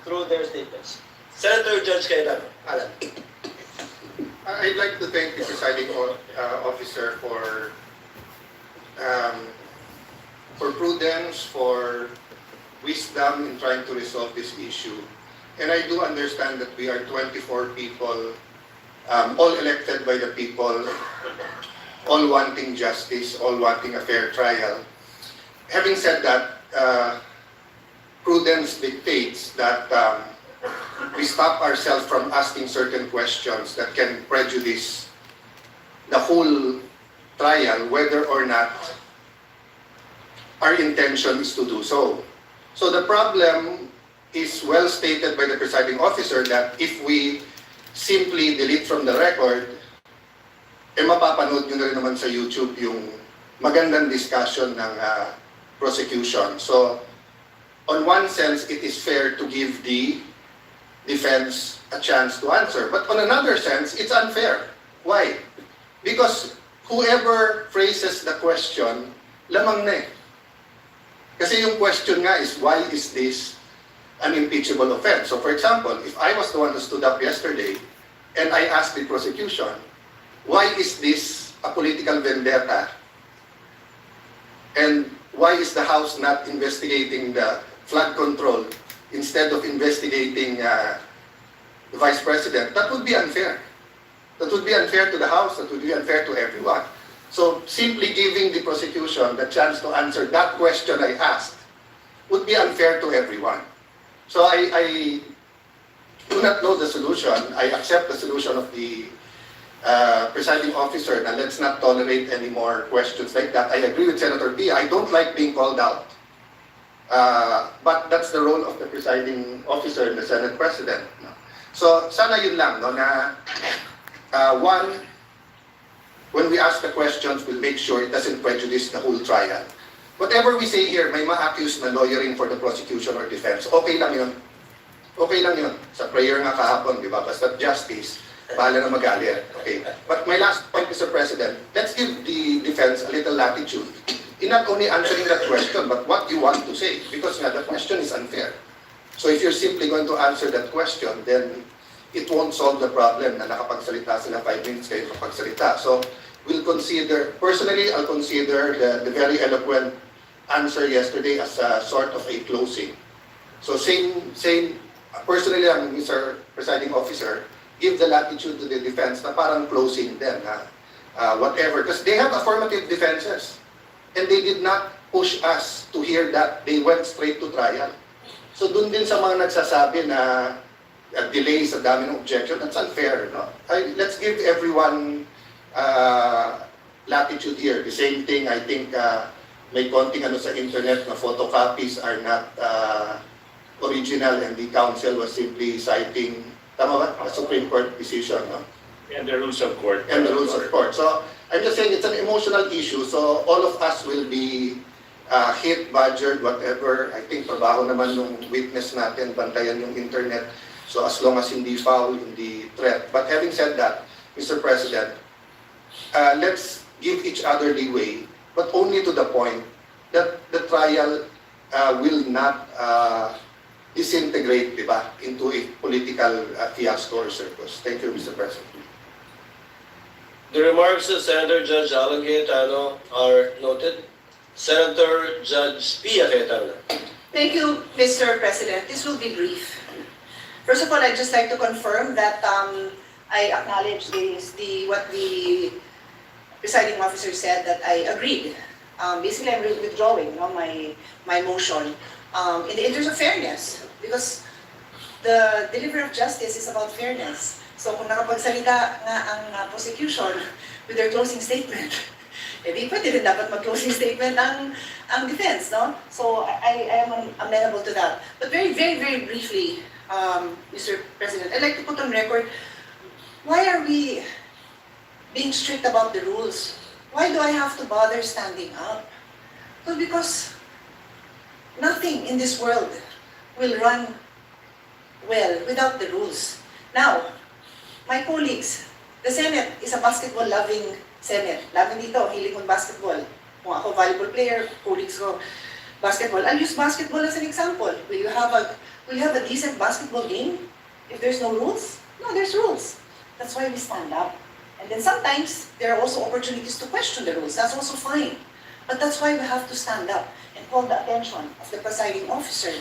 through their statements. Senator Judge Cayetano. Alan. I'd like to thank the presiding officer for prudence, for wisdom in trying to resolve this issue. And I do understand that we are 24 people, all elected by the people, all wanting justice, all wanting a fair trial. Having said that, prudence dictates that we stop ourselves from asking certain questions that can prejudice the whole trial, whether or not our intention is to do so. So the problem is well stated by the presiding officer that if we simply delete from the record, mapapanood nyo na rin naman sa YouTube yung magandang discussion ng prosecution. So, on one sense, it is fair to give the defense a chance to answer. But on another sense, it's unfair. Why? Because whoever phrases the question, lamang na eh. Kasi yung question nga is, why is this an impeachable offense? So for example, if I was the one who stood up yesterday and I asked the prosecution, why is this a political vendetta? And why is the House not investigating the flood control instead of investigating the Vice President? That would be unfair. That would be unfair to the House. That would be unfair to everyone. So simply giving the prosecution the chance to answer that question I asked would be unfair to everyone. So I do not know the solution. I accept the solution of the presiding officer na let's not tolerate any more questions like that. I agree with Senator P. I don't like being called out. But that's the role of the presiding officer and the Senate President. So sana yun lang, no, na one, when we ask the questions, we'll make sure it doesn't prejudice the whole trial. Whatever we say here, may ma-accuse na lawyering for the prosecution or defense. Okay lang yun. Okay lang yun. Sa prayer nga kahapon, di ba? Basta justice, bahala na magalit. Okay. But my last point, Mr. President, let's give the defense a little latitude in not only answering that question, but what you want to say. Because nga, the question is unfair. So if you're simply going to answer that question, then it won't solve the problem na nakapagsalita sila 5 minutes kayo nakapagsalita. So we'll consider, personally, I'll consider the very eloquent answer yesterday as a sort of a closing. So same, personally lang, Mr. Presiding Officer, give the latitude to the defense na parang closing din, whatever. Because they have affirmative defenses. And they did not push us to hear that. They went straight to trial. So dun din sa mga nagsasabi na delay sa dami ng objection, that's unfair. No? Let's give everyone latitude here. The same thing, I think, may konting ano sa internet na photocopies are not original and the council was simply citing, tama ba? A Supreme Court decision. No? And the rules of court. And the rules of court. So, I'm just saying it's an emotional issue. So, all of us will be hit, badgered, whatever. I think trabaho naman nung witness natin, bantayan yung internet. So as long as hindi foul, hindi threat. But having said that, Mr. President, let's give each other leeway, but only to the point that the trial will not disintegrate, diba, into a political fiasco or circus. Thank you, Mr. President. The remarks of Senator Judge Alan Cayetano are noted. Senator Judge Pia Cayetano. Thank you, Mr. President. This will be brief. First of all, I'd just like to confirm that I acknowledge what the presiding officer said, that I agreed. Basically, I'm withdrawing my motion in the interest of fairness, because the delivery of justice is about fairness. So kung nakapagsalita nga ang prosecution with their closing statement, di pwede rin dapat mag-closing statement ang defense, no? So I am amenable to that. But very, very, very briefly, Mr. President, I'd like to put on record, why are we being strict about the rules? Why do I have to bother standing up? Well, because nothing in this world will run well without the rules. Now, my colleagues, the Senate is a basketball-loving Senate. Lagi dito, hiling kong basketball. Kung ako volleyball player, colleagues ko, basketball. I'll use basketball as an example. Will you have a we have a decent basketball game if there's no rules? No, there's rules. That's why we stand up. And then sometimes there are also opportunities to question the rules. That's also fine. But that's why we have to stand up and call the attention of the presiding officer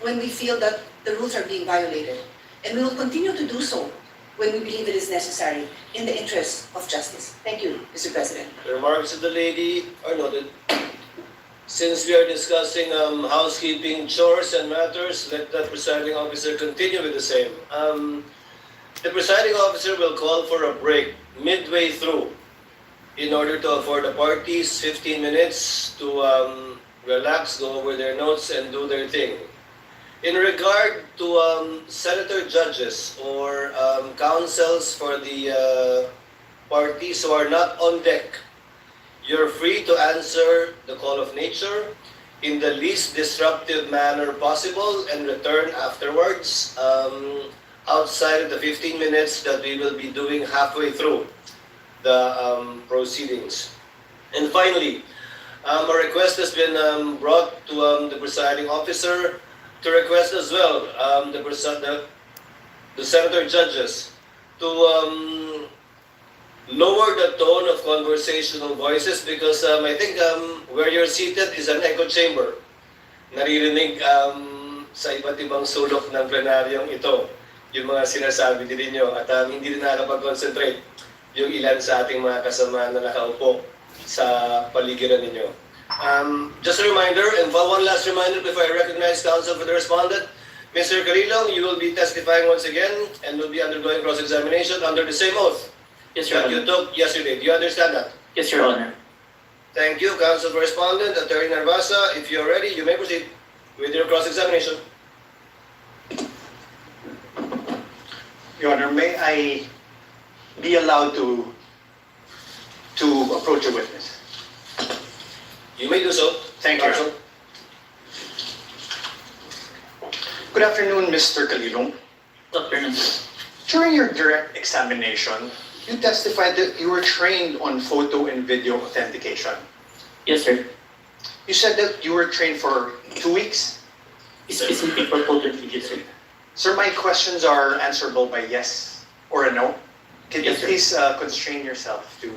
when we feel that the rules are being violated. And we will continue to do so when we believe it is necessary in the interest of justice. Thank you, Mr. President. The remarks of the lady are noted. Since we are discussing housekeeping chores and matters, let the presiding officer continue with the same. The presiding officer will call for a break midway through in order to afford the parties 15 minutes to relax, go over their notes, and do their thing. In regard to senator judges or counsels for the parties who are not on deck, you're free to answer the call of nature in the least disruptive manner possible and return afterwards outside of the 15 minutes that we will be doing halfway through the proceedings. And finally, a request has been brought to the presiding officer to request as well the senator judges to lower the tone of conversational voices because I think where you're seated is an echo chamber. Naririnig sa iba't ibang sulok ng plenaryong ito yung mga sinasabi din ninyo at hindi rin nakakapag-concentrate yung ilan sa ating mga kasama na nakaupo sa paligiran ninyo. Just a reminder, and one last reminder before I recognize counsel for the respondent, Mr. Carilong, you will be testifying once again and will be undergoing cross-examination under the same oath Yes, Your that you Honor. took yesterday. Do you understand that? Yes, Your Honor. Thank you, counsel for respondent, Attorney Narvasa. If you're ready, you may proceed with your cross-examination. Your Honor, may I be allowed to approach a witness? You may do so. Thank you. Counsel. Good afternoon, Mr. Calilong. Dr. During your direct examination, you testified that you were trained on photo and video authentication. Yes, sir. You said that you were trained for 2 weeks. Specific for photo and video, sir. Sir, my questions are answerable by yes or a no. Can you Yes, sir. please constrain yourself to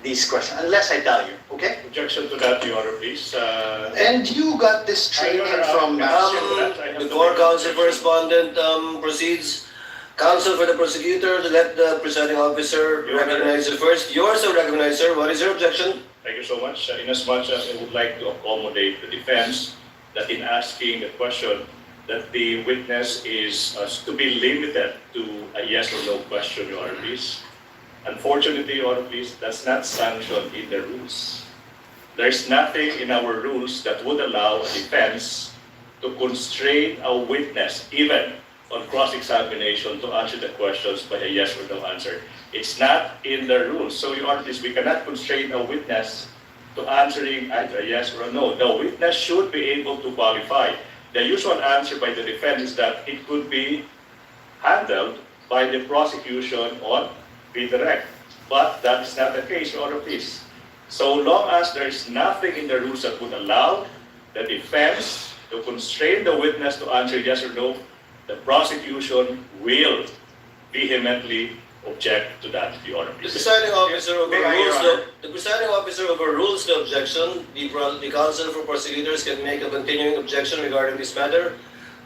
these questions, unless I tell you, okay? Objection to that, Your Honor, please. And you got this training from... Before counsel for respondent proceeds, counsel for the prosecutor to let the presiding officer Your Honor. recognize you first. You are so recognized, sir. What is your objection? Thank you so much. Inasmuch as I would like to accommodate the defense that in asking the question that the witness is to be limited to a yes or no question, Your Honor, please. Unfortunately, Your Honor, please, that's not sanctioned in the rules. There's nothing in our rules that would allow a defense to constrain a witness, even on cross-examination, to answer the questions by a yes or no answer. It's not in the rules. So, Your Honor, please, we cannot constrain a witness to answering either a yes or a no. The witness should be able to qualify. The usual answer by the defense is that it could be handled by the prosecution on redirect. But that is not the case, Your Honor, please. So long as there is nothing in the rules that would allow the defense to constrain the witness to answer yes or no, the prosecution will vehemently object to that, Your Honor, The please. presiding officer May I, Your overrules Honor? the presiding officer overrules the objection. The counsel for prosecutors can make a continuing objection regarding this matter,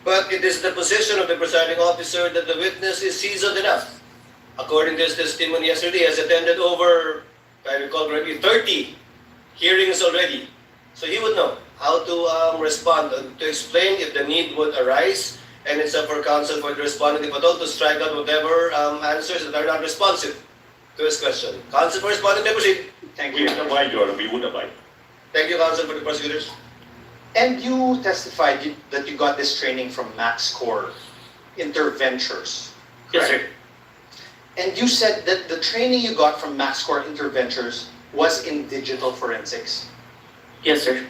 but it is the position of the presiding officer that the witness is seasoned enough. According to his testimony yesterday, he has attended over, if I recall correctly, 30 hearings already. So he would know how to respond and to explain if the need would arise. And it's up for counsel for the respondent, if at all, to strike out whatever answers that are not responsive to his question. Counsel for respondent, may proceed. Thank We you. would abide, Your Honor, we would abide. Thank you, counsel for the prosecutors. And you testified that you got this training from Max Core Interventures. Yes, correct? sir. And you said that the training you got from Max Core Interventures was in digital forensics. Yes, sir.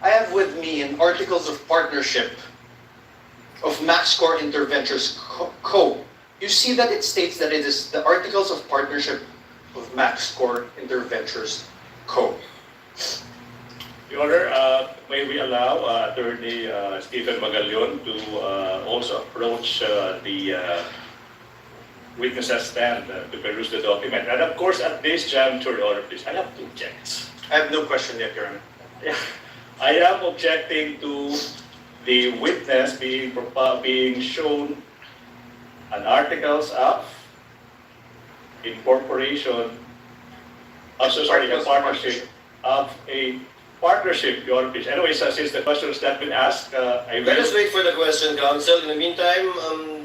I have with me an Articles of Partnership of Max Core Interventures Co. You see that it states that it is the Articles of Partnership of Max Core Interventures Co. Your Honor, may we allow Attorney Stephen Magallon to also approach the witness's stand to peruse the document. And of course, at this juncture, Your Honor, please, I have to object. I have no question yet, Your Honor. Yeah, I am objecting to the witness being shown an articles of incorporation, sorry, a partnership of a partnership, Your Honor, please. Anyways, since the question has not been asked, I Let us will. wait for the question, counsel. In the meantime,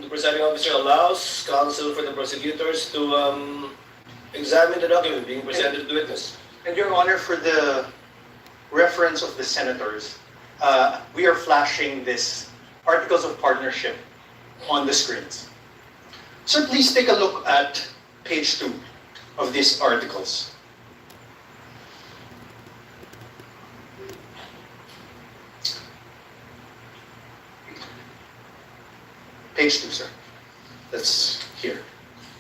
the presiding officer allows counsel for the prosecutors to examine the document being presented to the witness. And Your Honor, for the reference of the senators, we are flashing this articles of partnership on the screens. Sir, please take a look at page 2 of these articles. Page 2, sir. That's here.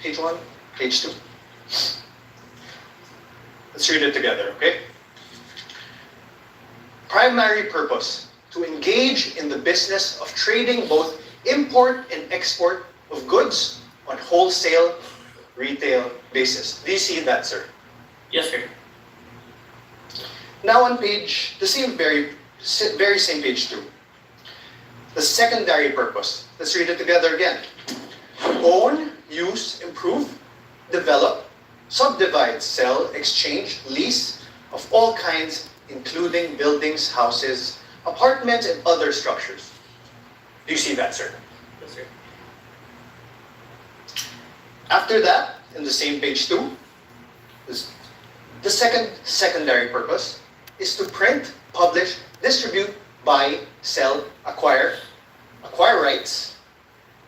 Page 1, page 2. Let's read it together, okay? Primary purpose, to engage in the business of trading both import and export of goods on wholesale, retail basis. Do you see that, sir? Yes, sir. Now on page, the same very same page 2. The secondary purpose. Let's read it together again. Own, use, improve, develop, subdivide, sell, exchange, lease of all kinds, including buildings, houses, apartments, and other structures. Do you see that, sir? Yes, sir. After that, in the same page 2, the secondary purpose is to print, publish, distribute, buy, sell, acquire rights,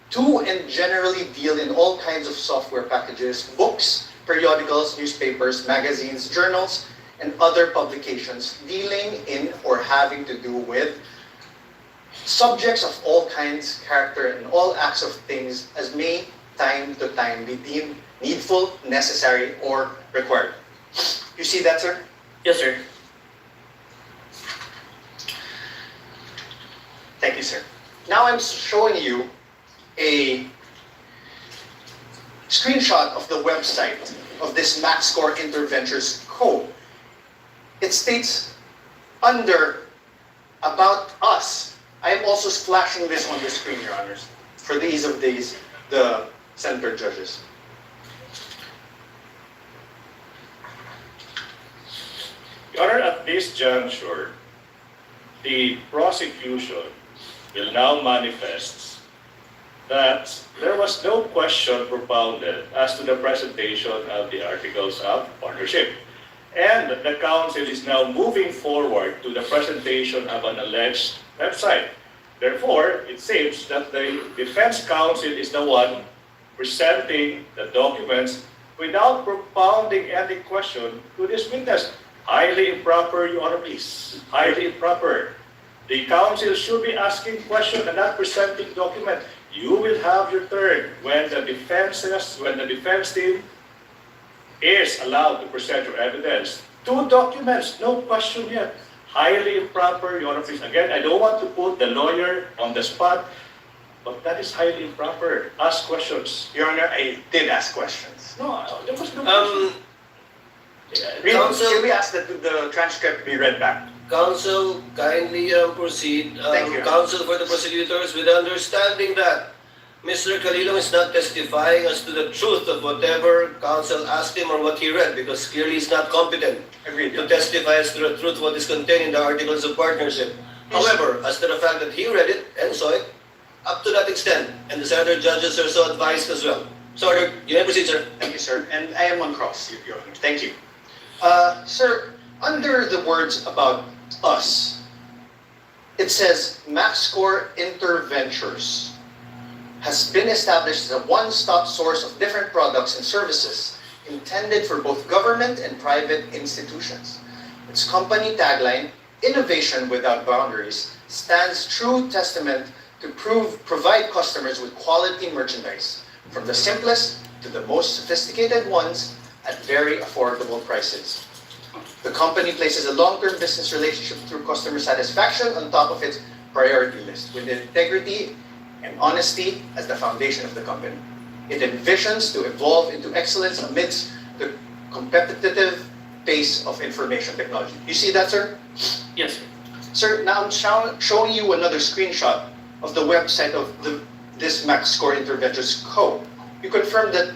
to and generally deal in all kinds of software packages, books, periodicals, newspapers, magazines, journals, and other publications dealing in or having to do with subjects of all kinds, character, and all acts of things as may time to time be deemed needful, necessary, or required. You see that, sir? Yes, sir. Thank you, sir. Now I'm showing you a screenshot of the website of this MaxScore Interventures Co. It states under About Us. I am also flashing this on the screen, Your Honors, for the ease of the senator judges. Your Honor, at this juncture, the prosecution will now manifest that there was no question propounded as to the presentation of the Articles of Partnership. And the counsel is now moving forward to the presentation of an alleged website. Therefore, it seems that the defense counsel is the one presenting the documents without propounding any question to this witness. Highly improper, Your Honor, please. Highly improper. The counsel should be asking questions and not presenting document. You will have your turn when the defense team is allowed to present your evidence. 2 documents, no question yet. Highly improper, Your Honor, please. Again, I don't want to put the lawyer on the spot, but that is highly improper. Ask questions. Your Honor, I did ask questions. No, there was no question. Counsel- Can we ask that the transcript be read back? Counsel, kindly proceed. Thank you. Counsel for the prosecutors, with the understanding that Mr. Calilong is not testifying as to the truth of whatever counsel asked him or what he read, because clearly he's not competent Agreed. to testify as to the truth of what is contained in the Articles of Partnership. However, as to the fact that he read it and saw it, up to that extent, and the senator judges are so advised as well. So, you may proceed, sir. Thank you, sir. And I am on cross, Your Honor. Thank you. Sir, under the words about us, it says MaxScore Interventures has been established as a one-stop source of different products and services intended for both government and private institutions. Its company tagline, Innovation Without Boundaries, stands true testament to provide customers with quality merchandise, from the simplest to the most sophisticated ones, at very affordable prices. The company places a long-term business relationship through customer satisfaction on top of its priority list, with integrity and honesty as the foundation of the company. It envisions to evolve into excellence amidst the competitive pace of information technology. You see that, sir? Yes, sir. Sir, now I'm showing you another screenshot of the website of this MaxScore Interventures Co. You confirm that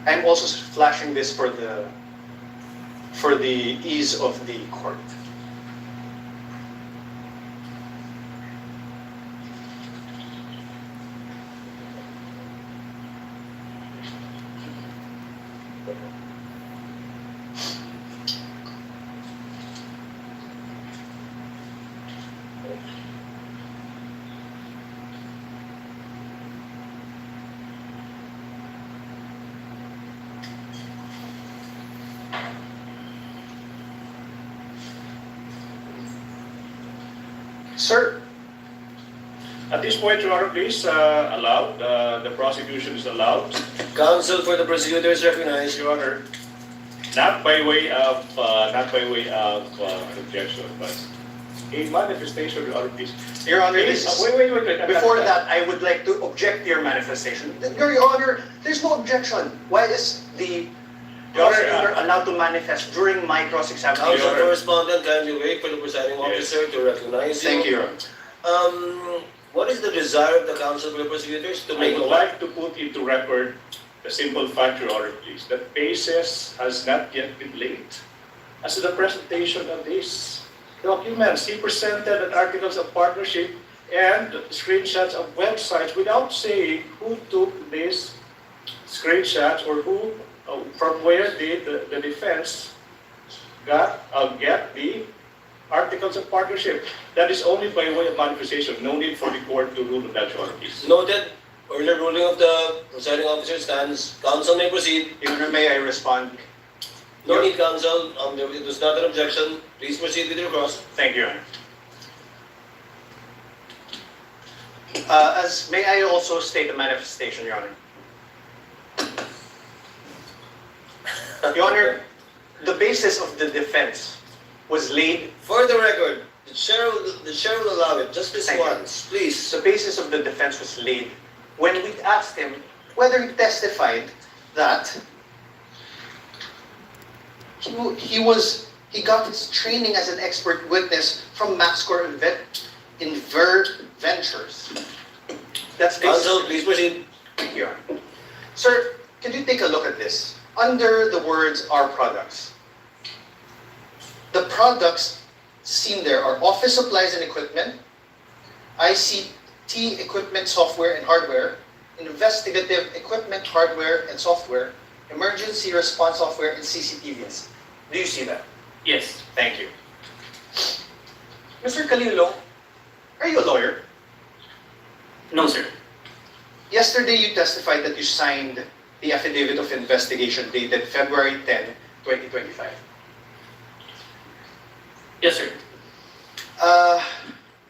I'm also flashing this for the ease of the court. Sir, At this point, Your Honor, please, the prosecution is allowed, Counsel for the prosecutor is recognized. Your Honor, not by way of an objection, but a manifestation, Your Honor, please. Your Honor, Please, this is, wait. before that, I would like to object to your manifestation. Your Honor, there's no objection. Why is the Your Honor, prosecutor allowed to manifest during my cross-examination? Counsel Honor. correspondent, kindly wait for the presiding Yes. officer to recognize you. Thank you, Your Honor. What is the desire of the counsel for the prosecutors to I make would like to put into record the simple fact, Your Honor, please, that basis has not yet been laid. As to the presentation of these documents, he presented articles of partnership and screenshots of websites without saying who took these screenshots or who, from where did the defense get the articles of partnership. That is only by way of manifestation. No need for the court to rule on that, Your Honor, please. Noted. Earlier ruling of the presiding officer stands. Counsel may proceed. Your Honor, may I respond? No need, counsel. It was not an objection. Please proceed with your cross. Thank you, Your Honor. May I also state the manifestation, Your Honor? Your Honor, the basis of the defense was laid. For the record, the chair will allow it. Just this Thank you. once, please. The basis of the defense was laid when we asked him whether he testified that he got his training as an expert witness from MaxScore Ventures. That's Counsel, basis. please proceed. Thank you, Your Honor. Sir, could you take a look at this? Under the words "our products," the products seen there are office supplies and equipment, ICT equipment, software and hardware, investigative equipment, hardware and software, emergency response software, and CCTVs. Do you see that? Yes. Thank you. Mr. Calilong, are you a lawyer? No, sir. Yesterday, you testified that you signed the Affidavit of Investigation dated February 10, 2025. Yes, sir.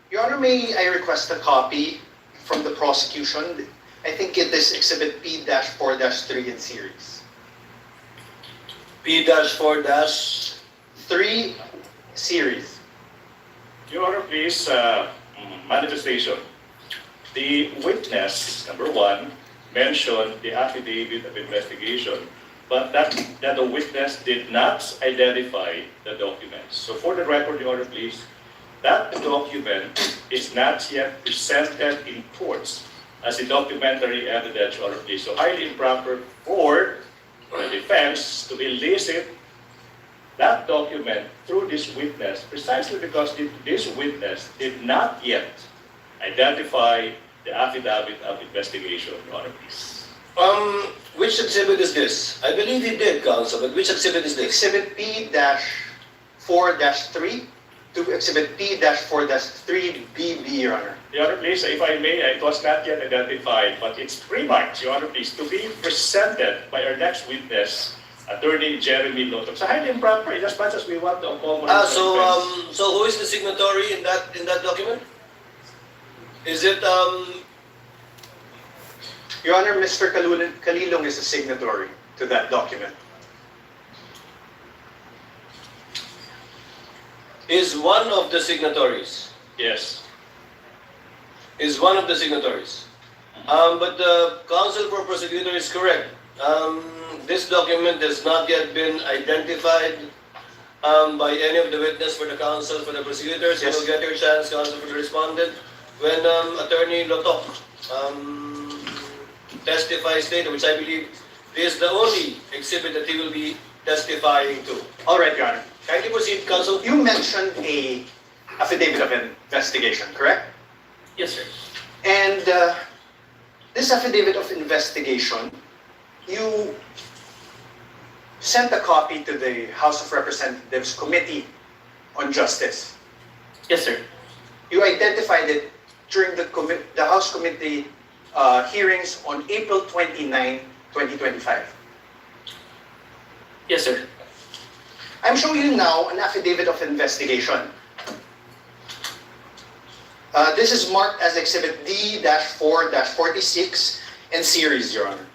Your Honor, may I request a copy from the prosecution? I think it is Exhibit P-4-3 in series. P-4- 3 series. Your Honor, please, manifestation. The witness, number one, mentioned the affidavit of investigation, but that the witness did not identify the documents. So for the record, Your Honor, please, that document is not yet presented in courts as a documentary evidence, Your Honor, please. So highly improper for the defense to elicit that document through this witness, precisely because this witness did not yet identify the affidavit of investigation, Your Honor, please. Which exhibit is this? I believe he did, counsel, but which exhibit is this? Exhibit P-4-3 to Exhibit P-4-3BB, Your Honor. Your Honor, please, if I may, it was not yet identified, but it's remarked, Your Honor, please, to be presented by our next witness, Attorney Jeremy Lotto. So highly improper, in as much as we want to accommodate the defense. So who is the signatory in that document? Is it Your Honor, Mr. Calilong is a signatory to that document. is one of the signatories. Yes. Is one of the signatories. But the counsel for prosecutor is correct. This document has not yet been identified by any of the witness for the counsel for the prosecutors. You Yes. will get your chance, counsel for the respondent, when Attorney Lotok testifies later, which I believe is the only exhibit that he will be testifying to. All right, Your Honor. Kindly proceed, counsel. You mentioned a affidavit of investigation, correct? Yes, sir. And this affidavit of investigation, you sent a copy to the House of Representatives Committee on Justice. Yes, sir. You identified it during the House Committee hearings on April 29, 2025. Yes, sir. I'm showing you now an affidavit of investigation. This is marked as Exhibit D-4-46 and series, Your Honor.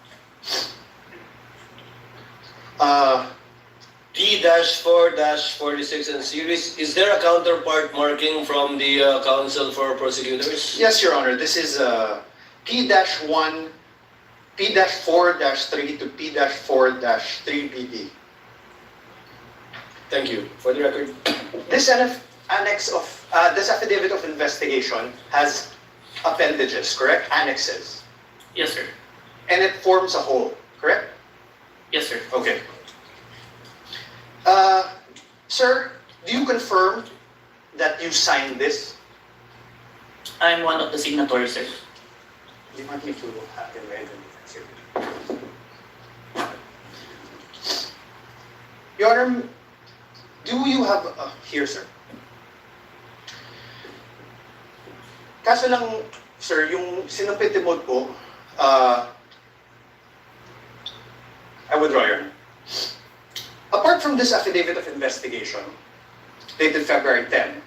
D-4-46 and series. Is there a counterpart marking from the counsel for prosecutors? Yes, Your Honor. This is P-1, P-4-3 to P-4-3BD. Thank you. For the record. This annex of this affidavit of investigation has appendages, correct? Annexes, Yes, sir. and it forms a whole, correct? Yes, sir. Okay. Sir, do you confirm that you signed this? I'm one of the signatories, sir. Do you want me to have it read? Your Honor, do you have here, sir? Kaso lang, sir, yung sinumpit mo po, I withdraw, Your Honor. Apart from this affidavit of investigation, dated February 10,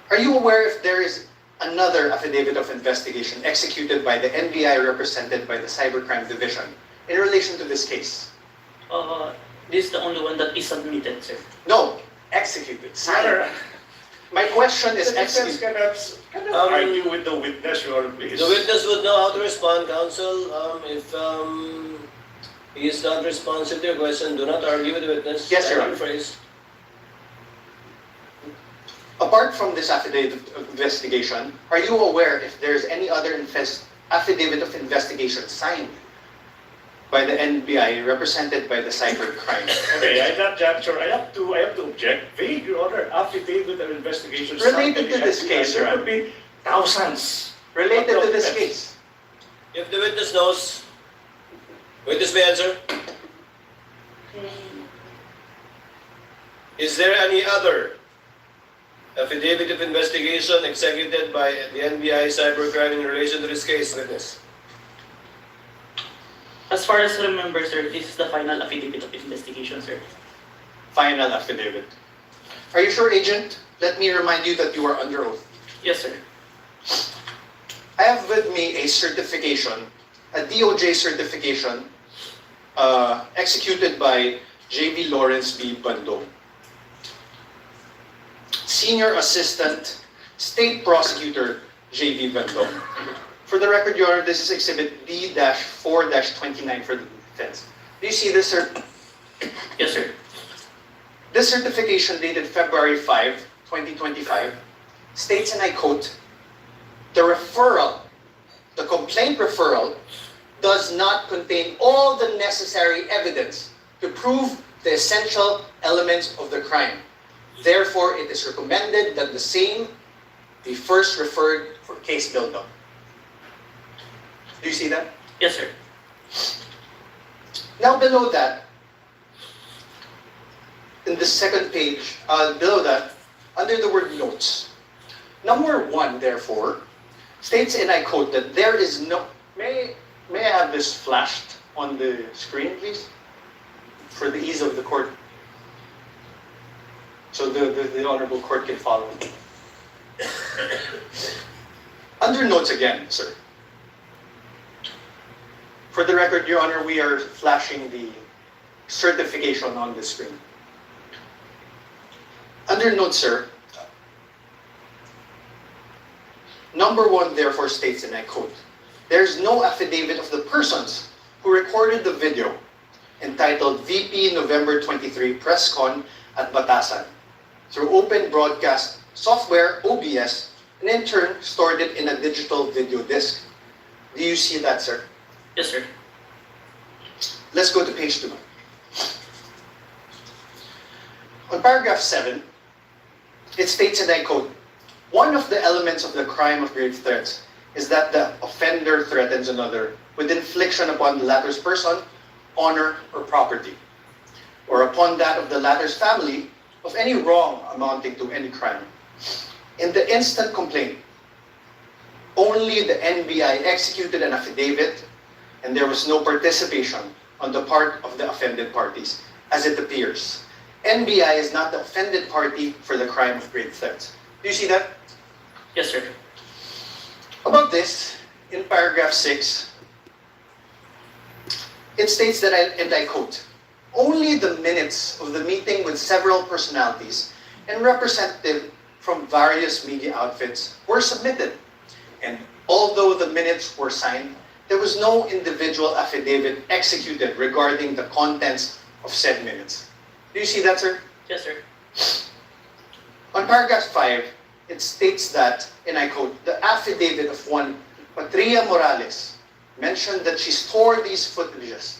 are you aware if there is another affidavit of investigation executed by the NBI represented by the Cybercrime Division in relation to this case? This is the only one that is submitted, sir. No, executed, signed. My question is The defense executed. cannot argue with the witness, Your Honor, please. The witness would know how to respond, counsel. If he is not responsive to your question, do not argue with the witness. Yes, Your Kindly Honor. rephrase. Apart from this affidavit of investigation, are you aware if there's any other affidavit of investigation signed by the NBI represented by the Cybercrime? Okay, at that juncture, I have to object. Vague, Your Honor, affidavit of investigation. Related to this case, Your There could be thousands. Related to this case. If the witness knows, witness may answer. Is there any other affidavit of investigation executed by the NBI Cybercrime in relation to this case, witness? As far as I remember, sir, this is the final affidavit of investigation, sir. Final affidavit. Are you sure, Agent? Let me remind you that you are under oath. Yes, sir. I have with me a certification, a DOJ certification, executed by J.V. Lawrence B. Bandong, Senior Assistant State Prosecutor J.V. Bandong. For the record, Your Honor, this is Exhibit D-4-29 for the defense. Do you see this, sir? Yes, sir. This certification dated February 5, 2025, states, and I quote, the complaint referral does not contain all the necessary evidence to prove the essential elements of the crime. Therefore, it is recommended that the same be first referred for case build-up. Do you see that? Yes, sir. Now below that, in the second page, below that, under the word notes, number 1, therefore, states, and I quote, that there is no... May I have this flashed on the screen, please? For the ease of the court. So the Honorable Court can follow. Under notes again, sir. For the record, Your Honor, we are flashing the certification on the screen. Under Under note, sir, number 1 therefore states, and I quote, "There is no affidavit of the persons who recorded the video entitled VP November 23 Press Con at Batasan through open broadcast software, OBS, and in turn stored it in a digital video disc." Do you see that, sir? Yes, sir. Let's go to page 2. On paragraph 7, it states, and I quote, "One of the elements of the crime of grave threats is that the offender threatens another with infliction upon the latter's person, honor, or property, or upon that of the latter's family of any wrong amounting to any crime. In the instant complaint, only the NBI executed an affidavit and there was no participation on the part of the offended parties, as it appears. NBI is not the offended party for the crime of grave threats." Do you see that? Yes, sir. About this, in paragraph 6, it states that, and I quote, "Only the minutes of the meeting with several personalities and representatives from various media outfits were submitted. And although the minutes were signed, there was no individual affidavit executed regarding the contents of said minutes." Do you see that, sir? Yes, sir. On paragraph 5, it states that, and I quote, "The affidavit of one Patria Morales mentioned that she stored these footages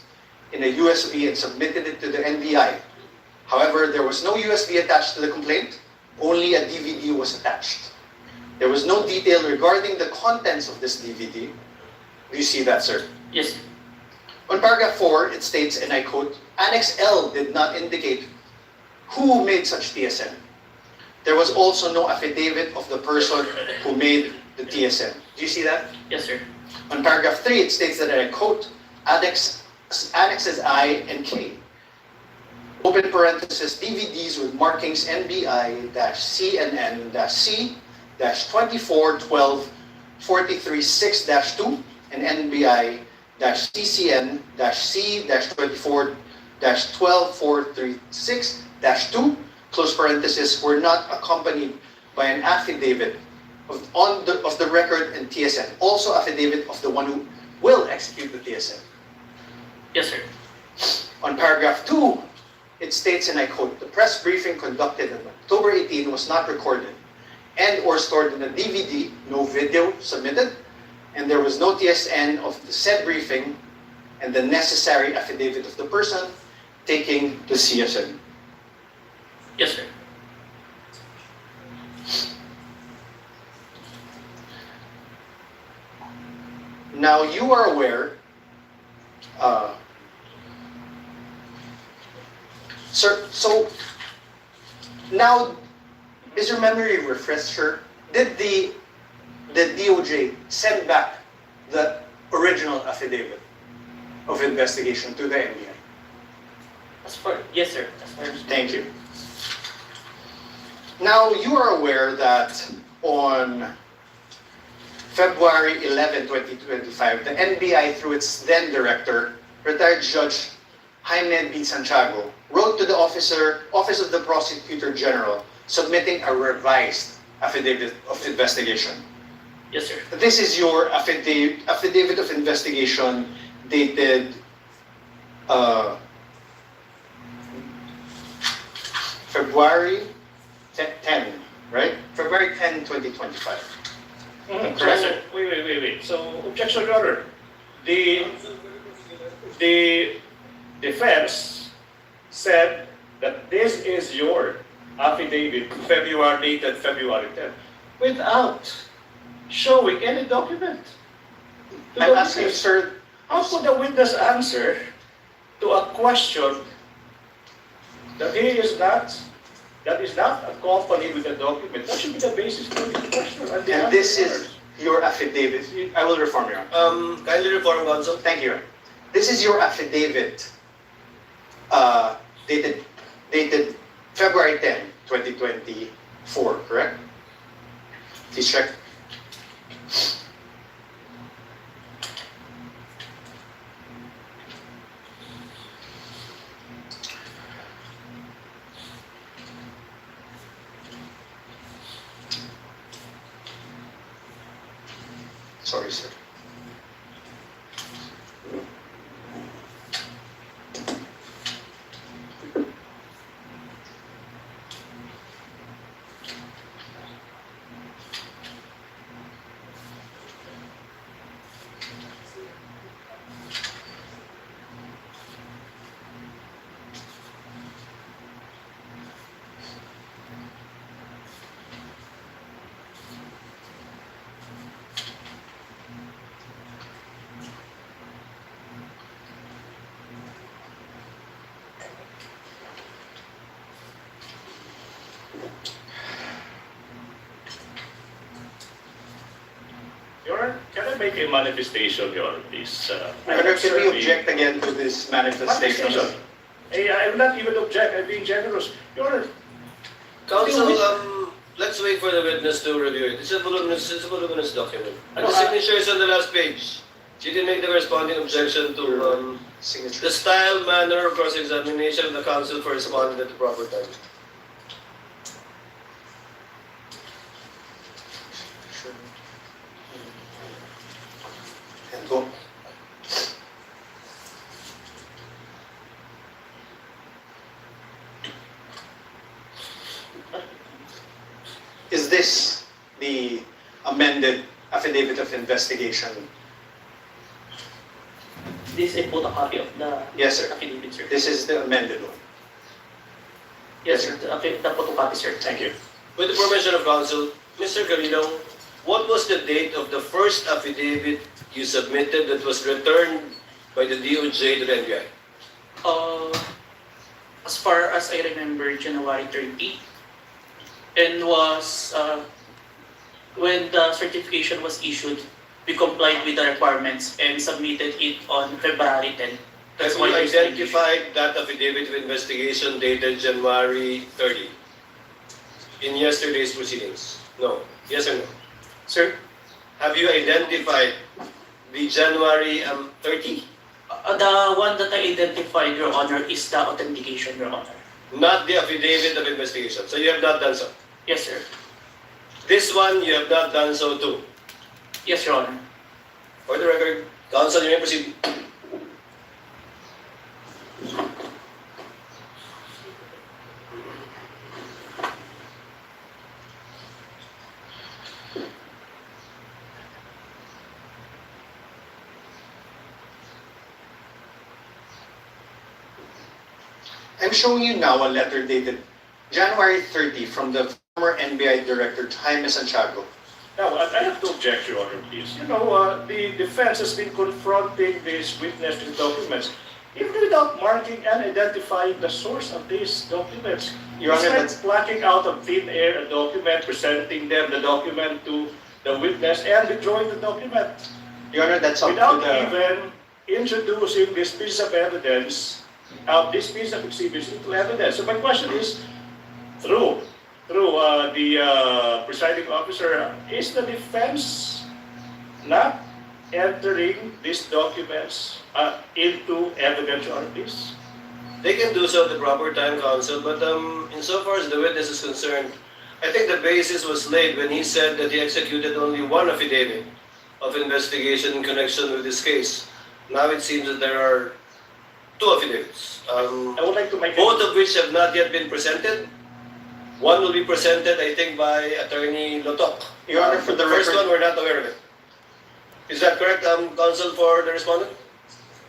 in a USB and submitted it to the NBI. However, there was no USB attached to the complaint, only a DVD was attached. There was no detail regarding the contents of this DVD." Do you see that, sir? Yes. On paragraph 4, it states, and I quote, "Annex L did not indicate who made such TSN. There was also no affidavit of the person who made the TSN." Do you see that? Yes, sir. On paragraph 3, it states that, and I quote, Annexes I and K, open parenthesis, DVDs with markings NBI-CNN-C-2412-43-6-2 and NBI-CCN-C-24-12436-2, close parenthesis, were not accompanied by an affidavit of the record and TSN, also affidavit of the one who will execute the TSN. Yes, sir. On paragraph 2, it states, and I quote, "The press briefing conducted on October 18 was not recorded and or stored in a DVD, no video submitted, and there was no TSN of the said briefing and the necessary affidavit of the person taking the CSN." Yes, sir. Now you are aware, sir, so now is your memory refreshed, sir? Did the DOJ send back the original affidavit of investigation to the NBI? Yes, sir. As far as Thank you. Now, you are aware that on February 11, 2025, the NBI, through its then director, retired Judge Jaime B. Santiago, wrote to the Office of the Prosecutor General submitting a revised affidavit of investigation. Yes, sir. This is your affidavit of investigation dated February 10, right? February 10, 2025. So, wait. So, objection, Your Honor. The defense said that this is your affidavit dated February 10, without showing any document. to I'm the asking, witness. sir, How could the witness answer to a question that is not accompanied with a document? That should be the basis for the question. and this is your affidavit. I will reform you. Kindly reform, counsel. Thank you. This is your affidavit dated February 10, 2024, correct? Please check. Sorry, sir. Your Honor, can I make a manifestation, Your Honor, please? Your Honor, can we object again to this manifestation? Manifestation. I will not even object. I'm being generous. Your Honor, Counsel, let's wait for the witness to review it. It's a voluminous document. And the signature is on the last page. She didn't make the corresponding objection to Signature. the style, manner of cross-examination of the counsel for responding at the proper time. And go. Is this the amended affidavit of investigation? This is a photocopy of the Yes, sir. affidavit, sir. This is the amended one. Yes, sir. The photocopy, sir. Thank you. With the permission of counsel, Mr. Carino, what was the date of the first affidavit you submitted that was returned by the DOJ to the NBI? As far as I remember, January 30, and was when the certification was issued, we complied with the requirements and submitted it on February 10. Have you why it's been issued. identified that affidavit of investigation dated January 30 in yesterday's proceedings? No. Yes or no? Sir, Have you identified the January 30? the one that I identified, Your Honor, is the authentication, Your Honor. Not the affidavit of investigation. So you have not done so. Yes, sir. This one, you have not done so too. Yes, Your Honor. For the record, counsel, you may proceed. I'm showing you now a letter dated January 30 from the former NBI Director Jaime Santiago. now I have to object, Your Honor, please. You know, the defense has been confronting this witness with documents, even without marking and identifying the source of these documents. Your It's Honor, like plucking out of thin air a document, presenting them the document to the witness, and withdrawing the document Your Honor, that's up without to the... even introducing this piece of evidence, this piece of exhibits into evidence. So my question is, through the presiding officer, is the defense not entering these documents into evidence, Your Honor, please? They can do so at the proper time, counsel, but insofar as the witness is concerned, I think the basis was laid when he said that he executed only one affidavit of investigation in connection with this case. Now it seems that there are two affidavits, I would like to make both of which have not yet been presented. One will be presented, I think, by Attorney Lotok. Your Honor, for the first record- one, we're not aware of it. Is that correct, counsel, for the respondent?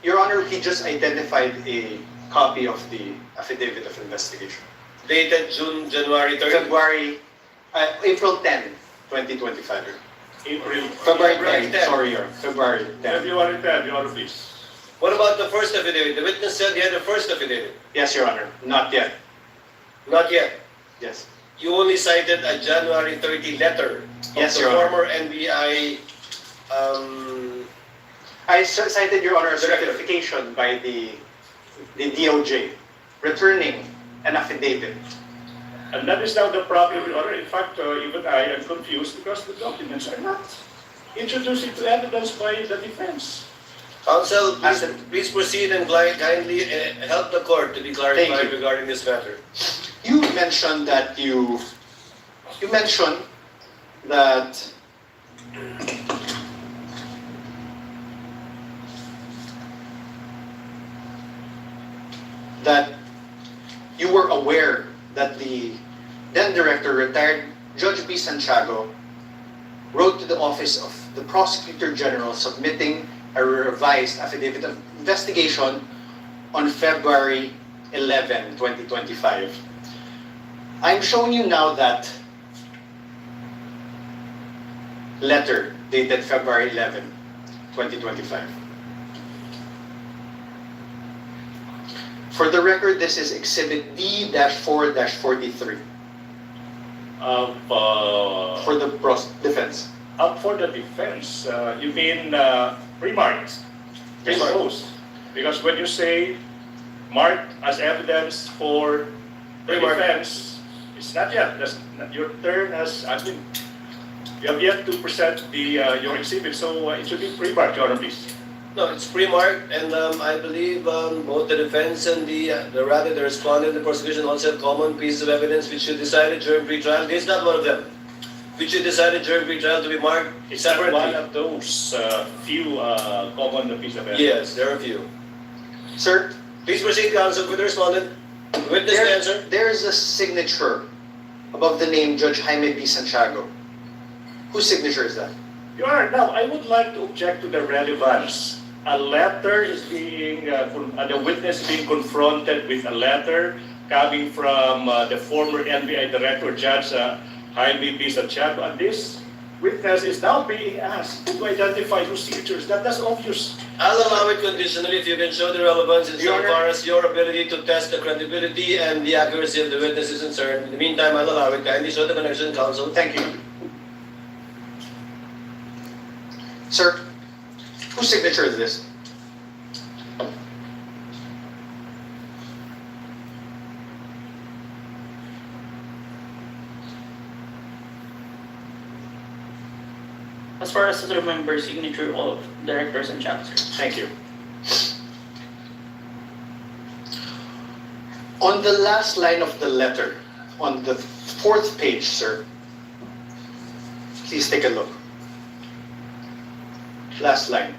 Your Honor, he just identified a copy of the affidavit of investigation. Dated January 30. April 10, 2025. April. February 10, sorry, Your Honor. February 10. February 10, Your Honor, please. What about the first affidavit? The witness said he had a first affidavit. Yes, Your Honor. Not yet. Not yet. Yes. You only cited a January 30 letter Yes, of the Your Honor. former NBI. I cited, Your Honor, a Director. certification by the DOJ returning an affidavit. And that is now the problem, Your Honor. In fact, even I am confused because the documents are not introduced into evidence by the defense. Counsel, please proceed and kindly help the court to be clarified Thank you. regarding this matter. You mentioned that you mentioned that that you were aware that the then director, retired Judge B. Santiago, wrote to the Office of the Prosecutor General submitting a revised affidavit of investigation on February 11, 2025. I'm showing you now that letter dated February 11, 2025. For the record, this is Exhibit D-4-43 for the defense. For the defense, you mean pre-marked? Exposed. Because when you say marked as evidence for the defense, it's not yet. That's not your turn as admin. You have yet to present the your exhibit, so it should be pre-marked, Your Honor, please. No, it's pre-marked, and I believe both the defense and the respondent, the prosecution also have common pieces of evidence which you decided during pre-trial. This is not one of them, which you decided during pre-trial to be marked It's not separately. one of those few common pieces of evidence. Yes, there are a few. Sir, Please proceed, counsel, with the respondent. Witness to answer. there is a signature above the name Judge Jaime B. Santiago. Whose signature is that? Your Honor, now I would like to object to the relevance. A letter is being, the witness being confronted with a letter coming from the former NBI Director, Judge Jaime B. Santiago, and this witness is now being asked to identify whose signatures. That's obvious. I'll allow it conditionally if you can show the relevance Your Honor. insofar as your ability to test the credibility and the accuracy of the witness is concerned. In the meantime, I'll allow it. Kindly show the connection, counsel. Thank you. Sir, whose signature is this? As far as I remember, signature of directors and chapters. Thank you. On the last line of the letter, on the fourth page, sir, please take a look. Last line.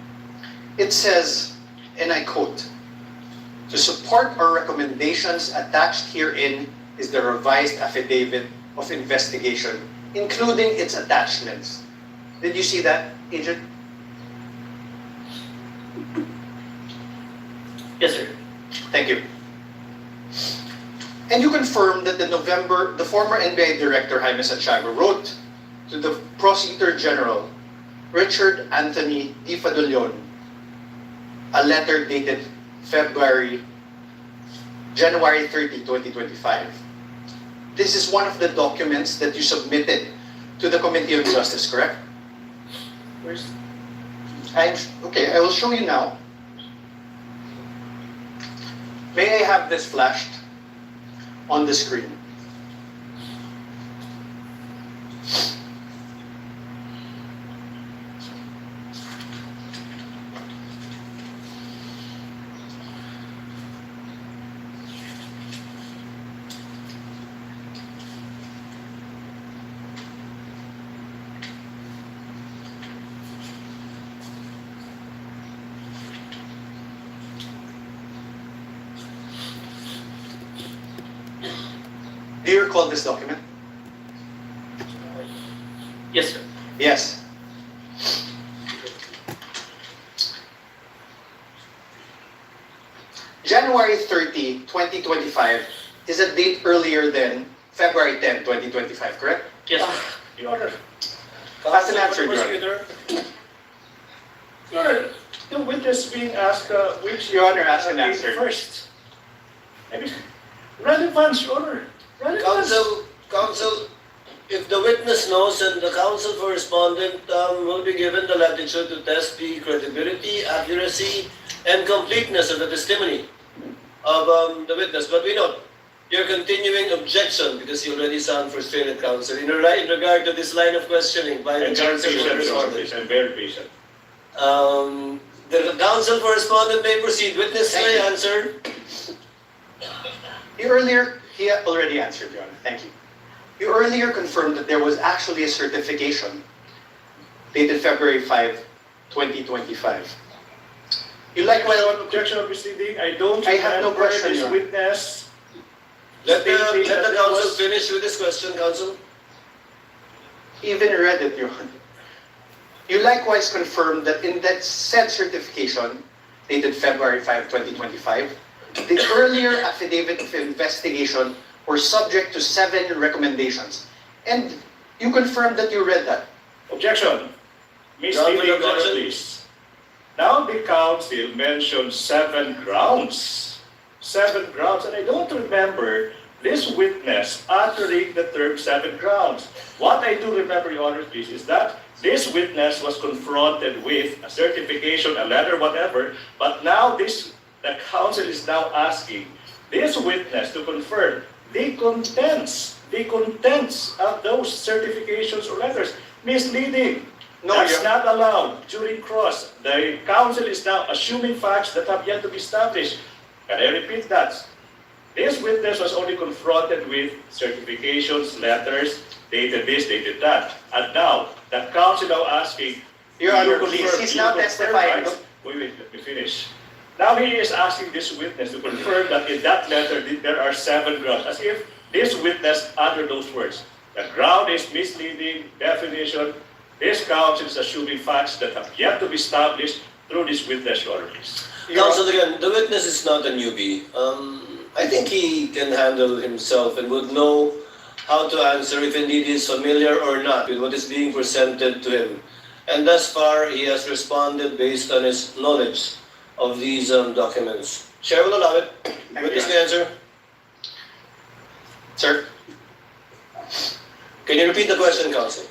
It says, and I quote, "To support our recommendations attached herein is the revised affidavit of investigation, including its attachments." Did you see that, Agent? Yes, sir. Thank you. And you confirm that the former NBI Director Jaime Santiago wrote to the Prosecutor General, Richard Anthony Di Fadulyon, a letter dated January 30, 2025. This is one of the documents that you submitted to the Committee on Justice, correct? Where's Okay, I will show you now. May I have this flashed on the screen? Do you recall this document? Yes, sir. Yes. January 30, 2025 is a date earlier than February 10, 2025, correct? Yes, sir. Your Honor, That's an answer, Your Honor. Prosecutor. Your Honor, the witness being asked which Your Honor, ask and came answer. first. I mean, relevance, Your Honor. Relevance. Counsel, if the witness knows and the counsel for respondent will be given the latitude to test the credibility, accuracy, and completeness of the testimony of the witness. But we note your continuing objection because you already sound frustrated, counsel, in regard to this line of questioning by the I'm very counsel for patient, Your Honor, respondent. please. I'm very patient. The counsel for respondent may proceed. Witness Thank may you. answer. He already answered, Your Honor. Thank you. You earlier confirmed that there was actually a certification dated February 5, 2025. You like well, Objection of misleading. I don't I have no remember question, this Your Honor. witness. Let the stating that there council was- finish with this question, council. even read it, Your Honor. You likewise confirmed that in that said certification, dated February 5, 2025, the earlier affidavit of investigation were subject to 7 recommendations. And you confirmed that you read that. Objection. John, Misleading, with objection. please. Now the council mentioned 7 grounds. 7 grounds, and I don't remember this witness uttering the term 7 grounds. What I do remember, Your Honor, please, is that this witness was confronted with a certification, a letter, whatever, but now the council is now asking this witness to confirm the contents of those certifications or letters. Misleading. No, That's Your- not allowed during cross. The council is now assuming facts that have yet to be established. Can I repeat that? This witness was only confronted with certifications, letters, dated this, dated that. And now, the council now asking, Your you Honor, confirm- please, he's you now confirm, testifying. right? Wait, let me finish. Now he is asking this witness to confirm that in that letter, there are 7 grounds, as if this witness uttered those words. The ground is misleading, definition. This council is assuming facts that have yet to be established through this witness, Your Honor, please. Council, again, the witness is not a newbie. I think he can handle himself and would know how to answer if indeed he is familiar or not with what is being presented to him. And thus far, he has responded based on his knowledge of these documents. Chair will allow it. Witness may answer. Sir, Can you repeat the question, Council?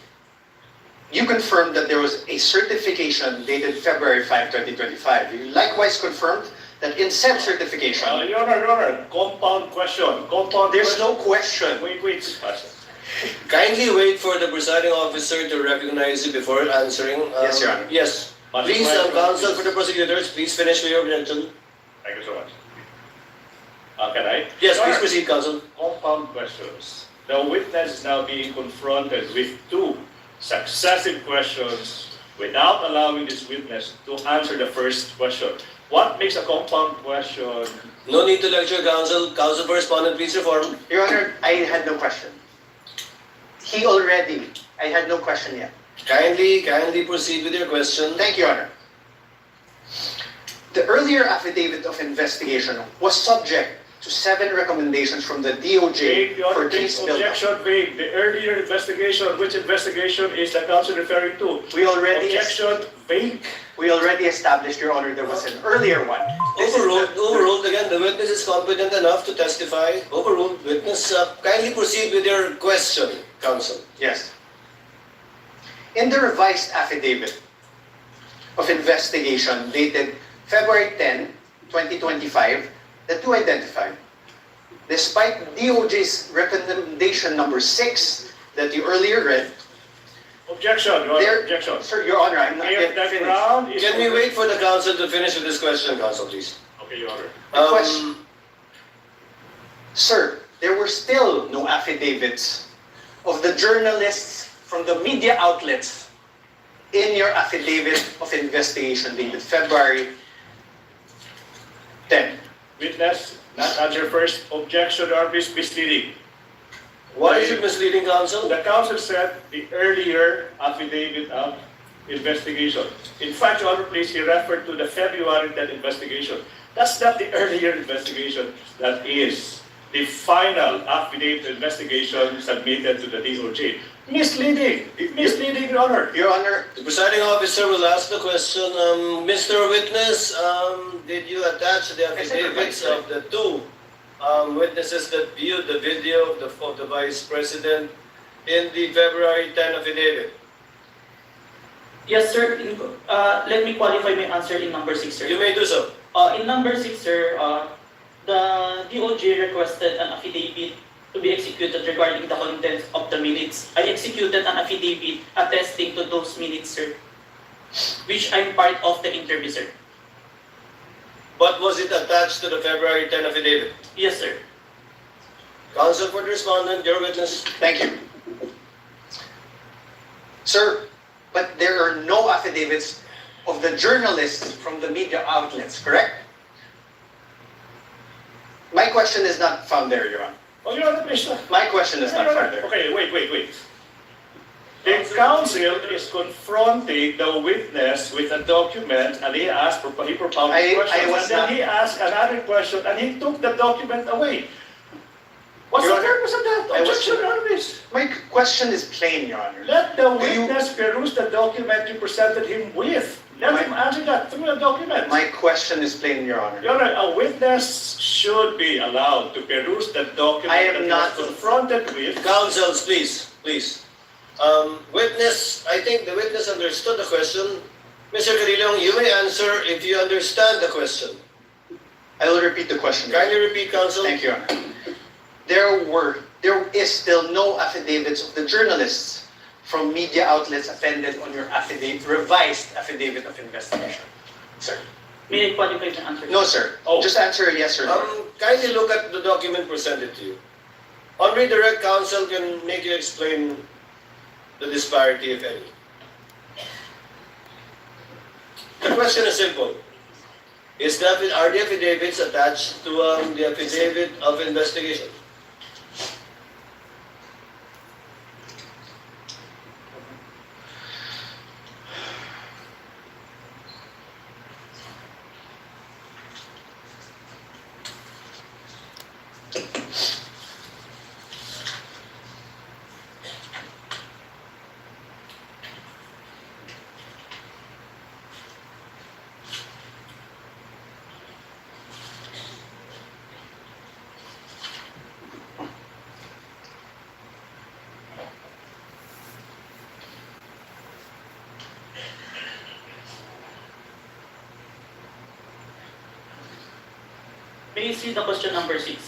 you confirmed that there was a certification dated February 5, 2025. You likewise confirmed that in said certification, Your Honor, compound question. Compound there's question. no question. Wait. Kindly wait for the presiding officer to recognize you before answering. Yes, Your Honor. Yes. Please, counsel for the prosecutors, please finish with your objection. Thank you so much. Can I? Yes, Your please Honor, proceed, counsel. compound questions. The witness is now being confronted with 2 successive questions without allowing this witness to answer the first question. What makes a compound question? No need to lecture, counsel. Counsel for respondent, please reform. Your Honor, I had no question. I had no question yet. Kindly proceed with your question. Thank you, Your Honor. The earlier affidavit of investigation was subject to 7 recommendations from the DOJ Vague, Your for Honor, case please, buildup. objection vague. The earlier investigation, which investigation is the counsel referring to? We already Objection vague. established, Your Honor, there was an earlier one. This is Overruled again. The witness is competent enough to testify. Overruled. Witness, kindly proceed with your question, counsel. Yes. In the revised affidavit of investigation dated February 10, 2025, that you identified, despite DOJ's recommendation number 6 that you earlier read, Objection, Your Honor, there, objection. Sir, Your Honor, I'm not If yet the finished. ground is... Can we wait for the counsel to finish with this question, counsel, please? Okay, Your Honor. The question- Sir, there were still no affidavits of the journalists from the media outlets in your affidavit of investigation dated February 10. Witness, not answer first. Objection, Your Honor, please, misleading. Why is it misleading, counsel? The counsel said the earlier affidavit of investigation. In fact, Your Honor, please, he referred to the February 10 investigation. That's not the earlier investigation. That is the final affidavit investigation submitted to the DOJ. Misleading. Misleading, Your Honor. Your Honor, The presiding officer will ask the question, Mr. Witness, did you attach the affidavits of the 2 witnesses that viewed the video of the Vice President in the February 10 affidavit? Yes, sir. Let me qualify my answer in number 6, sir. You may do so. In number 6, sir, the DOJ requested an affidavit to be executed regarding the contents of the minutes. I executed an affidavit attesting to those minutes, sir, which I'm part of the interview, sir. But was it attached to the February 10 affidavit? Yes, sir. Counsel for the respondent, your witness. thank you. Sir, but there are no affidavits of the journalists from the media outlets, correct? My question is not found there, Your Honor. Oh, Your Honor, please. My question is not found there. Okay, wait. The counsel is confronting the witness with a document, and he propounded questions, and then he asked another question, and he took the document away. What's Your the Honor, purpose of that? Objection, Your Honor, please. My question is plain, Your Honor. Let the Do you- witness peruse the document you presented him with. Let him answer that through the document. My question is plain, Your Honor. Your Honor, a witness should be allowed to peruse the document I am that he not- was confronted with. Counsels, please. Witness, I think the witness understood the question. Mr. Carrillo, you may answer if you understand the question. I will repeat the question. Your Honor. Kindly repeat, counsel. Thank you, Your Honor. There is still no affidavits of the journalists from media outlets appended on your revised affidavit of investigation. Sir. May I qualify the answer? No, sir. Oh. Just answer yes or no. Kindly look at the document presented to you. On redirect, counsel can make you explain the disparity, if any. The question is simple. Are the affidavits attached to the affidavit of investigation? May I see the question number 6?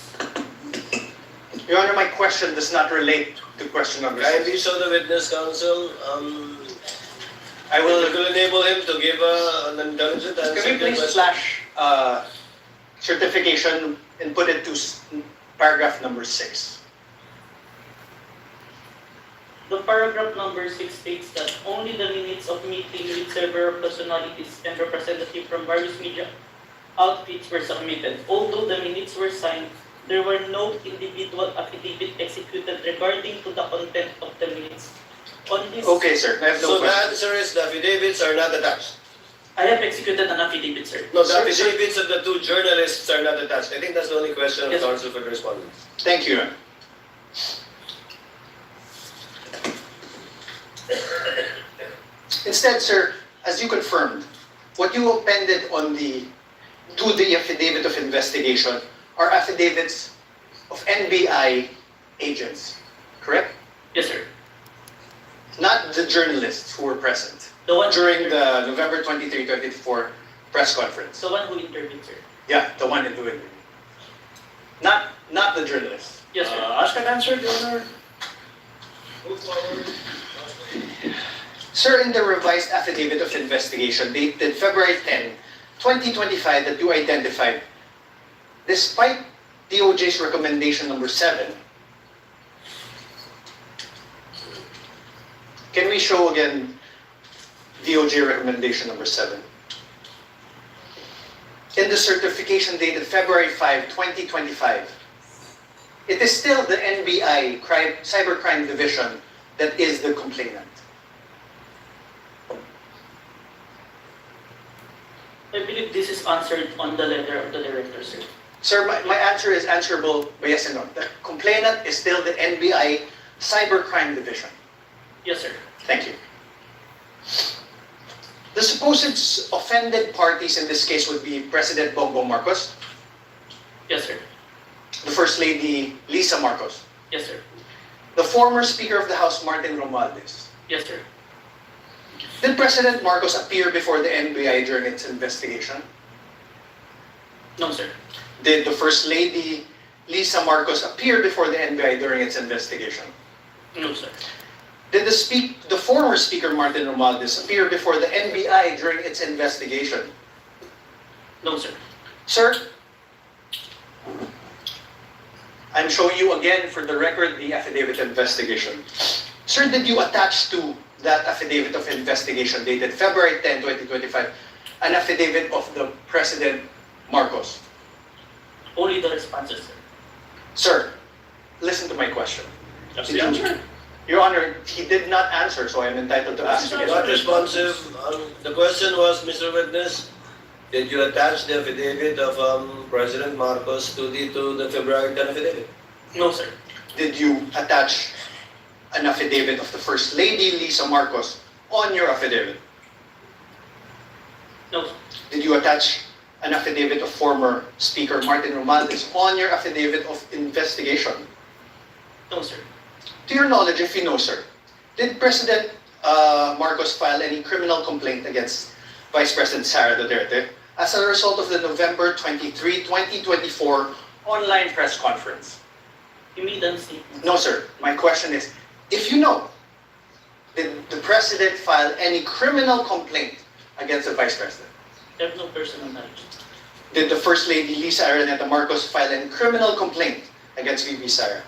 Your Honor, my question does not relate to question number 6. Kindly show the witness, counsel. I will. It will enable him to give an intelligent answer. Can we to the please question. slash certification and put it to paragraph number 6? The paragraph number 6 states that only the minutes of meeting with several personalities and representatives from various media outfits were submitted. Although the minutes were signed, there were no individual affidavit executed regarding to the content of the minutes. On this, Okay, sir. I have no So the question. answer is the affidavits are not attached. I have executed an affidavit, sir. No, the Sir, affidavits of the two journalists are not attached. I think that's the only question of Yes, sir. counsel for the respondent. Thank you, Your Honor. Instead, sir, as you confirmed, what you appended to the affidavit of investigation are affidavits of NBI agents, correct? Yes, sir. Not the journalists who were present The one during the November 23, 2024 press conference. The one who intervened, sir. Yeah, the one in doing it. Not the journalists. Yes, sir. Ask and answer, Your Honor. Move forward. Sir, in the revised affidavit of investigation dated February 10, 2025 that you identified, despite DOJ's recommendation number 7, can we show again DOJ recommendation number 7? In the certification dated February 5, 2025, it is still the NBI Cybercrime Division that is the complainant. I believe this is answered on the letter of the director, sir. Sir, my answer is answerable by yes and no. The complainant is still the NBI Cybercrime Division. Yes, sir. Thank you. The supposed offended parties in this case would be President Bongbong Marcos, Yes, sir. the First Lady Lisa Marcos, Yes, sir. the former Speaker of the House Martin Romualdez. Yes, sir. Did President Marcos appear before the NBI during its investigation? No, sir. Did the First Lady Lisa Marcos appear before the NBI during its investigation? No, sir. Did the former Speaker Martin Romualdez appear before the NBI during its investigation? No, sir. Sir, I'm showing you again for the record the affidavit investigation. Sir, did you attach to that affidavit of investigation dated February 10, 2025, an affidavit of the President Marcos? Only the responses, sir. Sir, listen to my question. That's the answer. Your Honor, he did not answer, so I am entitled to ask again. Not responsive. The question was, Mr. Witness, did you attach the affidavit of President Marcos to the February 10 affidavit? No, sir. Did you attach an affidavit of the First Lady Lisa Marcos on your affidavit? No, sir. Did you attach an affidavit of former Speaker Martin Romualdez on your affidavit of investigation? No, sir. To your knowledge, if you know, sir, did President Marcos file any criminal complaint against Vice President Sara Duterte as a result of the November 23, 2024 online press conference? You made a statement. No, sir. My question is, if you know, did the President file any criminal complaint against the Vice President? I have no personal knowledge. Did the First Lady Lisa Araneta Marcos file any criminal complaint against VP Sara?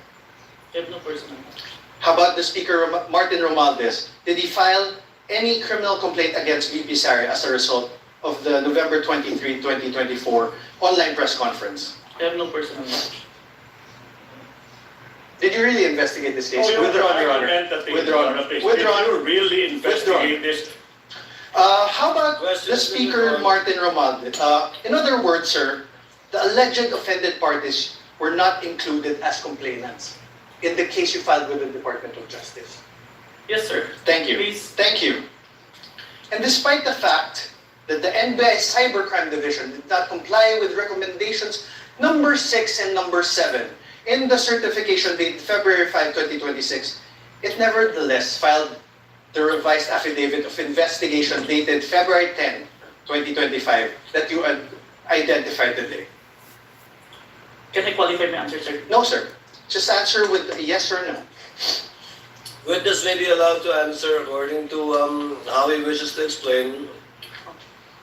I have no personal knowledge. How about the Speaker Martin Romualdez? Did he file any criminal complaint against VP Sara as a result of the November 23, 2024 online press conference? I have no personal knowledge. Did you really investigate this case? Oh, Withdrawn, Your Honor. Withdrawn. Withdrawn. Did you really investigate this? How about the Speaker Martin Romualdez? In other words, sir, the alleged offended parties were not included as complainants in the case you filed with the Department of Justice. Yes, sir. Thank you. Please. Thank you. And despite the fact that the NBI Cybercrime Division did not comply with recommendations number 6 and number 7 in the certification dated February 5, 2026, it nevertheless filed the revised affidavit of investigation dated February 10, 2025 that you identified today. Can I qualify my answer, sir? No, sir. Just answer with a yes or no. Witness may be allowed to answer according to how he wishes to explain.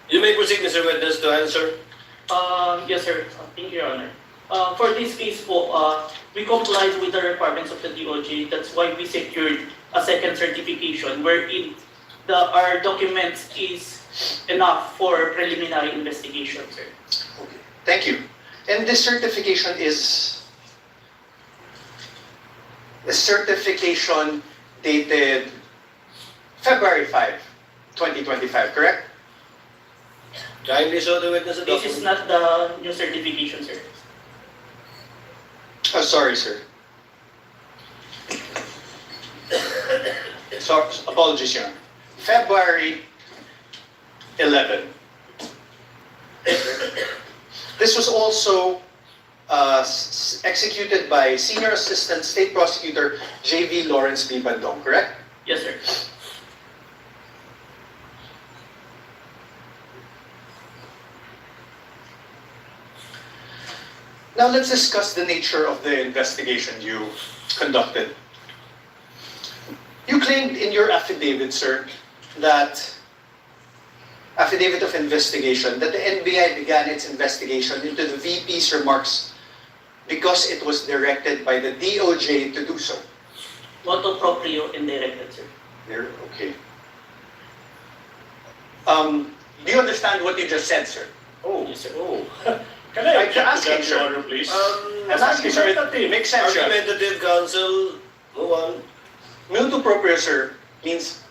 You may proceed, Mr. Witness, to answer. Yes, sir. Thank you, Your Honor. For this case po, we complied with the requirements of the DOJ. That's why we secured a second certification wherein our documents is enough for preliminary investigation, sir. Okay. Thank you. And this certification is a certification dated February 5, 2025, correct? Kindly show the witness the This is document. not the new certification, sir. Oh, sorry, sir. So, apologies, Your Honor. February 11. This was also executed by Senior Assistant State Prosecutor J.V. Lawrence B. Bandong, correct? Yes, sir. Now let's discuss the nature of the investigation you conducted. You claimed in your affidavit, sir, that affidavit of investigation, that the NBI began its investigation into the VP's remarks because it was directed by the DOJ to do so. Motu proprio and directed, sir. There, okay. Do you understand what you just said, sir? Oh, Yes, sir. oh. Can I I'm object asking, to that, sir. Your Honor, please? I'm asking, sir, it makes sense, sir. Argumentative counsel, move on. Motu proprio, sir, means,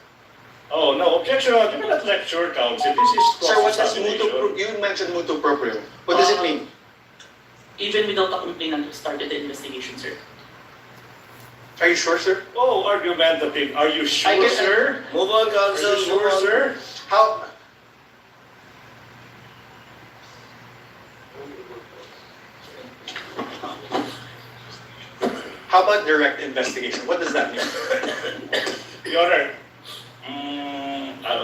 Oh, no, objection. You cannot lecture, counsel. This is sir, what does cross-examination. you mentioned motu proprio. What does it mean? Even without a complainant, we started the investigation, sir. Are you sure, sir? Oh, argumentative. Are you sure, I guess- sir? Move on, Are counsel, you move sure, on. sir? How? How about direct investigation? What does that mean? Your Honor.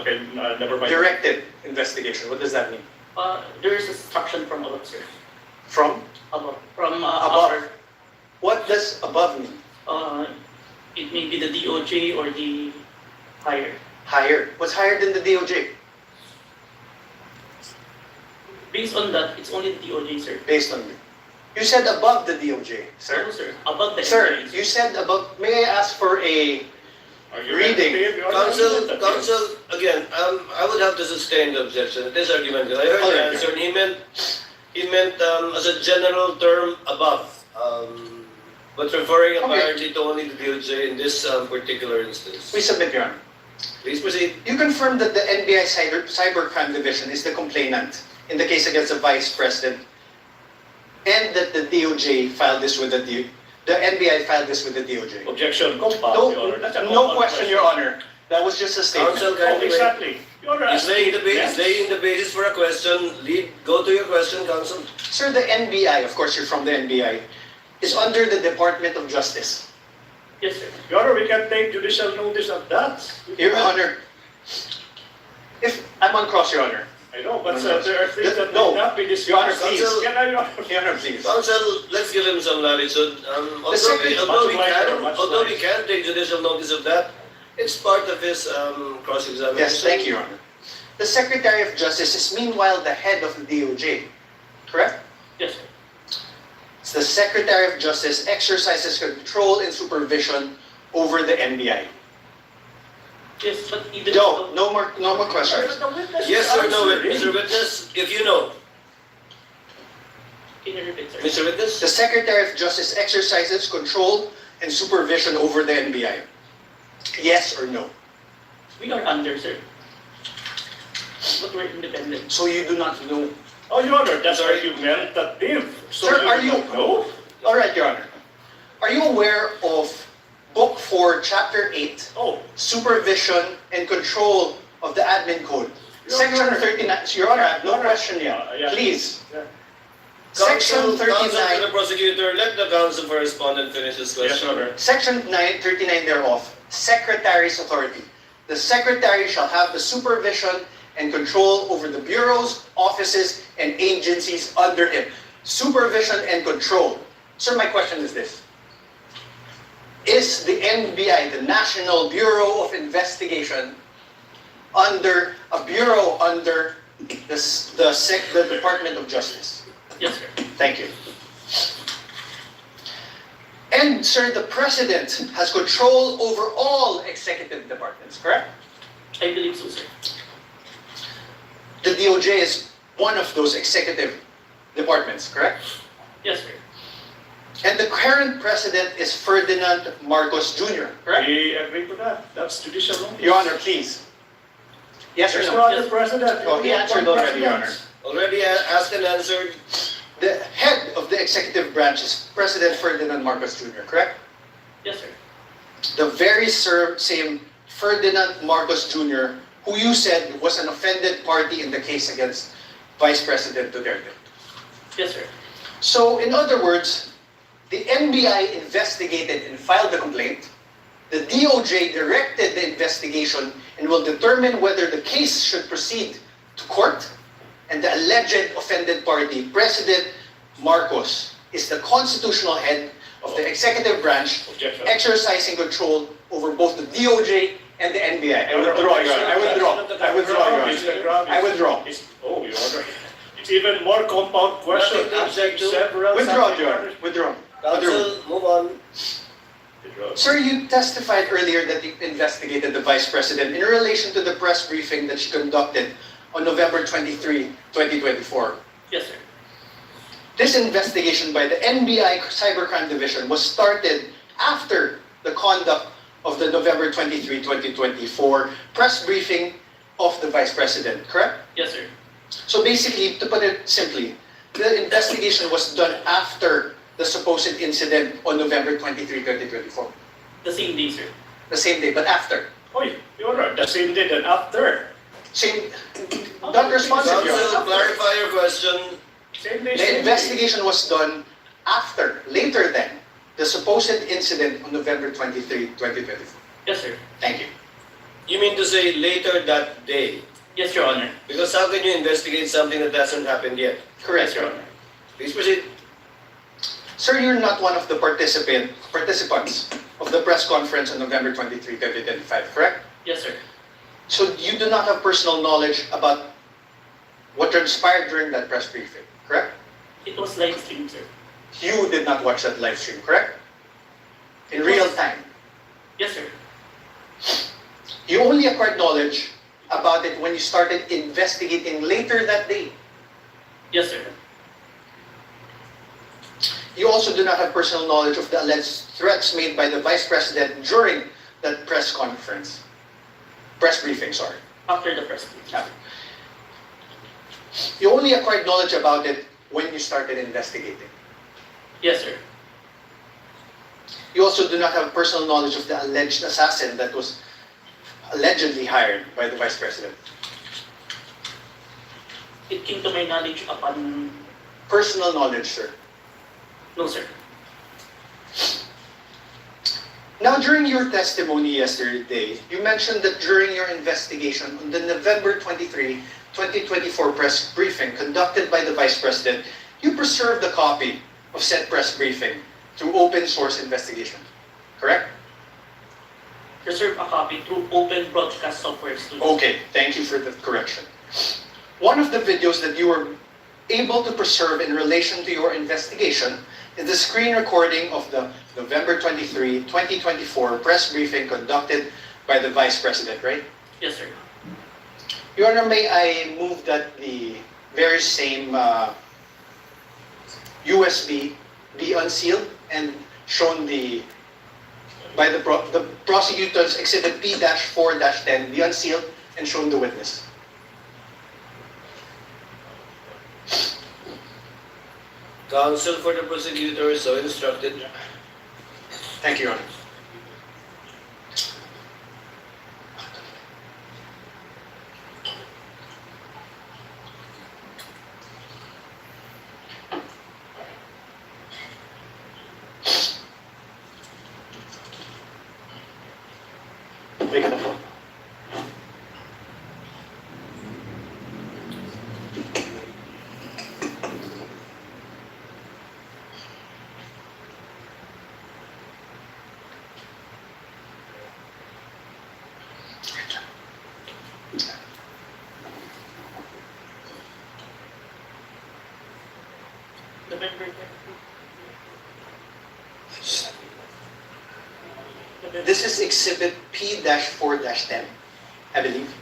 Okay, never mind. Directed investigation. What does that mean? There is instruction from above, sir. From? Above. From Above. our, What does above mean? it may be the DOJ or the higher. Higher. What's higher than the DOJ? Based on that, it's only the DOJ, sir. Based on you. You said above the DOJ, No, sir. sir. Above the Sir, NBI, you said above. May I ask for a Argumentative, Your Honor, argumentative. Counsel, again, I would have to sustain the objection. It is argumentative. I heard the Alright. answer, and he meant as a general term above, but referring Okay. apparently to only the DOJ in this particular instance. We submit, Your Honor. Please proceed. You confirm that the NBI Cybercrime Division is the complainant in the case against the Vice President, and that the DOJ filed this with the NBI filed this with the DOJ. Objection, compound, No, Your Honor. That's a no compound question, Your Honor. That was just a statement. Counsel, Oh, kindly wait. exactly. Your Honor, He's laying yes. the basis for a question. Go to your question, Counsel. Sir, the NBI, of course you're from the NBI, is under the Department of Justice. Yes, sir. Your Honor, we can take judicial notice of that. Your Honor, if I'm on cross, Your Honor. I know, but No, there are things that no. will not be Your Honor, discussed. please. Can I, Your Honor? Your Honor, please. Counsel, let's give him some latitude. second- Although we can take judicial notice of that, it's part of his cross-examination. Yes, thank you, Your Honor. The Secretary of Justice is meanwhile the head of the DOJ, correct? Yes, sir. It's the Secretary of Justice exercises control and supervision over the NBI. Yes, but even No more questions. The witness Yes is or no, answering. Mr. Witness? If you know. Can you repeat, sir? Mr. Witness? The Secretary of Justice exercises control and supervision over the NBI. Yes or no? We are under, sir. But we're independent. So you do not know. Oh, Your Honor, that's Sorry. argumentative. So Sir, are you- No? All right, Your Honor. Are you aware of Book 4, Chapter 8, Oh, Supervision and Control of the Admin Code? Your Section Honor. 39, Your Honor, I have no Your Honor. question yet. Yeah. Please. Yeah. Section Counsel to 39, the prosecutor, let the counsel for respondent finish his Yes, question. Your Honor. Section 39 thereof, Secretary's authority. The Secretary shall have the supervision and control over the bureaus, offices, and agencies under him. Supervision and control. Sir, my question is this. Is the NBI, the National Bureau of Investigation, under a bureau under the Department of Justice? Yes, sir. Thank you. And sir, the President has control over all executive departments, correct? I believe so, sir. The DOJ is one of those executive departments, correct? Yes, sir. And the current President is Ferdinand Marcos Jr., correct? We agree to that. That's judicial notice. Your Honor, please. Yes or There's no? no other president. Oh, he answered already, Your Honor. Already asked and answered. The head of the executive branch is President Ferdinand Marcos Jr., correct? Yes, sir. The very same Ferdinand Marcos Jr., who you said was an offended party in the case against Vice President Duterte. Yes, sir. So, in other words, the NBI investigated and filed the complaint. The DOJ directed the investigation and will determine whether the case should proceed to court. And the alleged offended party, President Marcos, is the constitutional head of the executive branch, Objection. exercising control over both the DOJ and the NBI. I withdraw, Your Honor. I withdraw, Your Honor. I withdraw. Oh, Your Honor. It's even more compound question. Nothing to object to. Several Withdraw, subject Your Honor. matters. Withdraw. Counsel, move on. Withdraw. Sir, you testified earlier that you investigated the Vice President in relation to the press briefing that she conducted on November 23, 2024. Yes, sir. This investigation by the NBI Cybercrime Division was started after the conduct of the November 23, 2024 press briefing of the Vice President, correct? Yes, sir. So basically, to put it simply, the investigation was done after the supposed incident on November 23, 2024. The same day, sir. The same day, but after. Oh, Your Honor, the same day and after. Same, not responsive, Your Counsel, Honor. clarify your question. Same day, The same day. investigation was done after, later than, the supposed incident on November 23, 2024. Yes, sir. Thank you. You mean to say later that day? Yes, Your Honor. Because how can you investigate something that hasn't happened yet? Correct, Yes, Your Your Honor. Honor. Please proceed. Sir, you're not one of the participants of the press conference on November 23, 2025, correct? Yes, sir. So you do not have personal knowledge about what transpired during that press briefing, correct? It was live streamed, sir. You did not watch that live stream, correct? In real time. Yes, sir. You only acquired knowledge about it when you started investigating later that day. Yes, sir. You also do not have personal knowledge of the alleged threats made by the Vice President during that press briefing, sorry. After the press briefing. You only acquired knowledge about it when you started investigating. Yes, sir. You also do not have personal knowledge of the alleged assassin that was allegedly hired by the Vice President. It came to my knowledge upon... Personal knowledge, sir. No, sir. Now, during your testimony yesterday, you mentioned that during your investigation on the November 23, 2024 press briefing conducted by the Vice President, you preserved a copy of said press briefing through open source investigation, correct? Preserve a copy through open broadcast software studio. Okay, thank you for the correction. One of the videos that you were able to preserve in relation to your investigation is the screen recording of the November 23, 2024 press briefing conducted by the Vice President, right? Yes, sir. Your Honor, may I move that the very same USB be unsealed and shown by the prosecutor's Exhibit P-4-10 be unsealed and shown the witness. Counsel for the prosecutor so instructed. Thank you, Your Honor. Take the phone. November 10. This is Exhibit P-4-10, I believe.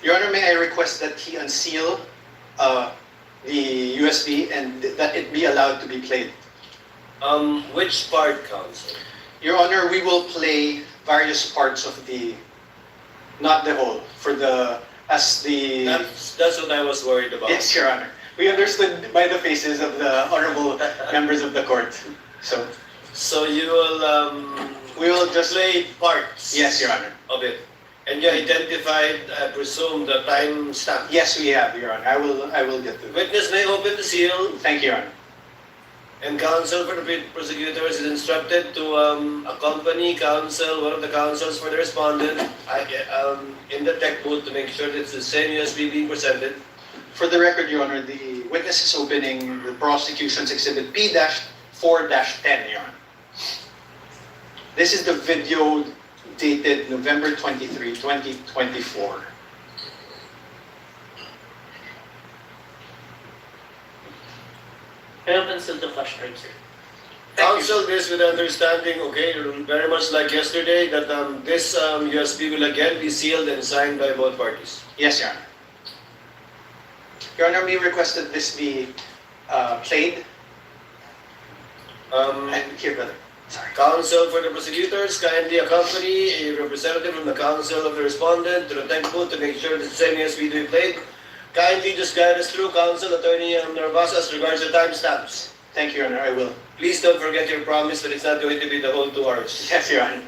Your Honor, may I request that he unseal the USB and that it be allowed to be played? Which part, counsel? Your Honor, we will play various parts of the, not the whole, That's what I was worried about. Yes, Your Honor. We understood by the faces of the honorable members of the court. So you will We will just play parts. Yes, Your Honor. Of it, and you identified, I presume, the time stamp. Yes, we have, Your Honor. I will get to it. Witness may open the seal, Thank you, Your Honor. and counsel for the prosecutors is instructed to accompany one of the counsels for the respondent, in the tech booth to make sure that it's the same USB being presented. For the record, Your Honor, the witness is opening the prosecution's Exhibit P-4-10, Your Honor. This is the video dated November 23, 2024. I have unsealed the flash drive, sir. Counsel this with understanding, okay, very much like yesterday, that this USB will again be sealed and signed by both parties. Yes, Your Honor. Your Honor, we request that this be played. Here, brother. Sorry. Counsel for the prosecutors kindly accompany a representative from the counsel of the respondent to the tech booth to make sure that the same USB to be played. Kindly just guide us through, Counsel Attorney Narvaza, as regards the timestamps. Thank you, Your Honor. I will. Please don't forget your promise that it's not going to be the whole 2 hours. Yes, Your Honor.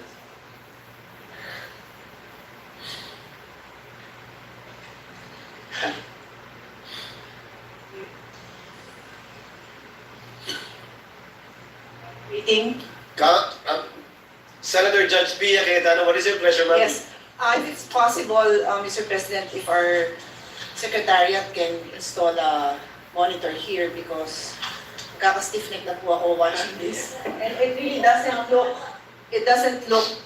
Reading. Senator Judge Pia Cayetano, what is your pleasure, ma'am? Yes, if it's possible, Mr. President, if our Secretariat can install a monitor here because kaka-stiff-neck na po ako watching this. And it really doesn't look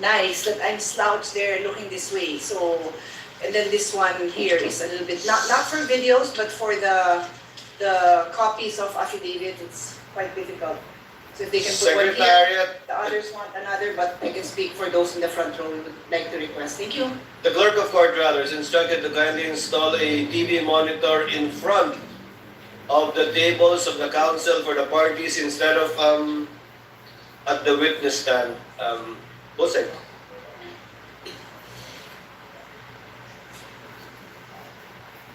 nice that I'm slouched there looking this way. So, and then this one here is a little bit, not for videos, but for the copies of affidavit, it's quite difficult. So if they can put one here, Secretariat, the others want another, but I can speak for those in the front row who would like to request. Thank you. the clerk of court rather is instructed to kindly install a TV monitor in front of the tables of the counsel for the parties instead of at the witness stand. Bosek.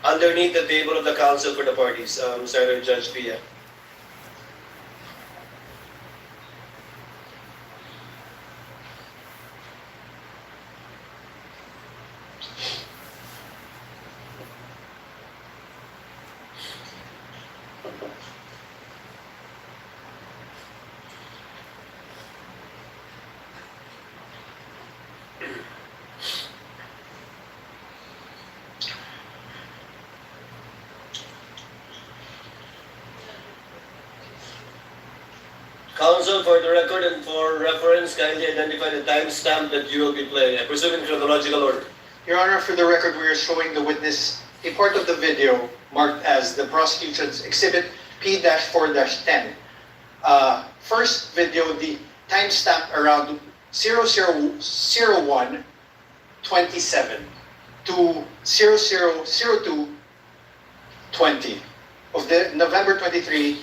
Underneath the table of the counsel for the parties, Senator Judge Pia. Counsel, for the record and for reference, kindly identify the timestamp that you will be playing. I presume in chronological order. Your Honor, for the record, we are showing the witness a part of the video marked as the prosecution's Exhibit P-4-10. First video, the timestamp around 0001:27 to 0002:20 of the November 23,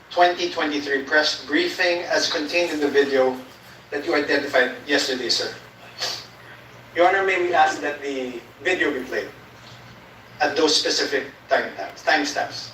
2023 press briefing as contained in the video that you identified yesterday, sir. Your Honor, may we ask that the video be played at those specific timestamps?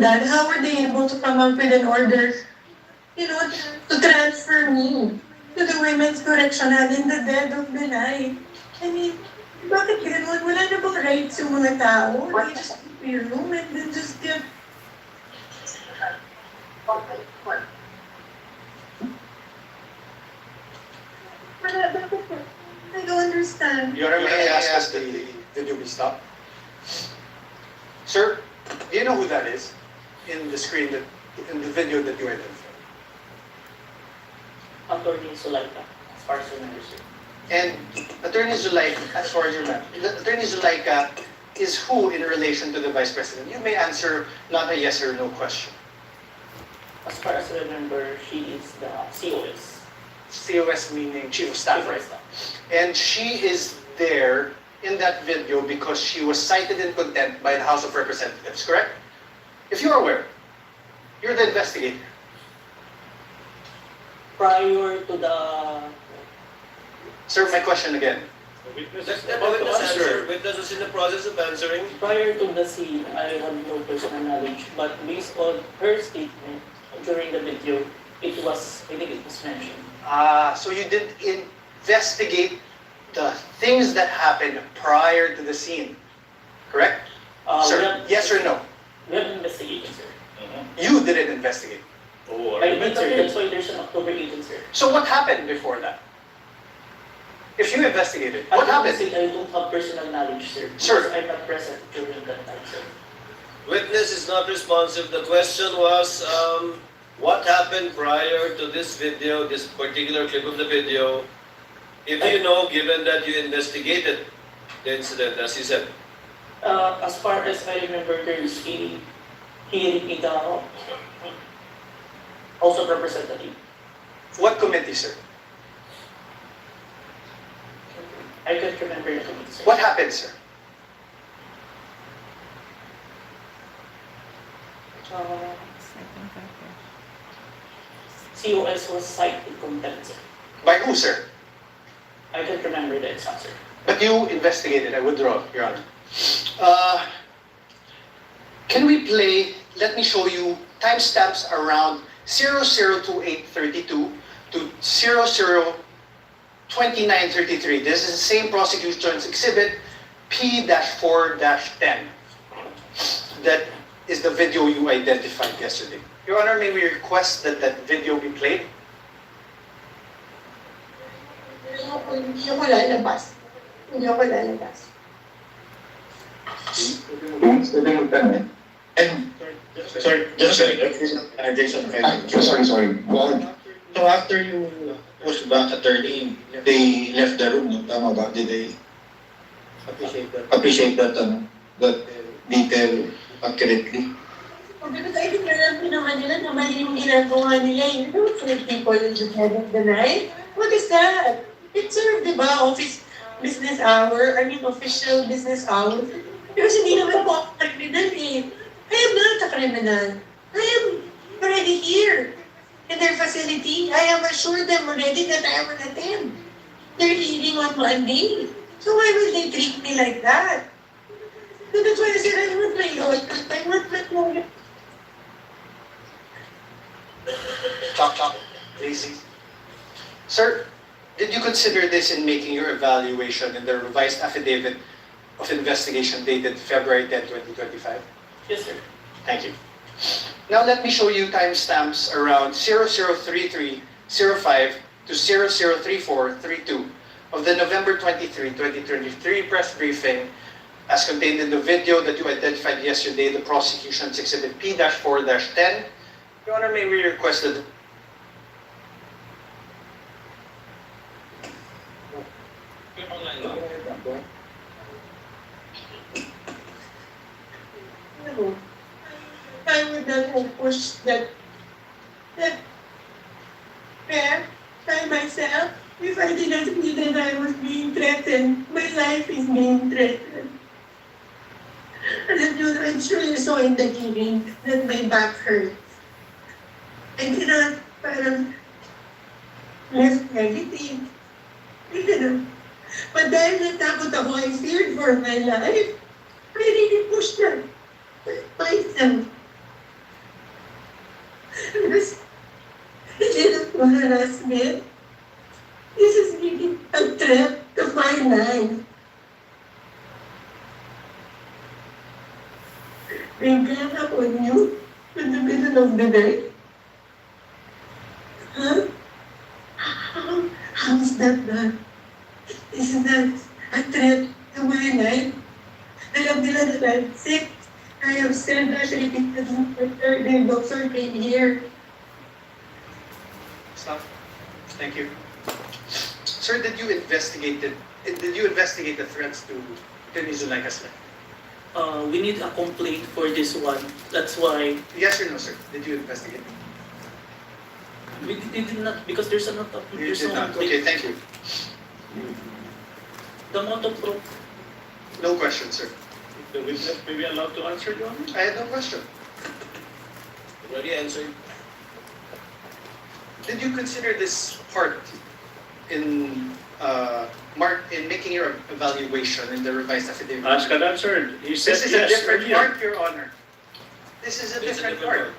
That, how were they able to come up with an order, to transfer me to the women's correctional in the dead of the night? I mean, bakit ganun? Wala na bang rights yung mga tao? They just keep your room and then just get... I don't understand. Your Honor, may I ask that the video be stopped? Sir, do you know who that is in the screen, in the video that you identified? Attorney Sulaika, as far as I understand. And Attorney Zulaika, as far as you know, Attorney Zulaika is who in relation to the Vice President? You may answer not a yes or no question. As far as I remember, she is the COS. COS meaning Chief of Staff, right? And she is there in that video because she was cited in contempt by the House of Representatives, correct? If you're aware, you're the investigator. Prior to the... Sir, my question again. The witness Let is the about to witness answer. answer. Witness is in the process of answering. Prior to the scene, I have no personal knowledge, but based on her statement during the video, I think it was mentioned. So you did investigate the things that happened prior to the scene, correct? Sir, yes or no? We have investigated, sir. You didn't investigate. Oh, I did, sir. argument. That's why there's an October 18, sir. So what happened before that? If you investigated, I what don't happened? say I don't have personal knowledge, sir. Sir. Because I'm not present during that time, sir. Witness is not responsive. The question was, what happened prior to this video, this particular clip of the video? If you know, given that you investigated the incident, as you said. As far as I remember, there is a hearing in the House of Representatives. What committee, sir? I can't remember the committee, sir. What happened, sir? COS was cited in contempt, sir. By who, sir? I can't remember the exact, sir. But you investigated. I withdraw, Your Honor. Can we play, let me show you timestamps around 002832 to 002933. This is the same prosecution's exhibit P-4-10. That is the video you identified yesterday. Your Honor, may we request that that video be played Hindi ako lalabas. Hindi ako lalabas. Sorry, sorry. Go on. So after you pushed back attorney, they left the room, no? Tama ba? Did they appreciate that detail accurately? Because I think alam ko naman nila na mali yung ginagawa nila. You don't treat people in the head of the night. What is that? It's sort of, di ba, official business hour. Because hindi naman po ako criminal eh. I am not a criminal. I am already here. In their facility, I have assured them already that I will attend. They're leaving on Monday. So why will they treat me like that? So that's why I said I want my lawyer. I want my lawyer. Chop, lazy. Sir, did you consider this in making your evaluation in the revised affidavit of investigation dated February 10, 2025? Yes, sir. Thank you. Now let me show you timestamps around 003305 to 003432 of the November 23, 2023 press briefing as contained in the video that you identified yesterday, the prosecution's exhibit P-4-10. Your Honor, may we request that No. I would not have pushed that pair by myself if I did not feel that I was being threatened. My life is being threatened. And I'm sure you saw in the hearing that my back hurts. I cannot parang lift anything. I cannot. But dahil natakot ako, I feared for my life. I really pushed that myself. Because this is not harassment. This is really a threat to my life. I gang up on you in the middle of the night. Huh? How is that done? Isn't that a threat to my life? Alam nila that I'm sick. I have said that repeatedly. The doctor came here. Stop. Thank you. Sir, did you investigate the threats to Zulayka's life? We need a complaint for this one. That's why Yes or no, sir? Did you investigate? we did not, because there's no You did not. complaint. Okay, thank you. The amount of proof. No question, sir. The witness may be allowed to answer, Your Honor? I had no question. Already answered. Did you consider this part in making your evaluation in the revised affidavit? Asked and answered. He said This is a yes different earlier. part, Your Honor. This is a It's a different different part.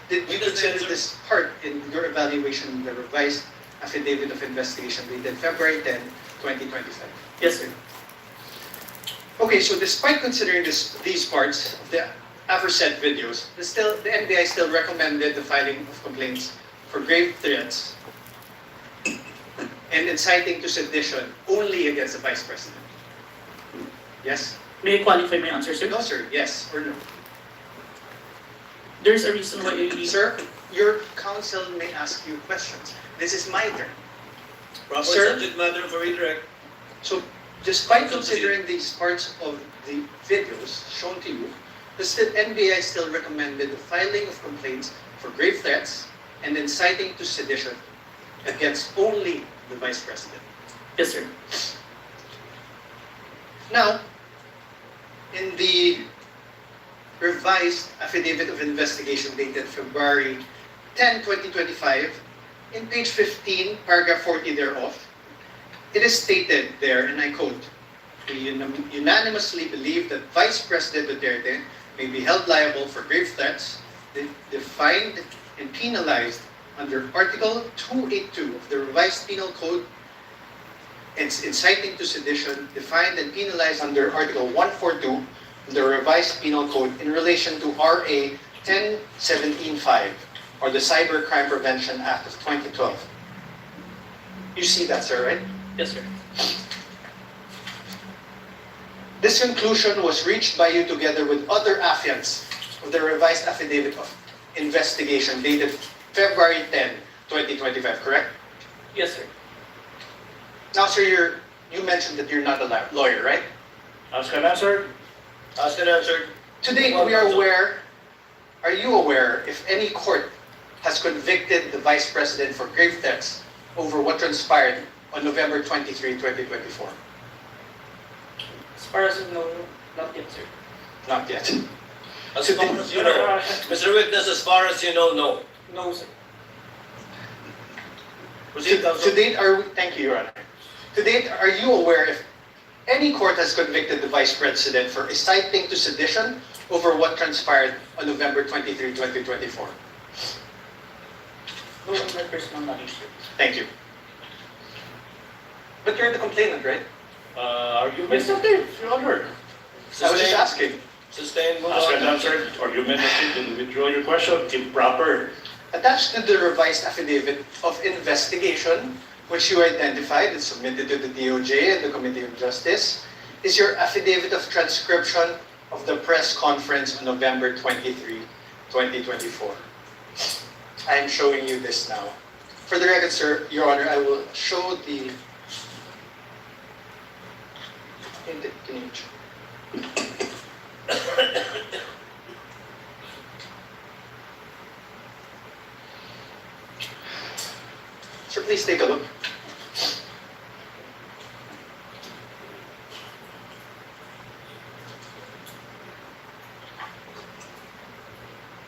Did you What does the consider answer- this part in your evaluation in the revised affidavit of investigation dated February 10, 2025? Yes, sir. Okay, so despite considering these parts of the aforesaid videos, the NBI still recommended the filing of complaints for grave threats and inciting to sedition only against the Vice President. Yes? May I qualify my answer, sir? No, sir. Yes or no? There's a reason why Sir, your counsel may ask you questions. This is my turn. Proper Sir? subject matter for redirect. So, despite considering these parts of the videos shown to you, the NBI still recommended the filing of complaints for grave threats and inciting to sedition against only the Vice President. Yes, sir. Now, in the revised affidavit of investigation dated February 10, 2025, in page 15, paragraph 40 thereof, it is stated there, and I quote, "We unanimously believe that Vice President Duterte may be held liable for grave threats defined and penalized under Article 282 of the Revised Penal Code and inciting to sedition defined and penalized under Article 142 of the Revised Penal Code in relation to RA 10175 or the Cybercrime Prevention Act of 2012. You see that, sir, right? Yes, sir. This conclusion was reached by you together with other affiants of the revised affidavit of investigation dated February 10, 2025, correct? Yes, sir. Now, sir, you mentioned that you're not a lawyer, right? Ask and answer. Asked and answered. To date, we are aware, are you aware if any court has convicted the Vice President for grave thefts over what transpired on November 23, 2024? As far as I know, not yet, sir. Not yet. As far as you know, Mr. Witness, as far as you know, no. No, sir. Proceed, To Counsel. date, thank you, Your Honor. To date, are you aware if any court has convicted the Vice President for inciting to sedition over what transpired on November 23, 2024? No, on my personal knowledge, sir. Thank you. But you're the complainant, right? Argumentative, Your Honor. I was just asking. Sustained, move Ask and on. answer. Argumentative and withdraw your question. Improper. Attached to the revised affidavit of investigation, which you identified and submitted to the DOJ and the Committee of Justice, is your affidavit of transcription of the press conference on November 23, 2024. I am showing you this now. For the record, sir, Your Honor, I will show the... Can you... Sir, please take a look.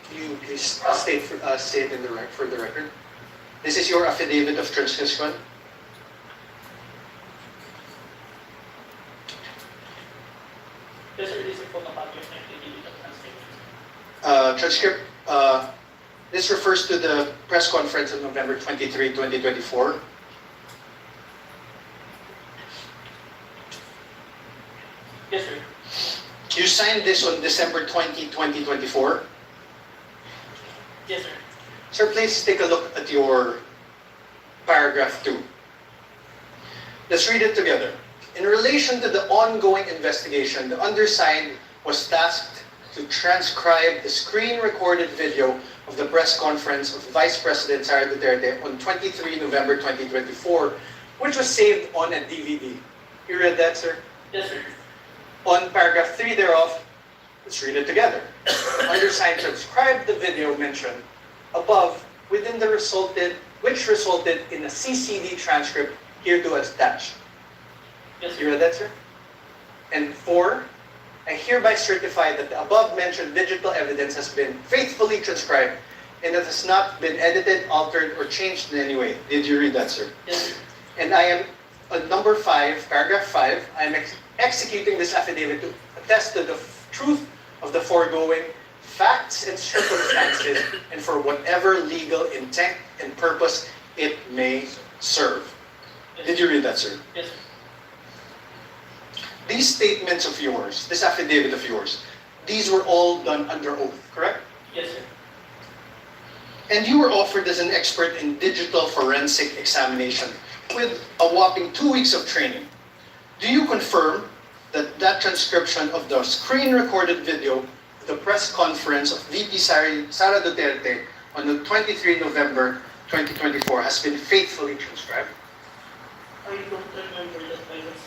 Can you please state in for the record? This is your affidavit of transcription. Yes, sir. This is a photocopy of my affidavit of transcription. Transcript, this refers to the press conference on November 23, 2024. Yes, sir. You signed this on December 20, 2024. Yes, sir. Sir, please take a look at your paragraph 2. Let's read it together. In relation to the ongoing investigation, the undersigned was tasked to transcribe the screen-recorded video of the press conference of Vice President Sara Duterte on 23 November 2024, which was saved on a DVD. You read that, sir? Yes, sir. On paragraph 3 thereof, let's read it together. Undersigned transcribed the video mentioned above which resulted in a CCD transcript hereto attached. Yes, You sir. read that, sir? And 4, I hereby certify that the above-mentioned digital evidence has been faithfully transcribed and that has not been edited, altered, or changed in any way. Did you read that, sir? Yes, sir. And I am, on number 5, paragraph 5, I am executing this affidavit to attest to the truth of the foregoing facts and circumstances and for whatever legal intent and purpose it may serve. Yes, Did you read that, sir? Yes, sir. These statements of yours, this affidavit of yours, these were all done under oath, correct? Yes, sir. And you were offered as an expert in digital forensic examination with a whopping 2 weeks of training. Do you confirm that that transcription of the screen-recorded video of the press conference of VP Sara Duterte on the 23 November 2024 has been faithfully transcribed? I don't remember that I was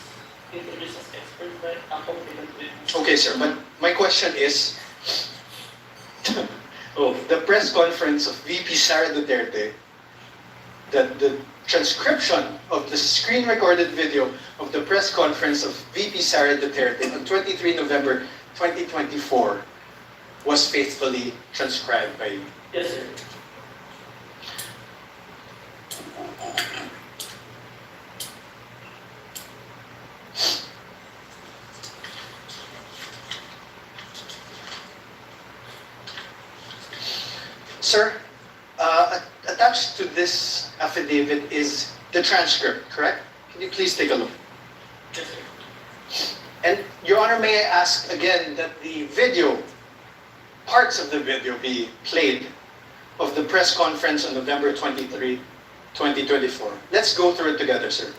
introduced as expert, but I'm confident with. Okay, sir, but my question is, the press conference of VP Sara Duterte, the transcription of the screen-recorded video of the press conference of VP Sara Duterte on 23 November 2024 was faithfully transcribed by you. Yes, sir. Sir, attached to this affidavit is the transcript, correct? Can you please take a look? Yes, sir. And Your Honor, may I ask again that the video, parts of the video be played of the press conference on November 23, 2024. Let's go through it together, sir.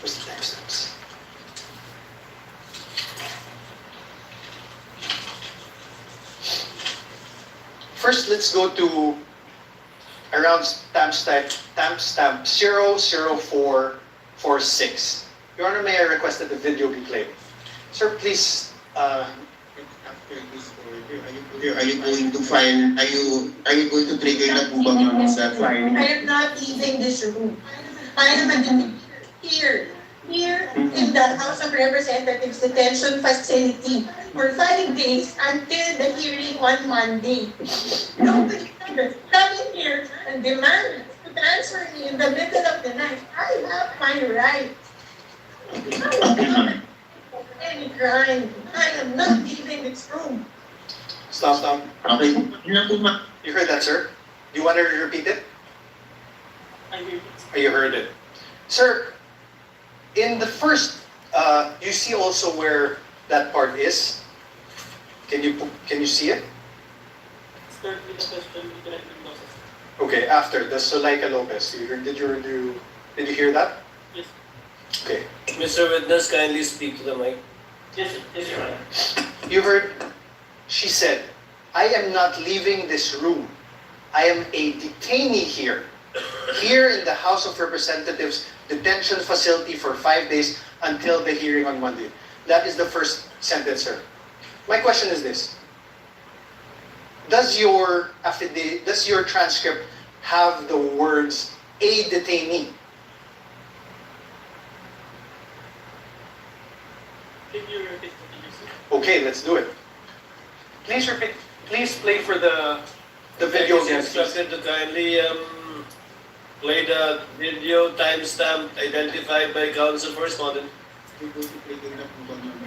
Where's the timestamps? First, let's go to around timestamp 00446. Your Honor, may I request that the video be played? Sir, please, After this order, are you going to file, are you going to trigger na po ba ma'am sa filing? I am not leaving this room. I am here in the House of Representatives detention facility for 5 days until the hearing on Monday. Nobody can just come in here and demand to transfer me in the middle of the night. I have my right. Any crime. I am not leaving this room. stop. Okay, yun lang po ma'am. You heard that, sir? Do you want to repeat it? I hear it. Or you heard it? Sir, in the first, you see also where that part is? Can you see it? Start with the question with the Lopez. Okay, after the Zuleika Lopez. Did you hear that? Yes. Okay. Mr. Witness, kindly speak to the mic. Yes, Your Honor. You heard, she said, I am not leaving this room. I am a detainee here in the House of Representatives detention facility for 5 days until the hearing on Monday. That is the first sentence, sir. My question is this. Does your affidavit, does your transcript have the words a detainee? Can you repeat what you said? Okay, let's do it. Please repeat. Please play for the video again, please. Instructed to kindly play the video timestamp identified by counsel for respondent. Are you going to trigger na po ba ma'am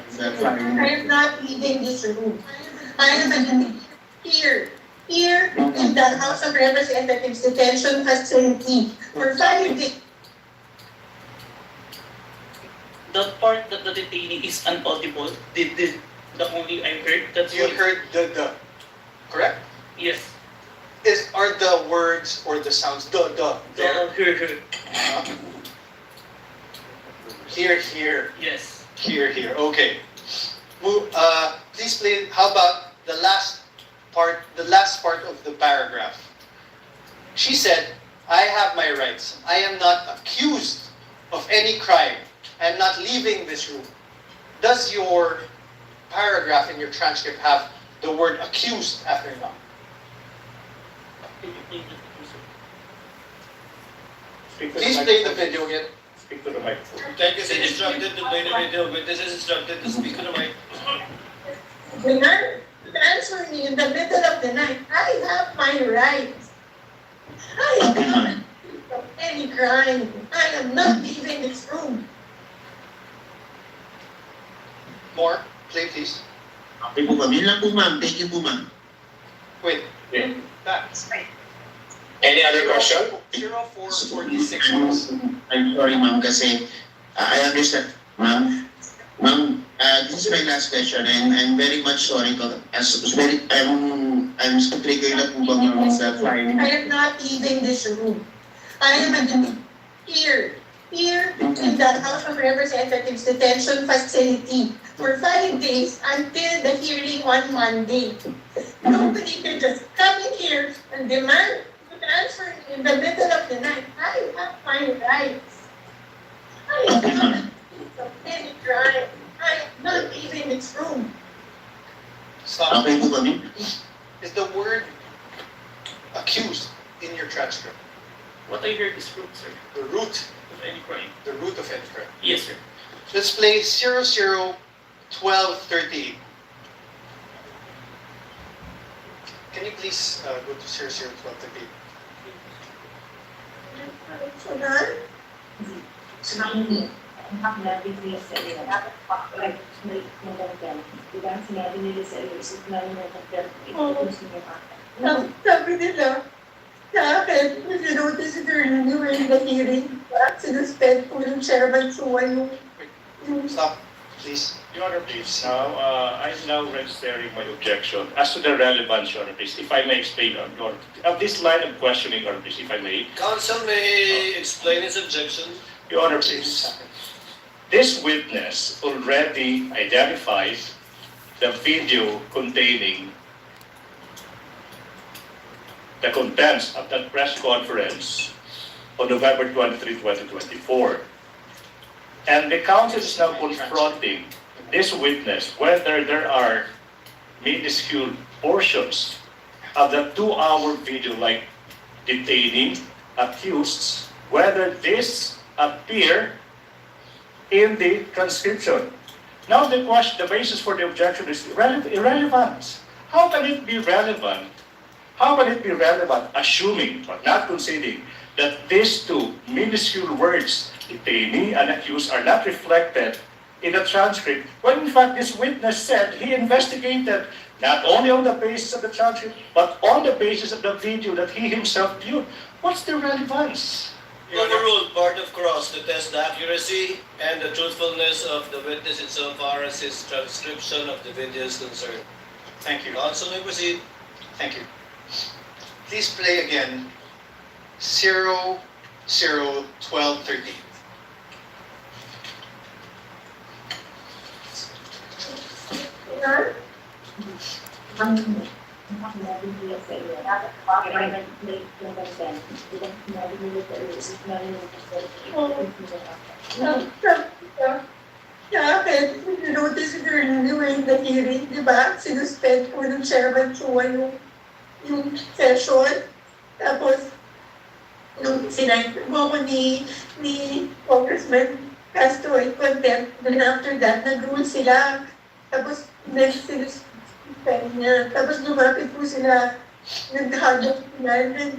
sa filing? I am not leaving this room. I am here in the House of Representatives detention facility for 5 days. The part that the detainee is unaudible, the only I heard, that's You what, heard the, correct? yes. Are the words or the sounds there? Here. Here. Yes. Here. Okay. Please play. How about the last part of the paragraph? She said, I have my rights. I am not accused of any crime. I am not leaving this room. Does your paragraph in your transcript have the word accused after it? Can you play the music? Speak to Please the play the microphone. video again. Speak to the microphone. Thank you, sir. Instructed to play the video. Witness is instructed to speak to the mic. Demand to transfer me in the middle of the night. I have my rights. I am not accused of any crime. I am not leaving this room. More. Play, please. Okay po ma'am, yun lang po ma'am. Thank you po ma'am. Wait. Okay. That. Any other question? 0446, please. I'm sorry ma'am kasi I understand ma'am. Ma'am, this is my last question and I'm very much sorry ko. I'm so triggered na po ba ma'am sa filing? I am not leaving this room. I am here in the House of Representatives detention facility for 5 days until the hearing on Monday. Nobody can just come in here and demand to transfer me in the middle of the night. I have my rights. I am not accused of any crime. I am not leaving this room. Stop. Okay po kami? Is the word accused in your transcript? What I heard is root, sir, The root of any crime. of any crime. Yes, sir. Let's play 001238. Can you please go to 001238? Sinabi nila sa iyo, dapat pa-correct na magandang. Diba? Sinabi nila sa iyo, isip na rin magandang. Ito niyo pa. Sabi nila, sa akin, nanonood si Darlene during the hearing. Sinuspend po ng chairman Suwa yung Stop. please. Your Honor, please. Now, I'm now registering my objection as to the relevance, Your Honor, please. If I may explain, Your Honor, of this line of questioning, Your Honor, please, if I may. Counsel may explain his objection. Your Honor, please. This witness already identified the video containing the contents of that press conference on November 23, 2024. And the counsel is now confronting this witness whether there are minuscule portions of the 2-hour video, like detaining accused, whether this appear in the transcription. Now the basis for the objection is irrelevance. How can it be relevant? How can it be relevant, assuming but not conceding that these two minuscule words, detainee and accused, are not reflected in the transcript, when in fact this witness said he investigated not only on the basis of the transcript, but on the basis of the video that he himself viewed? What's the relevance? Overruled part of cross to test the accuracy and the truthfulness of the witness insofar as his transcription of the video is concerned. Thank you. Counsel may proceed. Thank you. Please play again 001213. Sinabi nila sa iyo. Kaya nag-play yung consent. Sinabi nila sa iyo. Sinabi nila sa iyo. Bakit? Notice during the hearing, di ba? Sinuspend ko ng Chairman Chua yung session. Tapos, nung sinabi mo ko ni Congressman Castro in contempt, then after that, nag-rule sila. Tapos, next sinuspend niya. Tapos lumapit po sila, nag-hardlock sila, and then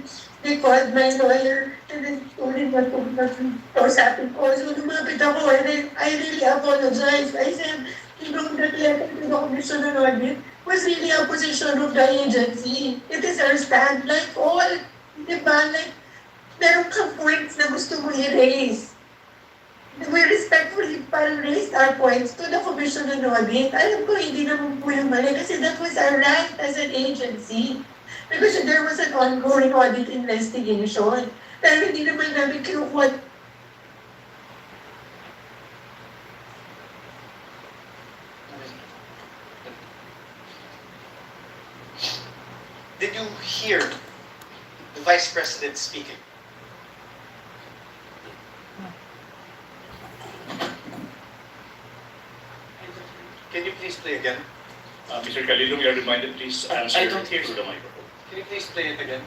they called my lawyer, and then tuloy na po nag-kausapin ko. So lumapit ako, and then I really apologize. I said, that letter to the Commission on Audit was really a position of the agency. It is our stand, like all, di ba? Like, meron kang points na gusto mo i-raise. We respectfully raised our points to the Commission on Audit. Alam ko, hindi naman po yung mali kasi that was our right as an agency. Because there was an ongoing audit investigation. Pero hindi naman namin kinukuha. Did you hear the Vice President speaking? Can you please play again? Mr. Calilong, you're reminded, please answer I don't hear through you. the microphone. Can you please play it again?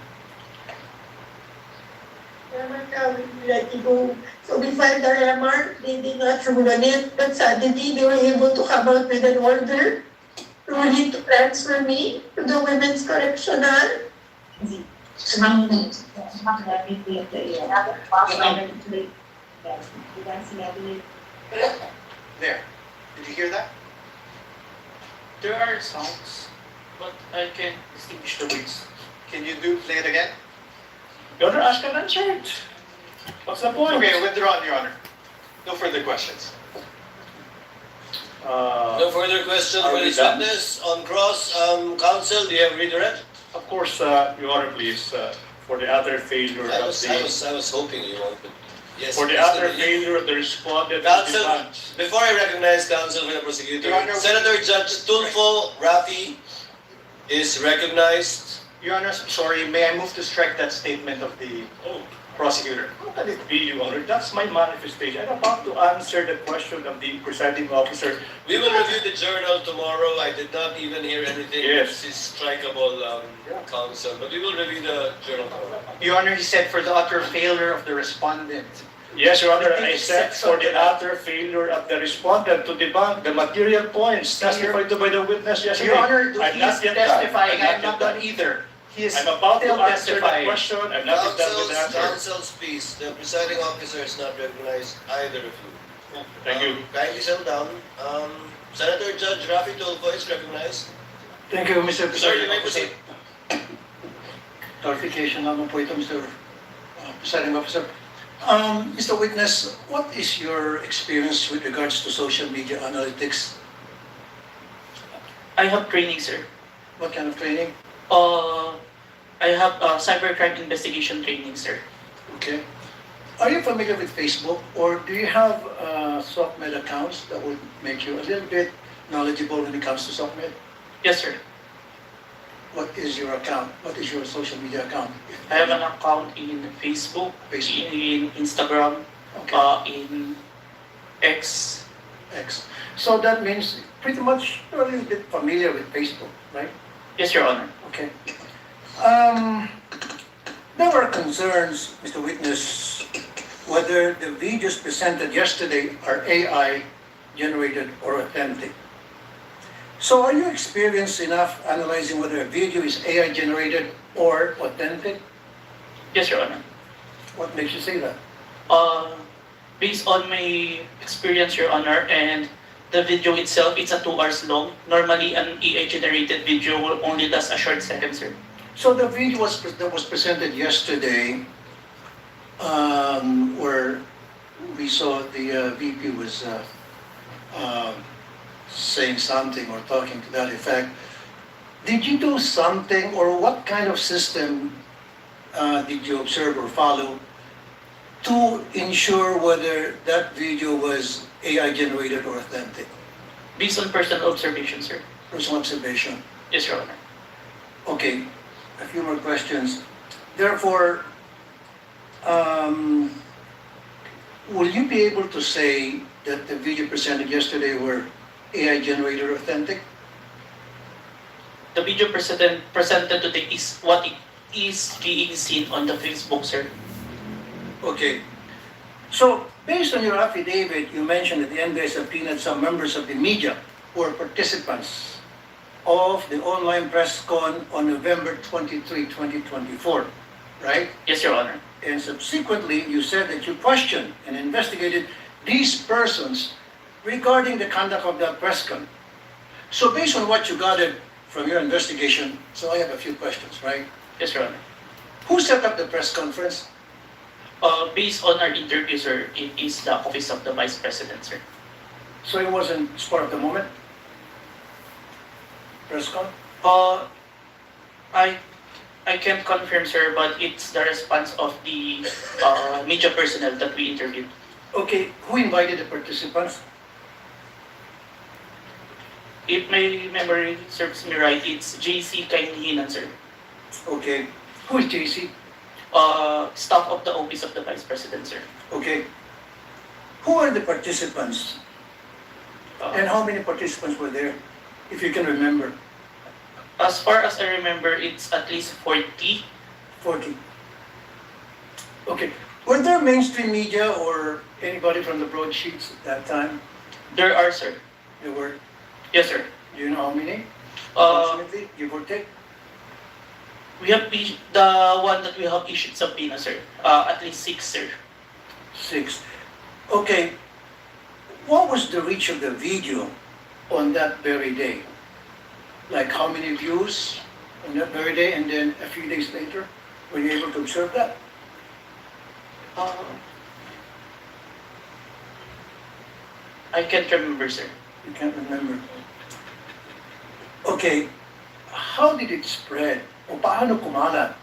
We let it go. So we filed our MR, they did not rule on it, but suddenly they were able to come out with an order ruling to transfer me to the Women's Correctional. Sinabi nila sa iyo. Kaya nag-play. Diba sinabi nila? There. Did you hear that? There are sounds, but I can't distinguish the words. Can you play it again? Your Honor, ask and answer it. What's the point? Okay, withdrawn, Your Honor. No further questions. No further question Are for we this done? witness. On cross, counsel, do you have redirect? Of course, Your Honor, please, for the utter failure I of was hoping you wanted. Yes. for the please utter continue. failure of the respondent to Counsel, demand. before I recognize counsel for the prosecutor, Your Honor, Senator Judge Tulfo Rafi is recognized. Your Honor, sorry, may I move to strike that statement of the Oh, prosecutor? how can it be, Your Honor? That's my manifestation. I'm about to answer the question of the presiding officer. We will review the journal tomorrow. I did not even hear anything. Yes. This is strikeable, counsel, but we will review the journal tomorrow. Your Honor, he said for the utter failure of the respondent. Yes, Your Honor, I Did you said accept for the something? utter failure of the respondent to debunk the material points testified to by the witness yesterday. Your Honor, I'm he not is yet done. testifying. I'm I'm not done either. He is I'm about to still answer the testifying. question. I'm not yet done with the answer. Counsels, please. The presiding officer is not recognized, either of you. Thank you. Kindly settle down. Senator Judge Rafi Tulfo is recognized. Thank you, Mr. Sir, you President. may proceed. Clarification naman po ito, Mr. Presiding Officer. Mr. Witness, what is your experience with regards to social media analytics? I have training, sir. What kind of training? I have cybercrime investigation training, sir. Okay. Are you familiar with Facebook, or do you have SOCMED accounts that would make you a little bit knowledgeable when it comes to SOCMED? Yes, sir. What is your account? What is your social media account? I have an account in Facebook, in Instagram, Okay. in X. X. So that means pretty much you're a little bit familiar with Facebook, right? Yes, Your Honor. Okay. There were concerns, Mr. Witness, whether the videos presented yesterday are AI generated or authentic. So are you experienced enough analyzing whether a video is AI generated or authentic? Yes, Your Honor. What makes you say that? Based on my experience, Your Honor, and the video itself, it's a 2 hours long. Normally, an AI-generated video will only last a short second, sir. So the video that was presented yesterday, where we saw the VP was saying something or talking to that effect. Did you do something, or what kind of system did you observe or follow to ensure whether that video was AI generated or authentic? Based on personal observation, sir. Personal observation. Yes, Your Honor. Okay, a few more questions. Therefore, will you be able to say that the video presented yesterday were AI generated or authentic? The video presented today is what it is being seen on the Facebook, sir. Okay. So, based on your affidavit, you mentioned that the NBI subpoenaed some members of the media who are participants of the online press con on November 23, 2024, right? Yes, Your Honor. And subsequently, you said that you questioned and investigated these persons regarding the conduct of that press con. So based on what you gathered from your investigation, so I have a few questions, right? Yes, Your Honor. Who set up the press conference? Based on our interview, sir, it is the Office of the Vice President, sir. So it wasn't spur of the moment? Press con? I can't confirm, sir, but it's the response of the media personnel that we interviewed. Okay, who invited the participants? If my memory serves me right, it's JC Kainhinan, sir. Okay, who is JC? Staff of the Office of the Vice President, sir. Okay. Who are the participants? And how many participants were there, if you can remember? As far as I remember, it's at least 40. 40. Okay. Were there mainstream media or anybody from the broadsheets at that time? There are, sir. There were. Yes, sir. Do you know how many? Uh, Approximately, give or take? we have the one that we have issued subpoena, sir. At least 6, sir. 6. Okay. What was the reach of the video on that very day? Like how many views on that very day, and then a few days later? Were you able to observe that? I can't remember, sir. You can't remember. Okay. How did it spread? O paano kumalat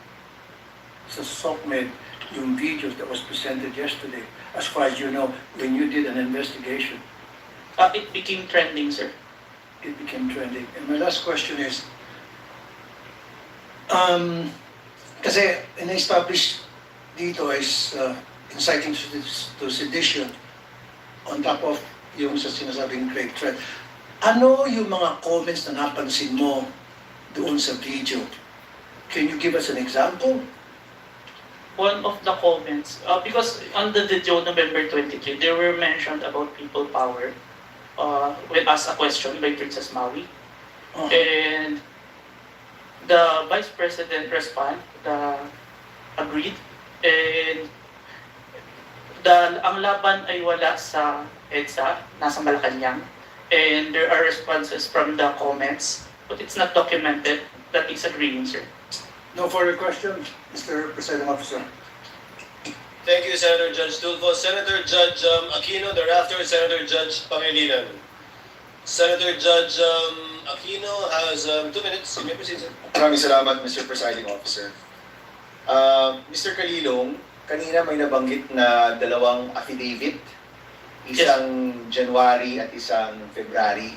sa SOCMED yung videos that was presented yesterday, as far as you know, when you did an investigation? It became trending, sir. It became trending. And my last question is, kasi in-establish dito is inciting to sedition on top of yung sa sinasabing great threat. Ano yung mga comments na napansin mo doon sa video? Can you give us an example? One of the comments, because on the video November 23, there were mentioned about people power when asked a question by Princess Maui. Oh. And the Vice President agreed, and ang laban ay wala sa EDSA, nasa Malacanang, and there are responses from the comments, but it's not documented that is agreeing, sir. No further questions, Mr. Presiding Officer. Thank you, Senator Judge Tulfo. Senator Judge Aquino, thereafter Senator Judge Pangilinan. Senator Judge Aquino has 2 minutes. You may proceed, sir. Maraming salamat, Mr. Presiding Officer. Mr. Kalilong, kanina may nabanggit na dalawang affidavit, isang January at isang February.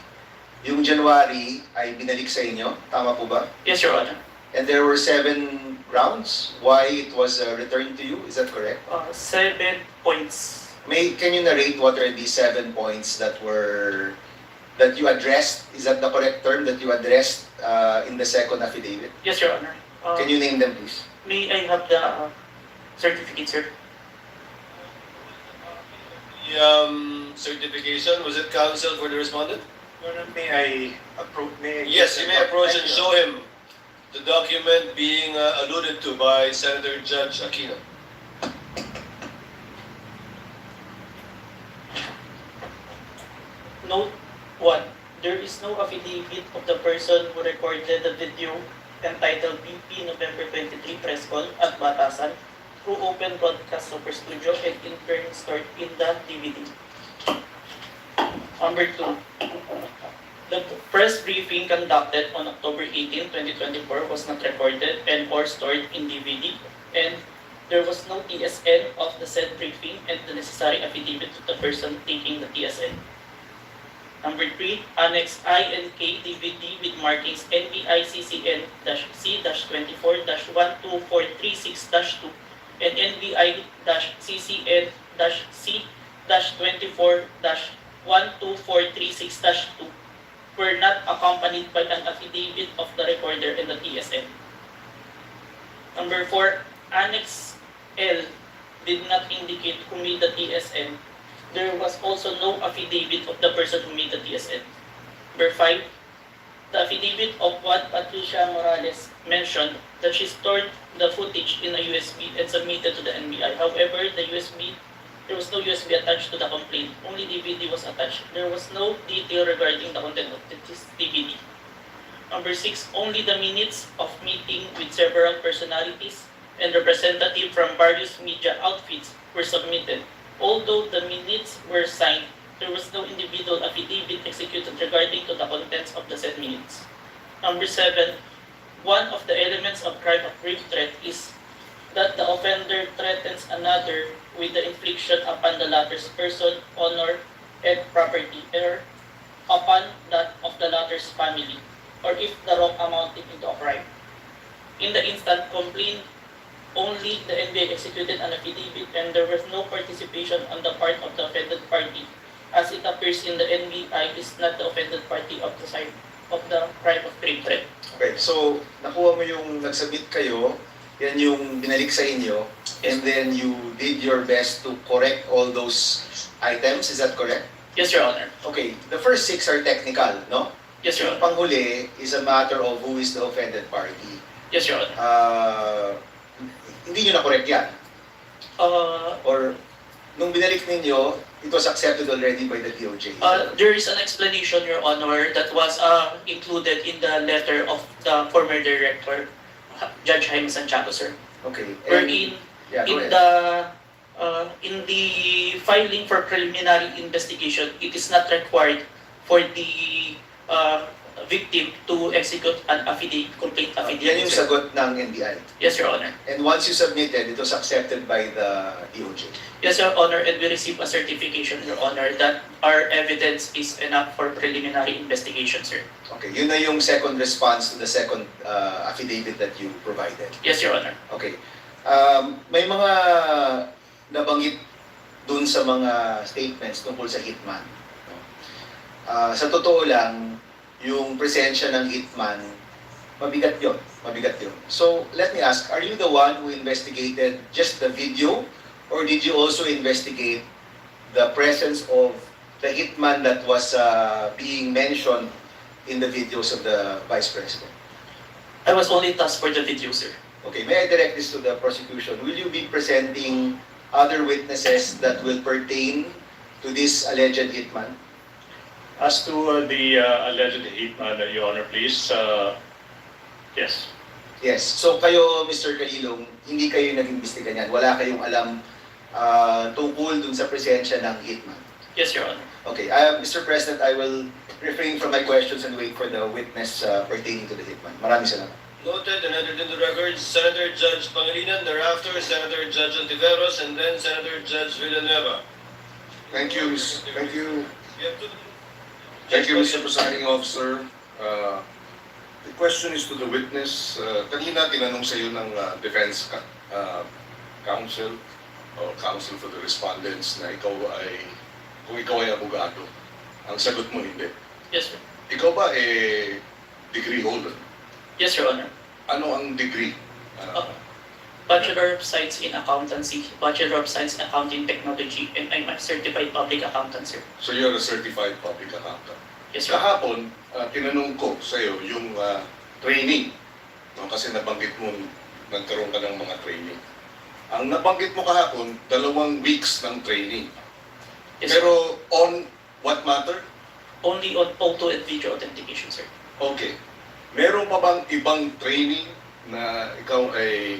Yung January ay binalik sa inyo, tama po ba? Yes, Your Honor. And there were 7 grounds why it was returned to you, is that correct? 7 points. Can you narrate what are these 7 points that you addressed? Is that the correct term that you addressed in the second affidavit? Yes, Your Honor. Can you name them, please? May I have the certificate, sir? The certification, was it counsel for the respondent? May I approach? Yes, you may approach and show him the document being alluded to by Senator Judge Aquino. Note 1. There is no affidavit of the person who recorded the video entitled BP November 23 Press Call at Batasan through open broadcast Super Studio and in turn stored in the DVD. Number 2. The press briefing conducted on October 18, 2024 was not recorded and or stored in DVD, and there was no TSN of the said briefing and the necessary affidavit to the person taking the TSN. Number 3, Annex I and K DVD with markings NBI-CCN-C-24-12436-2 and NBI-CCN-C-24-12436-2 were not accompanied by an affidavit of the recorder and the TSN. Number 4, Annex L did not indicate who made the TSN. There was also no affidavit of the person who made the TSN. Number 5, the affidavit of what Patricia Morales mentioned that she stored the footage in a USB and submitted to the NBI. However, there was no USB attached to the complaint. Only DVD was attached. There was no detail regarding the content of this DVD. Number 6, only the minutes of meeting with several personalities and representatives from various media outfits were submitted. Although the minutes were signed, there was no individual affidavit executed regarding to the contents of the said minutes. Number 7, one of the elements of crime of grave threat is that the offender threatens another with the infliction upon the latter's person, honor, and property, or upon that of the latter's family, or if the wrong amounting into a crime. In the instant complaint, only the NBI executed an affidavit and there was no participation on the part of the offended party, as it appears in the NBI is not the offended party of the side of the crime of grave threat. Okay, so nakuha mo yung nagsubmit kayo, yan yung binalik sa inyo, and then you did your best to correct all those items, is that correct? Yes, Your Honor. Okay, the first 6 are technical, no? Yes, Your Yung Honor. panghuli is a matter of who is the offended party. Yes, Your Honor. Hindi nyo na-correct yan? Or nung binalik ninyo, it was accepted already by the DOJ? There is an explanation, Your Honor, that was included in the letter of the former director, Judge Jaime Santiago, sir. Okay. Wherein, Yeah, go in ahead. in the filing for preliminary investigation, it is not required for the victim to execute an affidavit, complete affidavit. Yan yung sagot ng NBI. Yes, Your Honor. And once you submitted, it was accepted by the DOJ. Yes, Your Honor, and we received a certification, Your Honor, that our evidence is enough for preliminary investigation, sir. Okay, yun na yung second response to the second affidavit that you provided. Yes, Your Honor. Okay. May mga nabanggit dun sa mga statements tungkol sa hitman. Sa totoo lang, yung presensya ng hitman, mabigat yun. Mabigat yun. So, let me ask, are you the one who investigated just the video, or did you also investigate the presence of the hitman that was being mentioned in the videos of the Vice President? I was only tasked for the video, sir. Okay, may I direct this to the prosecution? Will you be presenting other witnesses that will pertain to this alleged hitman? As to the alleged hitman, Your Honor, please. Yes. Yes. So kayo, Mr. Kalilong, hindi kayo nag-imbestiga niyan. Wala kayong alam tungkol dun sa presensya ng hitman. Yes, Your Honor. Okay, Mr. President, I will refrain from my questions and wait for the witness pertaining to the hitman. Maraming salamat. Noted and entered into the record, Senator Judge Pangilinan, thereafter Senator Judge Ontiveros, and then Senator Judge Villanueva. Thank you, thank you, You have to- thank you, Mr. Presiding Officer. The question is to the witness. Kanina tinanong sa iyo ng defense counsel o counsel for the respondents na kung ikaw ay abogado. Ang sagot mo hindi. Yes, sir. Ikaw ba degree holder? Yes, Your Honor. Ano ang degree? Bachelor of Science in Accountancy, Bachelor of Science in Accounting Technology, and I'm a certified public accountant, sir. So you're a certified public accountant. Yes, sir. Kahapon, tinanong ko sa iyo yung training. No, kasi nabanggit mo nagkaroon ka ng mga training. Ang nabanggit mo kahapon, 2 weeks ng training. Yes, sir. Pero on what matter? Only on photo and video authentication, sir. Okay. Meron pa bang ibang training na ikaw ay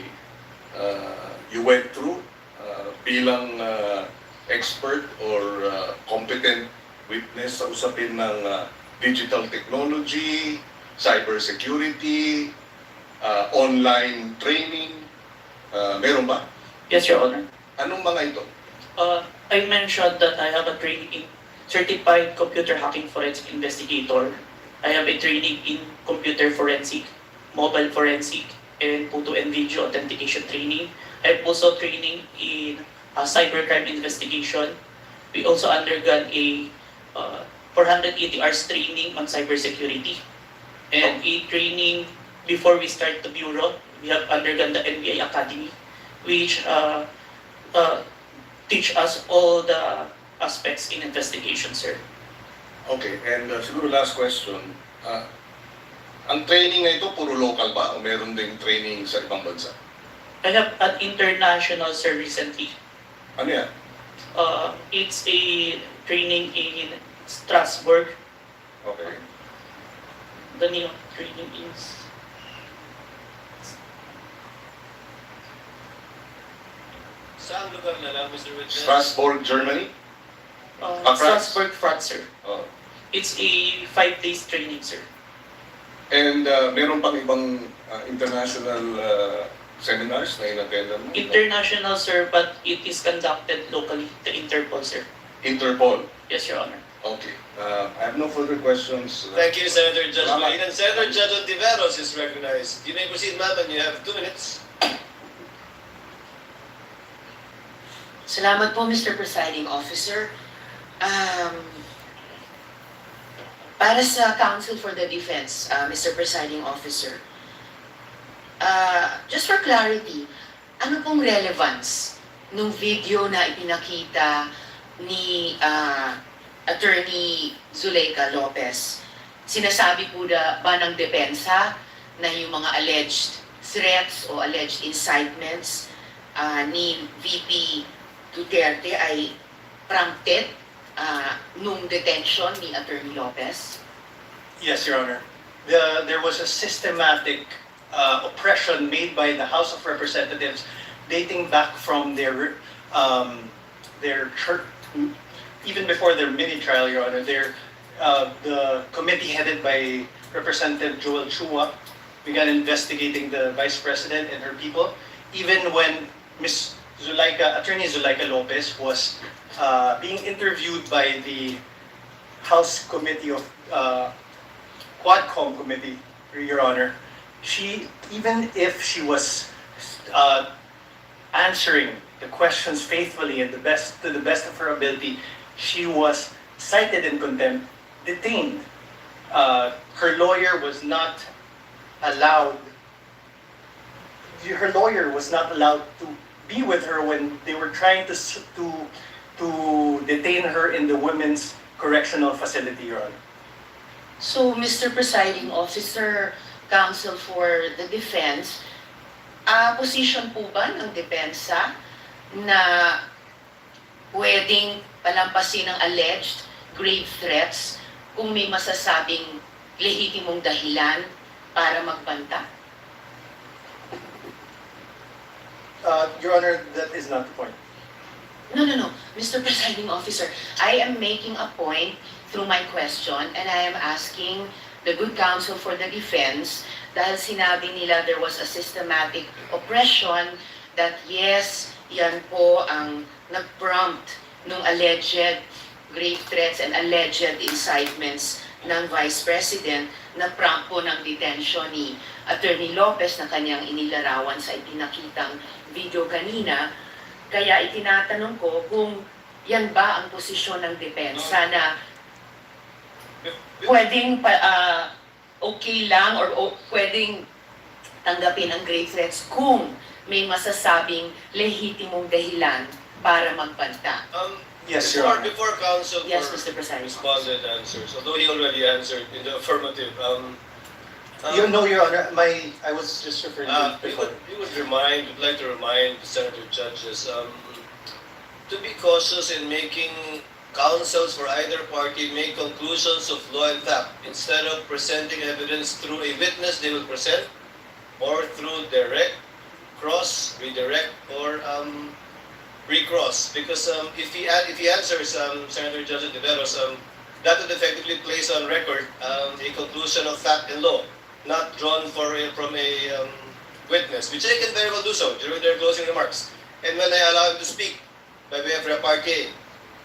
you went through bilang expert or competent witness sa usapin ng digital technology, cybersecurity, online training? Meron ba? Yes, Your Honor. Anong mga ito? I mentioned that I have a training in Certified Computer Hacking Forensic Investigator. I have a training in Computer Forensic, Mobile Forensic, and Photo and Video Authentication training. I have also training in Cybercrime Investigation. We also undergone a 480 hours training on cybersecurity. And a training before we start the bureau, we have undergone the NBI Academy, which teach us all the aspects in investigation, sir. Okay, and siguro last question. Ang training na ito, puro local ba? O meron ding training sa ibang bansa? I have an international, sir, recently. Ano yan? It's a training in Strasbourg. Okay. The name of training is... Saan lugar na lang, Mr. Witness? Strasbourg, Germany? France? Strasbourg, France, sir. Oh. It's a 5 days training, sir. And meron pang ibang international seminars na in-attendan mo? International, sir, but it is conducted locally, the Interpol, sir. Interpol. Yes, Your Honor. Okay. I have no further questions. Thank you, Senator Judge Salamat. Pangilinan. Senator Judge Ontiveros is recognized. You may proceed, ma'am, and you have 2 minutes. Salamat po, Mr. Presiding Officer. Para sa Counsel for the Defense, Mr. Presiding Officer, just for clarity, ano pong relevance nung video na ipinakita ni Attorney Zuleika Lopez? Sinasabi po ba ng depensa na yung mga alleged threats o alleged incitements ni VP Duterte ay prompted nung detention ni Attorney Lopez? Yes, Your Honor. There was a systematic oppression made by the House of Representatives dating back from their even before their mini trial, Your Honor. The committee headed by Representative Joel Chua began investigating the Vice President and her people, even when Attorney Zuleika Lopez was being interviewed by the House Committee of Quadcom Committee, Your Honor. Even if she was answering the questions faithfully and to the best of her ability, she was cited in contempt, detained. Her lawyer was not allowed. Her lawyer was not allowed to be with her when they were trying to detain her in the women's correctional facility, Your Honor. So, Mr. Presiding Officer, Counsel for the Defense, position po ba ng depensa na pwedeng palampasin ng alleged grave threats kung may masasabing lehitimong dahilan para magbanta? Your Honor, that is not the point. No, Mr. Presiding Officer, I am making a point through my question and I am asking the good counsel for the defense dahil sinabi nila there was a systematic oppression that yes, yan po ang nag-prompt nung alleged grave threats and alleged incitements ng Vice President na prompt po ng detention ni Attorney Lopez na kanyang inilarawan sa ipinakitang video kanina. Kaya itinatanong ko kung yan ba ang posisyon ng depensa na pwedeng okay lang or pwedeng tanggapin ang grave threats kung may masasabing lehitimong dahilan para magbanta. Yes, Your Honor. Before counsel Yes, for Mr. President. responded answers, although he already answered in the affirmative. You know, Your Honor, I was just referring to before. We'd like to remind the senator judges to be cautious in making counsels for either party make conclusions of law and fact instead of presenting evidence through a witness they will present or through direct, cross, redirect, or recross. Because if he answers Senator Judge Tiveros, that would effectively place on record a conclusion of fact and law, not drawn from a witness, which they can very well do so during their closing remarks. And when I allow him to speak by way of repartee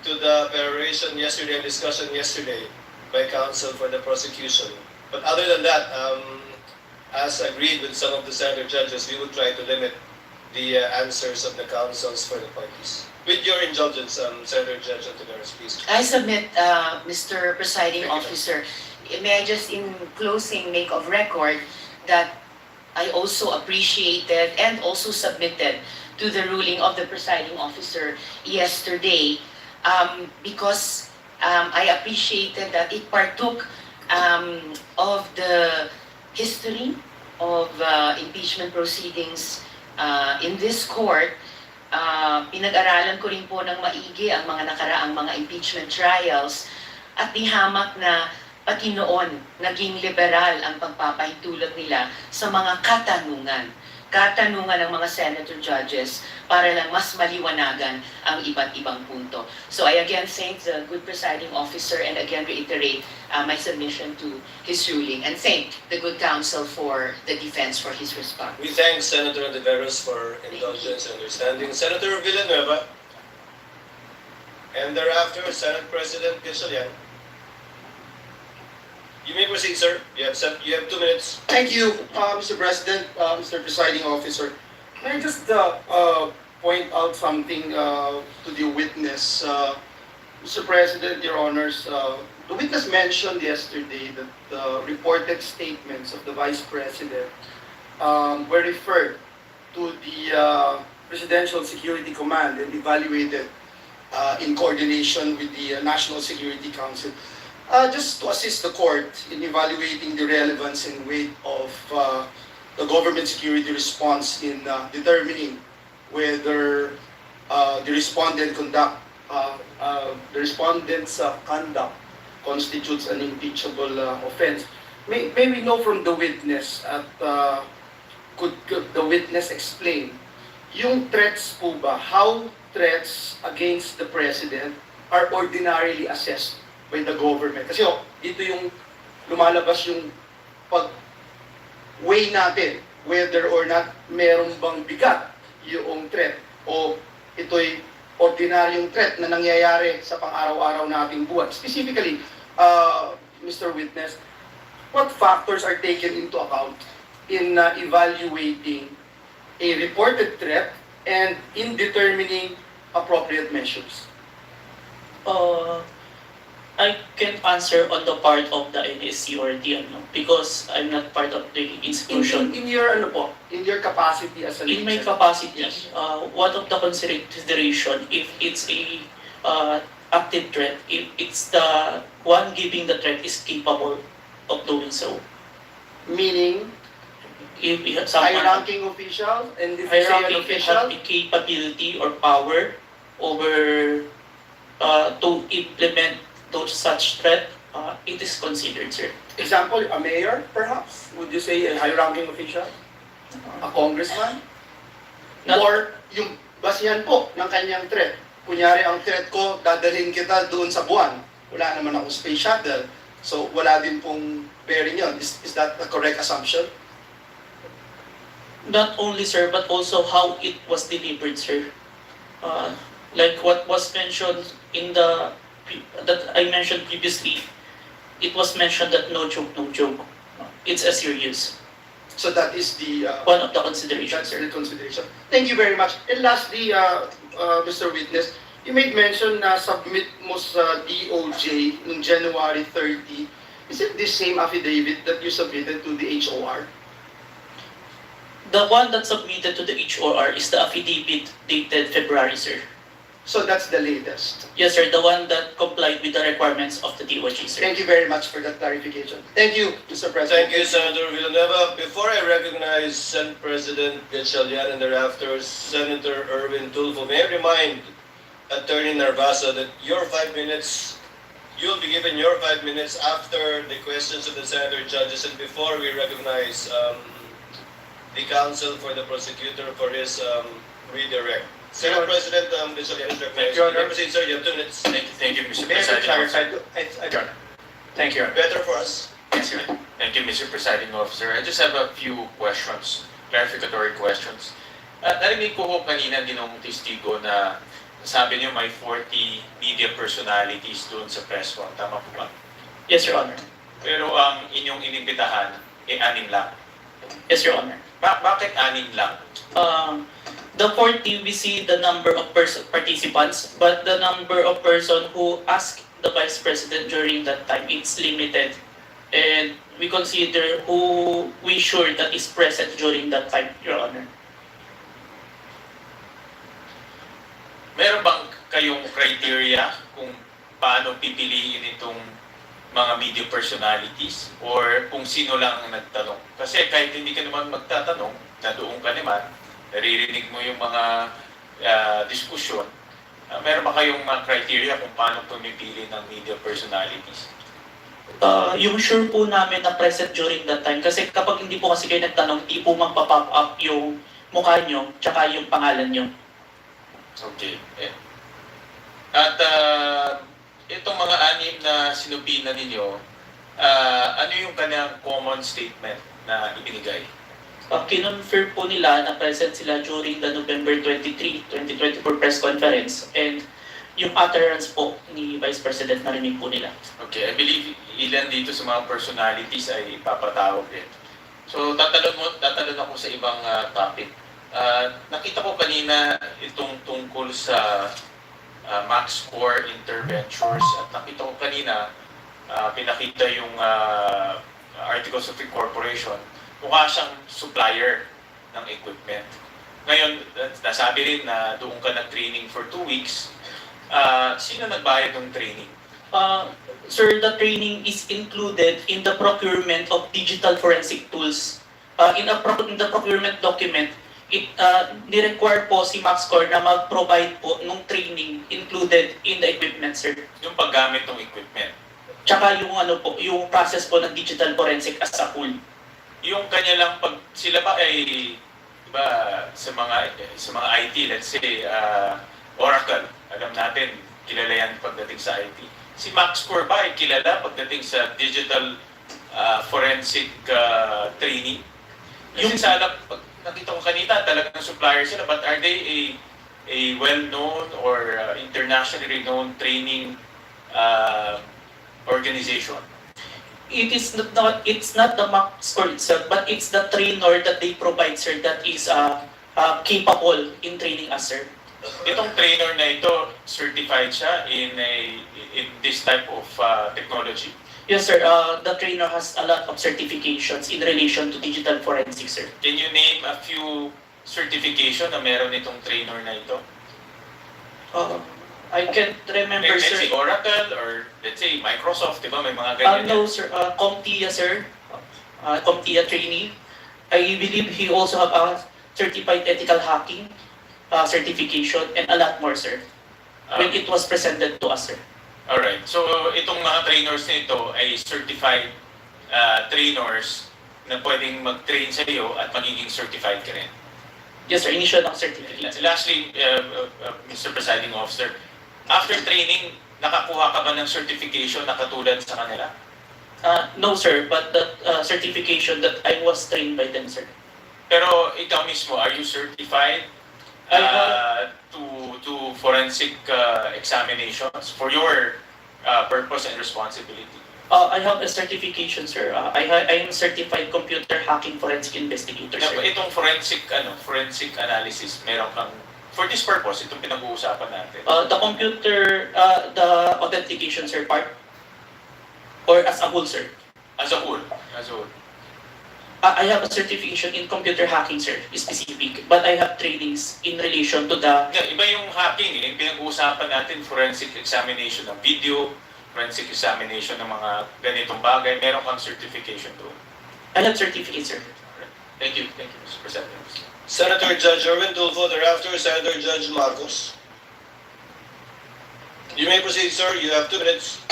to the peroration yesterday, discussion yesterday by counsel for the prosecution. But other than that, as agreed with some of the senator judges, we will try to limit the answers of the counsels for the parties. With your indulgence, Senator Judge Tiveros, please. I submit, Mr. Presiding Officer, may I just in closing make of record that I also appreciated and also submitted to the ruling of the Presiding Officer yesterday because I appreciated that it partook of the history of impeachment proceedings in this court. Pinag-aralan ko rin po ng maigi ang mga nakaraang mga impeachment trials at dihamak na pati noon naging liberal ang pagpapahintulot nila sa mga katanungan ng mga senator judges para lang mas maliwanagan ang iba't ibang punto. So I again thank the good presiding officer and again reiterate my submission to his ruling and thank the good counsel for the defense for his response. We thank Senator Tiveros for indulgence and understanding. Senator Villanueva, and thereafter Senate President Quezon. You may proceed, sir. You have 2 minutes. Thank you, Mr. President, Mr. Presiding Officer. Can I just point out something to the witness? Mr. President, Your Honors, the witness mentioned yesterday that the reported statements of the Vice President were referred to the Presidential Security Command and evaluated in coordination with the National Security Council. Just to assist the court in evaluating the relevance and weight of the government security response in determining whether the respondent's conduct constitutes an impeachable offense. May we know from the witness could the witness explain yung threats po ba, how threats against the president are ordinarily assessed by the government? Kasi dito yung lumalabas yung pag-weigh natin whether or not meron bang bigat yung threat o ito'y ordinaryong threat na nangyayari sa pang-araw-araw nating buwan. Specifically, Mr. Witness, what factors are taken into account in evaluating a reported threat and in determining appropriate measures? I can't answer on the part of the NSC or the because I'm not part of the institution. In your in your capacity as a In my leader. capacity, Yes. one of the consideration if it's a active threat, if it's the one giving the threat is capable of doing so. Meaning, If we have someone high-ranking official, and if you say an hierarchy official, have the capability or power over to implement those such threat, it is considered, sir. example, a mayor, perhaps? Would you say a high-ranking official? A congressman? Not- Or yung basihan po ng kanyang threat kunyari ang threat ko, dadalhin kita doon sa buwan. Wala naman akong space shuttle. So wala din pong bearing yun. Is that a correct assumption? Not only, sir, but also how it was delivered, sir. Like what was mentioned in that I mentioned previously, it was mentioned that no joke, no joke. It's a serious. So that is the One of the considerations, that's sir. the consideration. Thank you very much. And lastly, Mr. Witness, you made mention na submit mo sa DOJ noong January 30. Is it the same affidavit that you submitted to the HOR? The one that submitted to the HOR is the affidavit dated February, sir. So that's the latest. Yes, sir, the one that complied with the requirements of the DOJ, sir. Thank you very much for that clarification. Thank you, Mr. President. Thank you, Senator Villanueva. Before I recognize Senate President Gatchalian and thereafter Senator Erwin Tulfo, may I remind Attorney Narvasa that your 5 minutes, you'll be given your 5 minutes after the questions of the senator judges and before we recognize the counsel for the prosecutor for his redirect. Senate President Gatchalian is recognized. Thank you, Honor. Proceed, sir. You have 2 minutes. Thank you, Mr. May I Presiding clarify? Officer. Thank you. Better for us. Yes, sir. Thank you, Mr. Presiding Officer. I just have a few questions, clarificatory questions. Narinig ko kanina ginong testigo na sabi niyo may 40 media personalities doon sa press con. Tama po ba? Yes, Your Honor. Pero ang inyong inimbitahan, 6 lang. Yes, Your Honor. Bakit 6 lang? The 40, we see the number of participants, but the number of person who asked the Vice President during that time, it's limited. And we consider who we sure that is present during that time, Your Honor. Meron bang kayong criteria kung paano pipiliin itong mga media personalities or kung sino lang ang nagtanong? Kasi kahit hindi ka naman magtatanong, nadoon ka naman, naririnig mo yung mga diskusyon, meron ba kayong mga criteria kung paano pumipili ng media personalities? Yung sure po namin na present during that time, kasi kapag hindi po kasi kayo nagtanong, hindi po magpa-pop up yung mukha nyo, tsaka yung pangalan nyo. Okay. At itong mga 6 na sinubina ninyo, ano yung kanyang common statement na ibinigay? Kinonfirm po nila na present sila during the November 23, 2024 press conference and yung utterance po ni Vice President narinig po nila. Okay, I believe ilan dito sa mga personalities ay ipapatawag din. So tatalon ako sa ibang topic. Nakita ko kanina itong tungkol sa max score interventures at nakita ko kanina pinakita yung articles of incorporation. Mukha siyang supplier ng equipment. Ngayon, nasabi rin na doon ka nag-training for 2 weeks. Sino nagbayad ng training? Sir, the training is included in the procurement of digital forensic tools. In the procurement document, ni-require po si MaxCore na mag-provide po ng training included in the equipment, sir. Yung paggamit ng equipment. Tsaka yung yung process po ng digital forensic as a whole. Yung kanya lang pag sila ba ay diba sa mga IT, let's say Oracle, alam natin kilala yan pagdating sa IT. Si MaxCore ba ay kilala pagdating sa digital forensic training? Yung sa pag nakita ko kanina talagang supplier sila, but are they a well-known or internationally renowned training organization? It's not the MaxCore itself, but it's the trainer that they provide, sir, that is capable in training us, sir. Itong trainer na ito, certified siya in this type of technology? Yes, sir. The trainer has a lot of certifications in relation to digital forensics, sir. Can you name a few certification na meron itong trainer na ito? I can't remember, Let's sir. say Oracle or let's say Microsoft, di ba? May mga ganyan. No, sir. CompTIA, sir. CompTIA trainee. I believe he also have a certified ethical hacking certification and a lot more, sir. When it was presented to us, sir. Alright. So, itong mga trainers nito ay certified trainers na pwedeng mag-train sa iyo at magiging certified ka rin. Yes, sir. Initial ng certificate. Lastly, Mr. Presiding Officer, after training, nakakuha ka ba ng certification na katulad sa kanila? No, sir. But that certification that I was trained by them, sir. Pero ikaw mismo, are you certified to forensic examinations for your purpose and responsibility? I have a certification, sir. I am certified computer hacking forensic investigator, sir. Itong forensic analysis, meron kang, for this purpose, itong pinag-uusapan natin. The computer, the authentication, sir, part? Or as a whole, sir? As a whole. I have a certification in computer hacking, sir, specific. But I have trainings in relation to the... Yeah, iba yung hacking eh. Pinag-uusapan natin forensic examination ng video, forensic examination ng mga ganitong bagay. Meron kang certification doon. I have certificate, sir. Thank you, Mr. President. Senator Judge Erwin Tulfo, thereafter Senator Judge Marcos. You may proceed, sir. You have 2 minutes.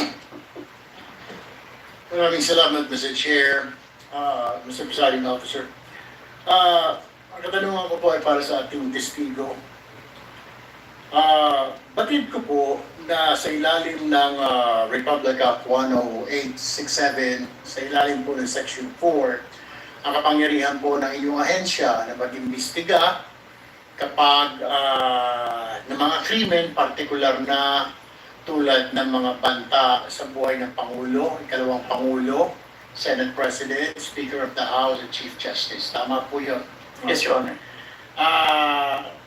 Maraming salamat, Mr. Chair, Mr. Presiding Officer. Ang katanungan ko po ay para sa ating testigo. Batid ko po na sa ilalim ng Republic Act 10867, sa ilalim po ng Section 4, ang kapangyarihan po ng inyong ahensya na mag-imbestiga kapag ng mga krimen, partikular na tulad ng mga banta sa buhay ng Pangulo, ikalawang Pangulo, Senate President, Speaker of the House, and Chief Justice. Tama po yun. Yes, Your Honor.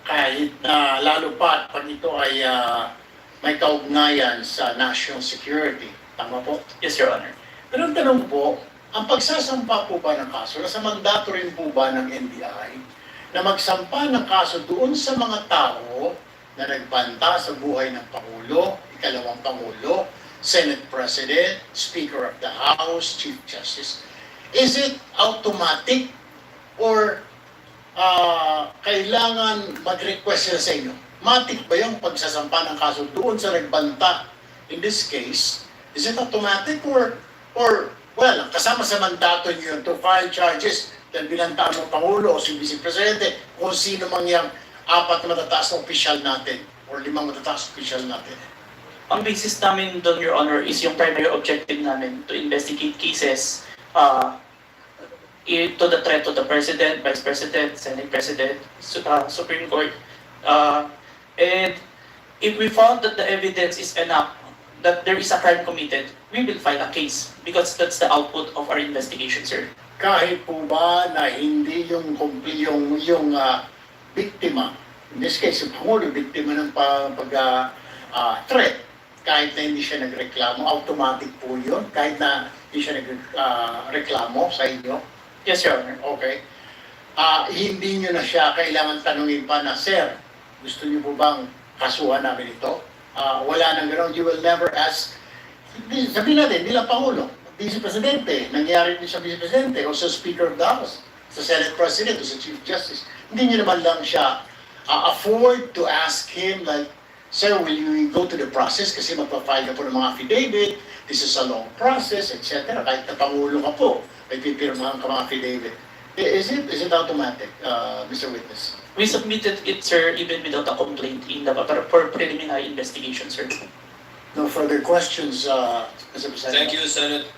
Kahit na lalo pa pag ito ay may kaugnayan sa national security. Tama po? Yes, Your Honor. Pero ang tanong po, ang pagsasampa po ba ng kaso, nasa mandato rin po ba ng NBI na magsampa ng kaso doon sa mga tao na nagbanta sa buhay ng Pangulo, ikalawang Pangulo, Senate President, Speaker of the House, Chief Justice? Is it automatic or kailangan mag-request sila sa inyo? Matik ba yung pagsasampa ng kaso doon sa nagbanta? In this case, is it automatic or well, kasama sa mandato nyo to file charges dahil binantaan ng Pangulo o si Vice Presidente kung sino mang yung 4 na matataas na opisyal natin or 5 matataas na opisyal natin? Ang basis namin doon, Your Honor, is yung primary objective namin to investigate cases to the threat to the President, Vice President, Senate President, Supreme Court. And if we found that the evidence is enough that there is a crime committed, we will file a case because that's the output of our investigation, sir. Kahit po ba na hindi yung biktima, in this case, yung Pangulo, biktima ng threat, kahit na hindi siya nagreklamo, automatic po yun, kahit na hindi siya nagreklamo sa inyo? Yes, Your Honor. Okay. Hindi nyo na siya kailangan tanungin pa na, Sir, gusto niyo po bang kasuhan namin ito? Wala nang gano'n. You will never ask, sabihin natin, hindi lang Pangulo, Vice Presidente, nangyari din sa Vice Presidente o sa Speaker of the House, sa Senate President o sa Chief Justice. Hindi nyo naman lang siya afford to ask him like, Sir, will you go to the process kasi magpa-file ka po ng mga affidavit, this is a long process, etc. Kahit na Pangulo ka po, may pipirmahan ka mga affidavit. Is it automatic, Mr. Witness? We submitted it, sir, even without a complaint in the for preliminary investigation, sir. No further questions, Mr. President. Thank you, Senator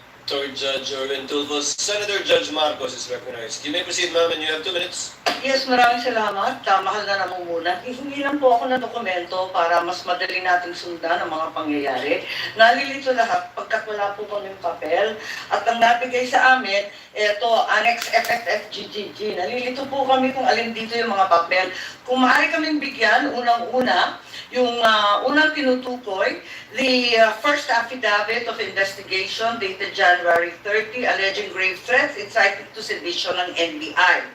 Judge Erwin Tulfo. Senator Judge Marcos is recognized. You may proceed, ma'am, and you have 2 minutes. Yes, maraming salamat. Mahal na namumunan. Hihingi lang po ako ng dokumento para mas madali nating sundan ang mga pangyayari. Nalilito lahat pagkat wala po kami papel. At ang nabigay sa amin, ito, Annex FFFGGG. Nalilito po kami kung alin dito yung mga papel. Kung maaari kaming bigyan, unang-una, yung unang tinutukoy, the first affidavit of investigation dated January 30 alleging grave threats inciting to sedition ng NBI.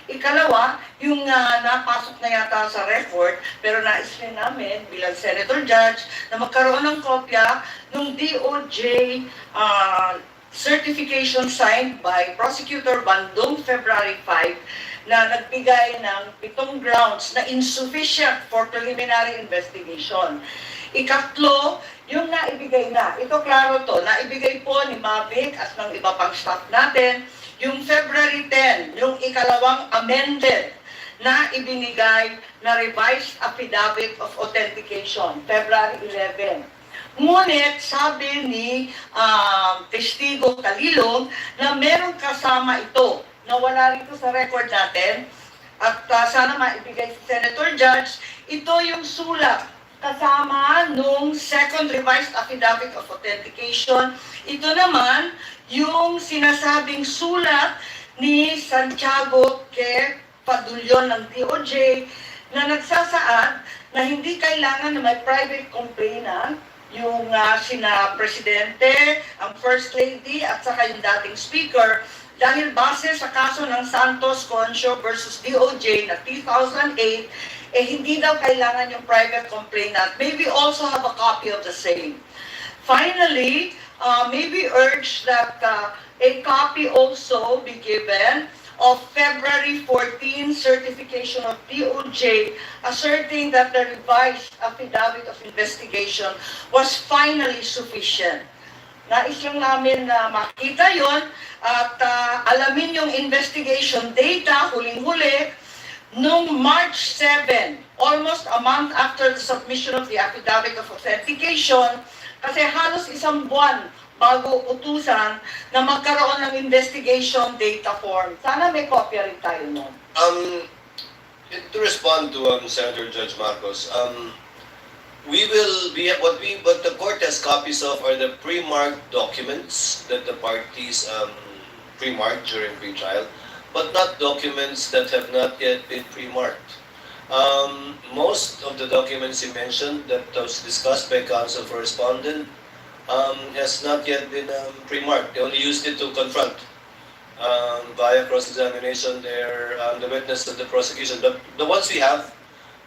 Ikalawa, yung napasok na yata sa record, pero nais-rin namin bilang Senator Judge na magkaroon ng kopya ng DOJ certification signed by Prosecutor Bandung February 5 na nagbigay ng 7 grounds na insufficient for preliminary investigation. Ikatlo, yung naibigay na, ito klaro to, naibigay po ni Mavic at ng iba pang staff natin, yung February 10, yung ikalawang amended na ibinigay na revised affidavit of authentication, February 11. Ngunit sabi ni Testigo Talilong na meron kasama ito na wala rito sa record natin at sana maibigay sa Senator Judge, ito yung sulat kasama nung second revised affidavit of authentication. Ito naman yung sinasabing sulat ni Santiago K. Padulyon ng DOJ na nagsasaad na hindi kailangan na may private complainant yung sina Presidente, ang First Lady at saka yung dating Speaker dahil base sa kaso ng Santos Concho versus DOJ na 2008, hindi daw kailangan yung private complainant. Maybe also have a copy of the same. Finally, maybe urge that a copy also be given of February 14 certification of DOJ asserting that the revised affidavit of investigation was finally sufficient. Nais lang namin na makita yon at alamin yung investigation data huling-huli nung March 7, almost a month after the submission of the affidavit of authentication, kasi halos isang buwan bago utusan na magkaroon ng investigation data form. Sana may kopya rin tayo nun. To respond to Senator Judge Marcos, we will be what the court has copies of are the pre-marked documents that the parties pre-marked during pre-trial, but not documents that have not yet been pre-marked. Most of the documents you mentioned that was discussed by counsel for respondent has not yet been pre-marked. They only used it to confront via cross-examination the witness of the prosecution. But the ones we have,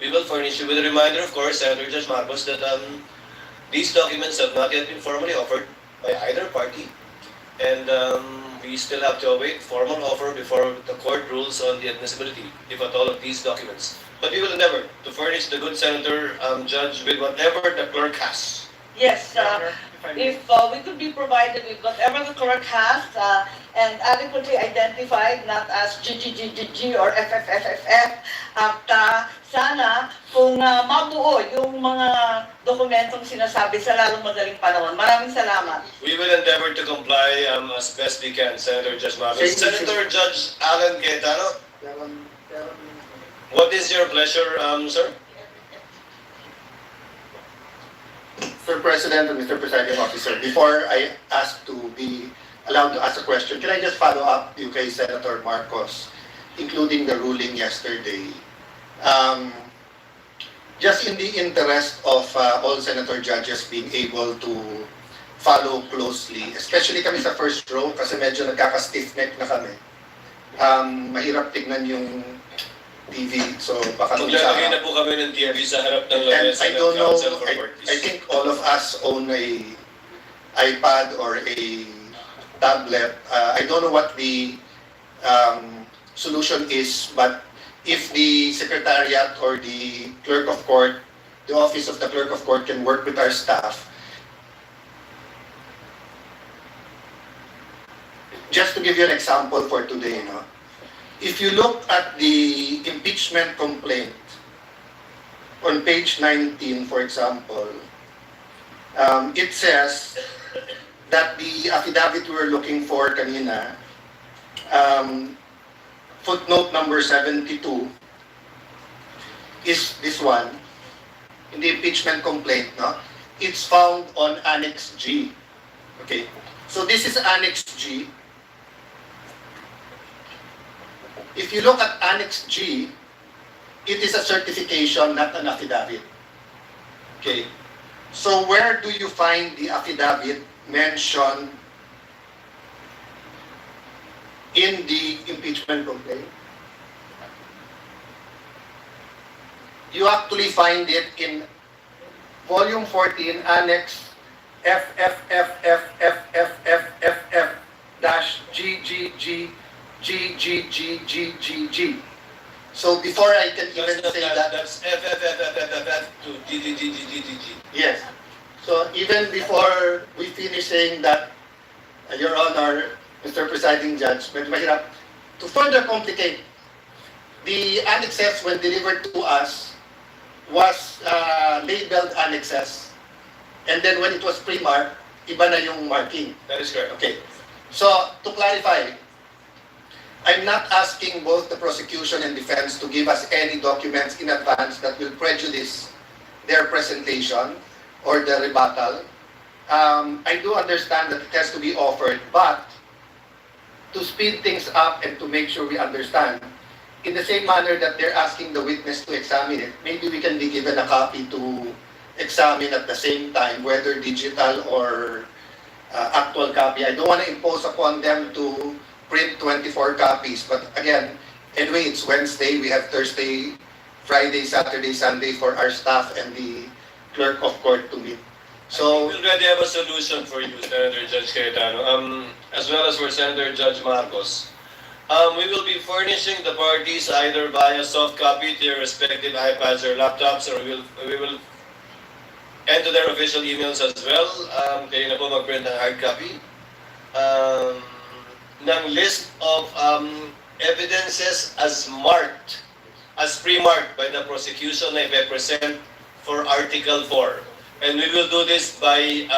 we will furnish you with a reminder, of course, Senator Judge Marcos, that these documents have not yet been formally offered by either party. And we still have to await formal offer before the court rules on the admissibility, if at all, of these documents. But we will endeavor to furnish the good Senator Judge with whatever the clerk has. Yes, if we could be provided with whatever the clerk has and adequately identified, not as GGGGG or FFFFF, at sana kung mabuo yung mga dokumentong sinasabi sa lalong madaling panahon. Maraming salamat. We will endeavor to comply as best we can, Senator Judge Marcos. Senator Judge Alan Cayetano, what is your pleasure, sir? Mr. President and Mr. Presiding Officer, before I ask to be allowed to ask a question, can I just follow up you kay Senator Marcos, including the ruling yesterday? Just in the interest of all Senator Judges being able to follow closely, especially kami sa first row kasi medyo nagkaka-stiff neck na kami. Mahirap tignan yung TV, so baka maglalagay na po kami ng TV sa harap ng lamesa ng counsel for parties. I think all of us own a iPad or a tablet. I don't know what the solution is, but if the Secretariat or the Clerk of Court, the Office of the Clerk of Court can work with our staff, just to give you an example for today, no? If you look at the impeachment complaint on page 19, for example, it says that the affidavit we're looking for kanina, footnote number 72, is this one, in the impeachment complaint, no? It's found on Annex G. Okay, so this is Annex G. If you look at Annex G, it is a certification, not an affidavit. Okay. So where do you find the affidavit mentioned in the impeachment complaint? You actually find it in Volume 14, Annex FFFFFFFF-GGG. GGGGGG. So before I can even say that, that's FFFFFF to GGGGGG. Yes. So even before we finish saying that, Your Honor, Mr. Presiding Judge, medyo mahirap to further complicate the annexes when delivered to us was labeled annexes. And then when it was pre-marked, iba na yung marking. That is correct. Okay. So, to clarify, I'm not asking both the prosecution and defense to give us any documents in advance that will prejudice their presentation or the rebuttal. I do understand that it has to be offered, but to speed things up and to make sure we understand, in the same manner that they're asking the witness to examine it, maybe we can be given a copy to examine at the same time, whether digital or actual copy. I don't want to impose upon them to print 24 copies, but again, anyway, it's Wednesday, we have Thursday, Friday, Saturday, Sunday for our staff and the clerk of court to meet. So, we already have a solution for you, Senator Judge Cayetano, as well as for Senator Judge Marcos. We will be furnishing the parties either via soft copy to your respective iPads or laptops, or we will enter their official emails as well. Kayo na po mag-print ng hard copy. Ng list of evidences as marked, as pre-marked by the prosecution na ipe-present for Article 4. And we will do this by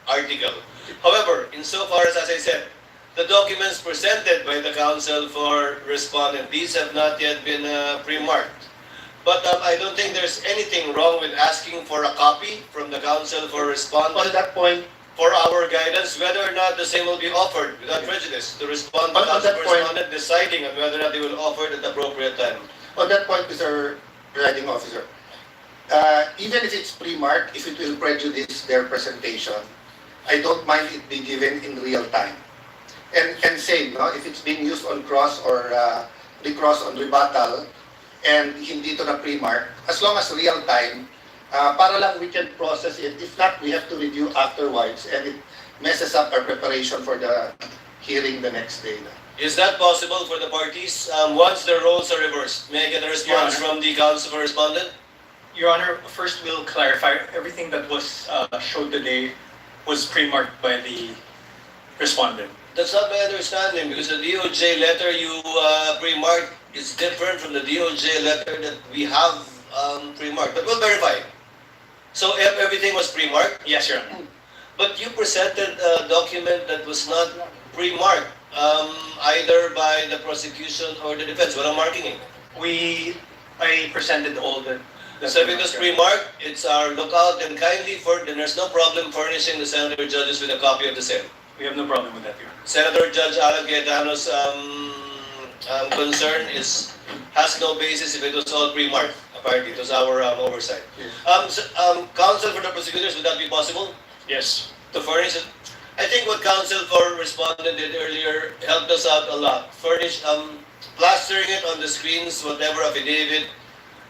article. However, insofar as I said, the documents presented by the counsel for respondent, these have not yet been pre-marked. But I don't think there's anything wrong with asking for a copy from the counsel for respondent. on that point, For our guidance, whether or not the same will be offered without prejudice to respond to On counsel that for point- respondent deciding on whether or not they will offer it at the appropriate time. on that point, Mr. Presiding Officer, even if it's pre-marked, if it will prejudice their presentation, I don't mind it be given in real time. And same, no? If it's being used on cross or recross on rebuttal, and hindi to na pre-mark, as long as real time, para lang we can process it. If not, we have to review afterwards, and it messes up our preparation for the hearing the next day. Is that possible for the parties once the roles are reversed? May I get a response from the counsel for respondent? Your Honor, first we'll clarify, everything that was showed today was pre-marked by the respondent. That's not my understanding, because the DOJ letter you pre-marked is different from the DOJ letter that we have pre-marked. But we'll verify. So everything was pre-marked? Yes, Your Honor. But you presented a document that was not pre-marked, either by the prosecution or the defense. Walang marking eh. I presented all the... So if it was pre-marked, it's our lookout, and kindly then there's no problem furnishing the senator judges with a copy of the same. We have no problem with that, Your Honor. Senator Judge Alan Cayetano's concern has no basis if it was all pre-marked. Apparently, it was our oversight. Counsel for the prosecutors, would that be possible? Yes. To furnish it? I think what counsel for respondent did earlier helped us out a lot. Plastering it on the screens, whatever affidavit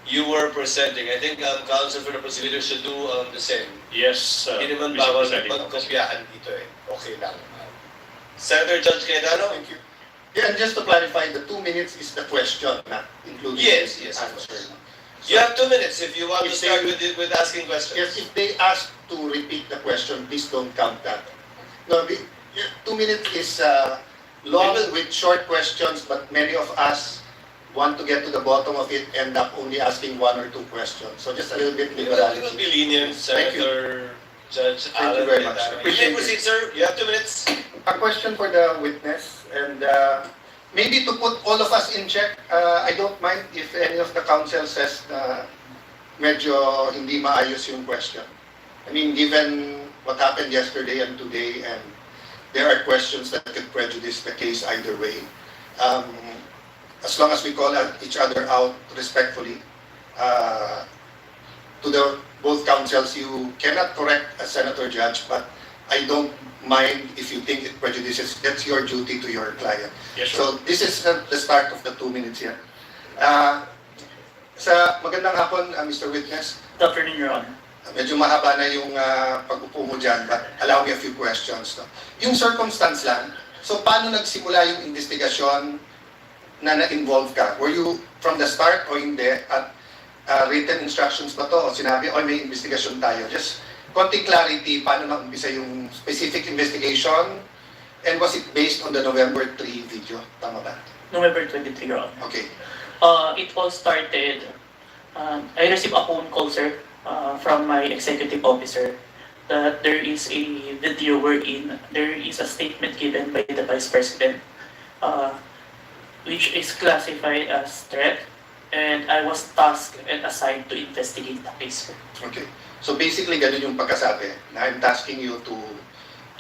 you were presenting. I think counsel for the prosecutors should do the same. Yes, Hindi naman Mr. bawal Presiding pagkopyahan dito eh. Okay lang. Senator Judge Cayetano? Thank you. Yeah, and just to clarify, the 2 minutes is the question, not including Yes, the yes, of course. answer. You have 2 minutes if you want to If start they- with asking questions. Yes, if they ask to repeat the question, please don't count that. No, 2 minutes is long with short questions, but many of us want to get to the bottom of it, end up only asking 1 or 2 questions. So just a little bit We will liberality. be lenient, Thank you. Senator Judge Thank you Alan very much. Cayetano. You Appreciate may proceed, sir. You have 2 minutes. A question for the witness, and maybe to put all of us in check, I don't mind if any of the counsel says na medyo hindi maayos yung question. I mean, given what happened yesterday and today, and there are questions that could prejudice the case either way. As long as we call each other out respectfully, to the both counsels, you cannot correct a senator judge, but I don't mind if you think it prejudices. That's your duty to your client. Yes, sir. So this is the start of the 2 minutes here. Magandang hapon, Mr. Witness. Good afternoon, Your Honor. Medyo mahaba na yung pag-upo mo dyan, but allow me a few questions. No? Yung circumstance lang, so paano nagsimula yung investigasyon na na-involve ka? Were you from the start o hindi? At written instructions ba to? O sinabi, may investigasyon tayo? Just konting clarity, paano na-umpisa yung specific investigation, And was it based on the November 3 video? Tama ba? November 23, Your Honor. Okay. It all started, I received a phone call, sir, from my executive officer that there is a video wherein there is a statement given by the Vice President, which is classified as threat, and I was tasked and assigned to investigate the case, sir. Okay. So basically, ganun yung pagkasabi na I'm tasking you to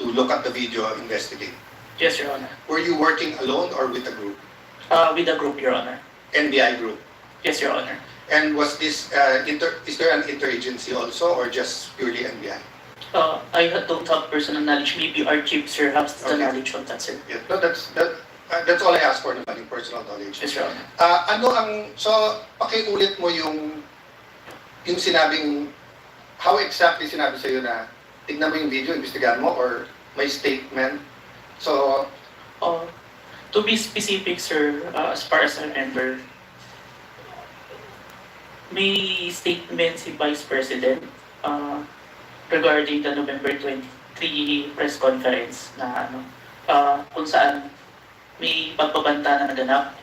look at the video, investigate. Yes, Your Honor. Were you working alone or with a group? With a group, Your Honor. NBI group? Yes, Your Honor. And was this, is there an interagency also or just purely NBI? I don't have personal knowledge. Maybe our chief, sir, has the knowledge on that, sir. Yeah, no, that's all I asked for naman, yung personal knowledge. Yes, Your Honor. So, pakiulit mo yung sinabing, how exactly sinabi sa'yo na tignan mo yung video, imbestigahan mo, or may statement? So, to be specific, sir, as far as I remember, may statement si Vice President regarding the November 23 press conference na kung saan may pagbabanta na naganap,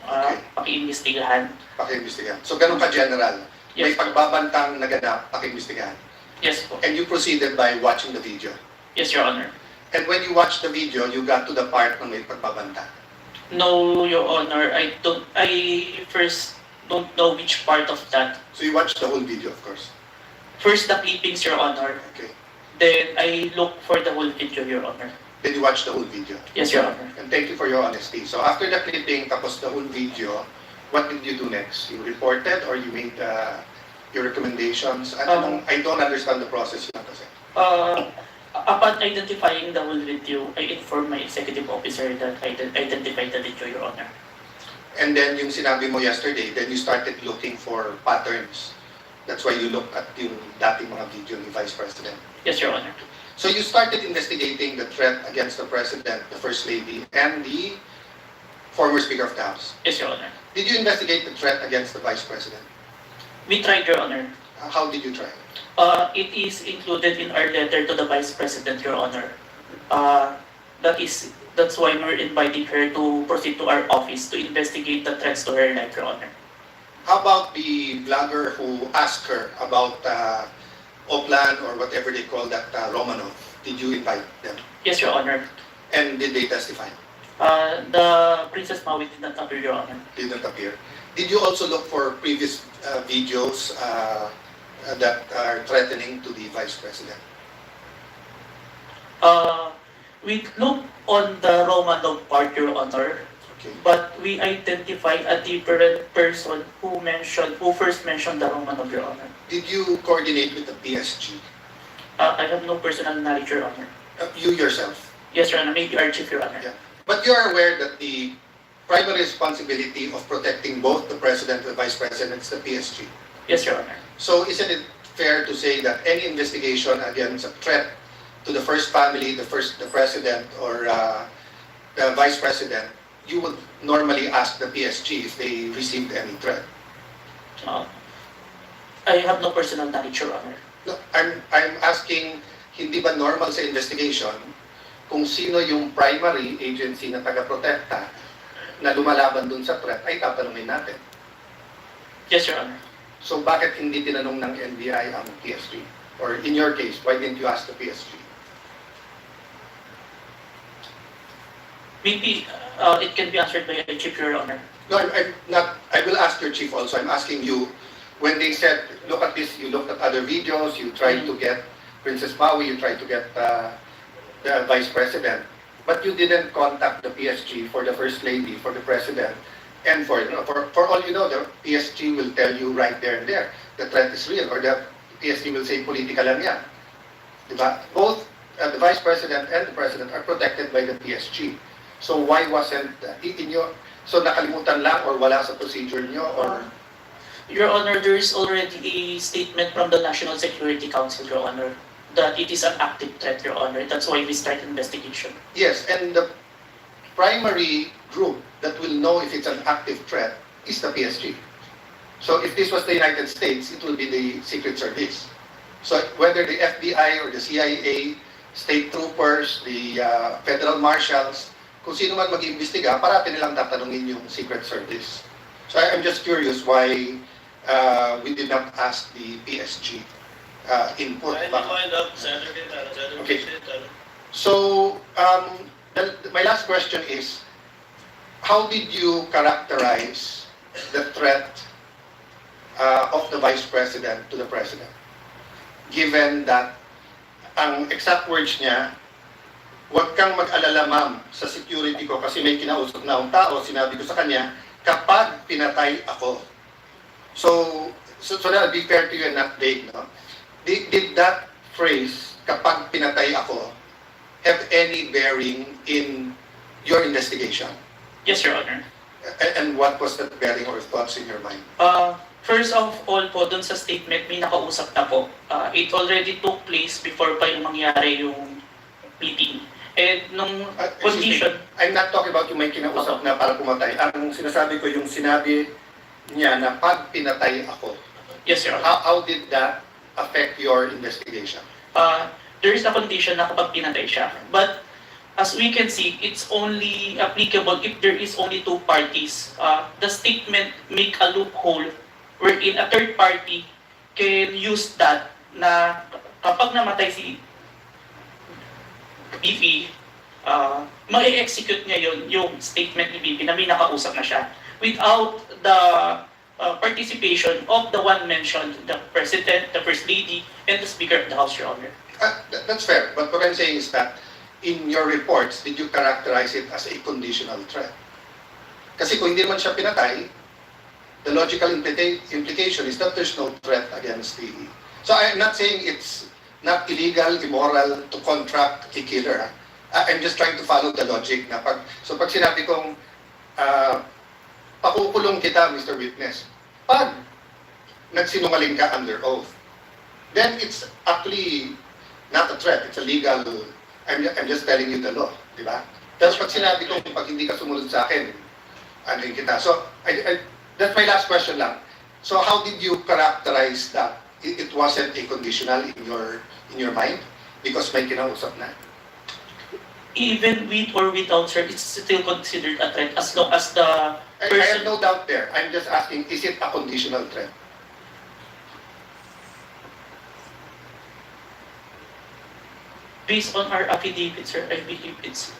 pakiimbestigahan. Pakiimbestigahan. So, ganun ka-general? May Yes, pagbabantang naganap, pakiimbestigahan? Yes po. And you proceeded by watching the video? Yes, Your Honor. And when you watched the video, you got to the part na may pagbabanta? No, Your Honor, I first don't know which part of that. So you watched the whole video, of course? First, the clippings, Your Honor. Okay. Then, I look for the whole video, Your Honor. Then you watched the whole video? Yes, Your Honor. And thank you for your honesty. So after the clipping, tapos the whole video, what did you do next? You reported or you made your recommendations? I don't understand the process yun kasi. Upon identifying the whole video, I informed my executive officer that I identified the video, Your Honor. And then yung sinabi mo yesterday, then you started looking for patterns. That's why you looked at yung dating mga video ni Vice President. Yes, Your Honor. So you started investigating the threat against the President, the First Lady, and the former Speaker of the House. Yes, Your Honor. Did you investigate the threat against the Vice President? We tried, Your Honor. How did you try? It is included in our letter to the Vice President, Your Honor. That's why we're inviting her to proceed to our office to investigate the threats to her life, Your Honor. How about the vlogger who asked her about Oplan or whatever they call that Romanov? Did you invite them? Yes, Your Honor. And did they testify? The Princess Maui did not appear, Your Honor. Did not appear. Did you also look for previous videos that are threatening to the Vice President? We looked on the Romanov part, Your Honor. Okay. But we identified a different person who first mentioned the Romanov, Your Honor. Did you coordinate with the PSG? I have no personal knowledge, Your Honor. You yourself? Yes, Your Honor. Maybe our chief, Your Honor. Yeah. But you are aware that the primary responsibility of protecting both the President and the Vice President is the PSG? Yes, Your Honor. So isn't it fair to say that any investigation against a threat to the first family, the President or the Vice President, you would normally ask the PSG if they received any threat? I have no personal knowledge, Your Honor. No, I'm asking, hindi ba normal sa investigation kung sino yung primary agency na taga-protekta na lumalaban dun sa threat ay tatanungin natin? Yes, Your Honor. So bakit hindi tinanong ng NBI ang PSG? Or in your case, why didn't you ask the PSG? Maybe it can be answered by a chief, Your Honor. No, I'm not. I will ask your chief also. I'm asking you, when they said, look at this, you looked at other videos, you tried to get Princess Maui, you tried to get the Vice President, but you didn't contact the PSG for the First Lady, for the President, and for all you know, the PSG will tell you right there and there, the threat is real, or the PSG will say, politika lang yan. Diba? Both the Vice President and the President are protected by the PSG. So why wasn't so nakalimutan lang or wala sa procedure niyo or? Your Honor, there is already a statement from the National Security Council, Your Honor, that it is an active threat, Your Honor. That's why we start investigation. Yes, and the primary group that will know if it's an active threat is the PSG. So if this was the United States, it will be the Secret Service. So whether the FBI or the CIA, state troopers, the federal marshals, kung sino man mag-iimbestiga, parati nilang tatanungin yung Secret Service. So I'm just curious why we did not ask the PSG input. Can you find out, Senator Cayetano? Senator Okay. Cayetano? So, my last question is, how did you characterize the threat of the Vice President to the President? Given that ang exact words niya, huwag kang mag-alala ma'am sa security ko kasi may kinausap na akong tao, sinabi ko sa kanya, kapag pinatay ako. So that be fair to you and not vague, no? Did that phrase, kapag pinatay ako, have any bearing in your investigation? Yes, Your Honor. And what was that bearing or thoughts in your mind? First of all po, dun sa statement, may nakausap na po. It already took place before pa yung mangyari yung meeting. And nung condition... I'm not talking about yung may kinausap na para pumatay. Ang sinasabi ko yung sinabi niya na pag pinatay ako. Yes, Your Honor. How did that affect your investigation? There is a condition na kapag pinatay siya. But as we can see, it's only applicable if there is only two parties. The statement make a loophole wherein a third party can use that na kapag namatay si BP, ma-execute niya yung statement ni BP na may nakausap na siya without the participation of the one mentioned, the President, the First Lady, and the Speaker of the House, Your Honor. That's fair. But what I'm saying is that in your reports, did you characterize it as a conditional threat? Kasi kung hindi naman siya pinatay, the logical implication is that there's no threat against the... So I'm not saying it's not illegal, immoral to contract a killer. I'm just trying to follow the logic na pag sinabi kong pakukulong kita, Mr. Witness, pag nagsinungaling ka under oath, then it's actually not a threat, it's a legal... I'm just telling you the law, di ba? Tapos pag sinabi ko, pag hindi ka sumunod sa akin, ano yung kita. So, that's my last question lang. So, how did you characterize that? It wasn't a conditional in your mind? Because may kinausap na. Even with or without, sir, it's still considered a threat as long as the I have no doubt there. I'm just asking, is it a conditional threat? Based on our affidavit, sir, I believe it's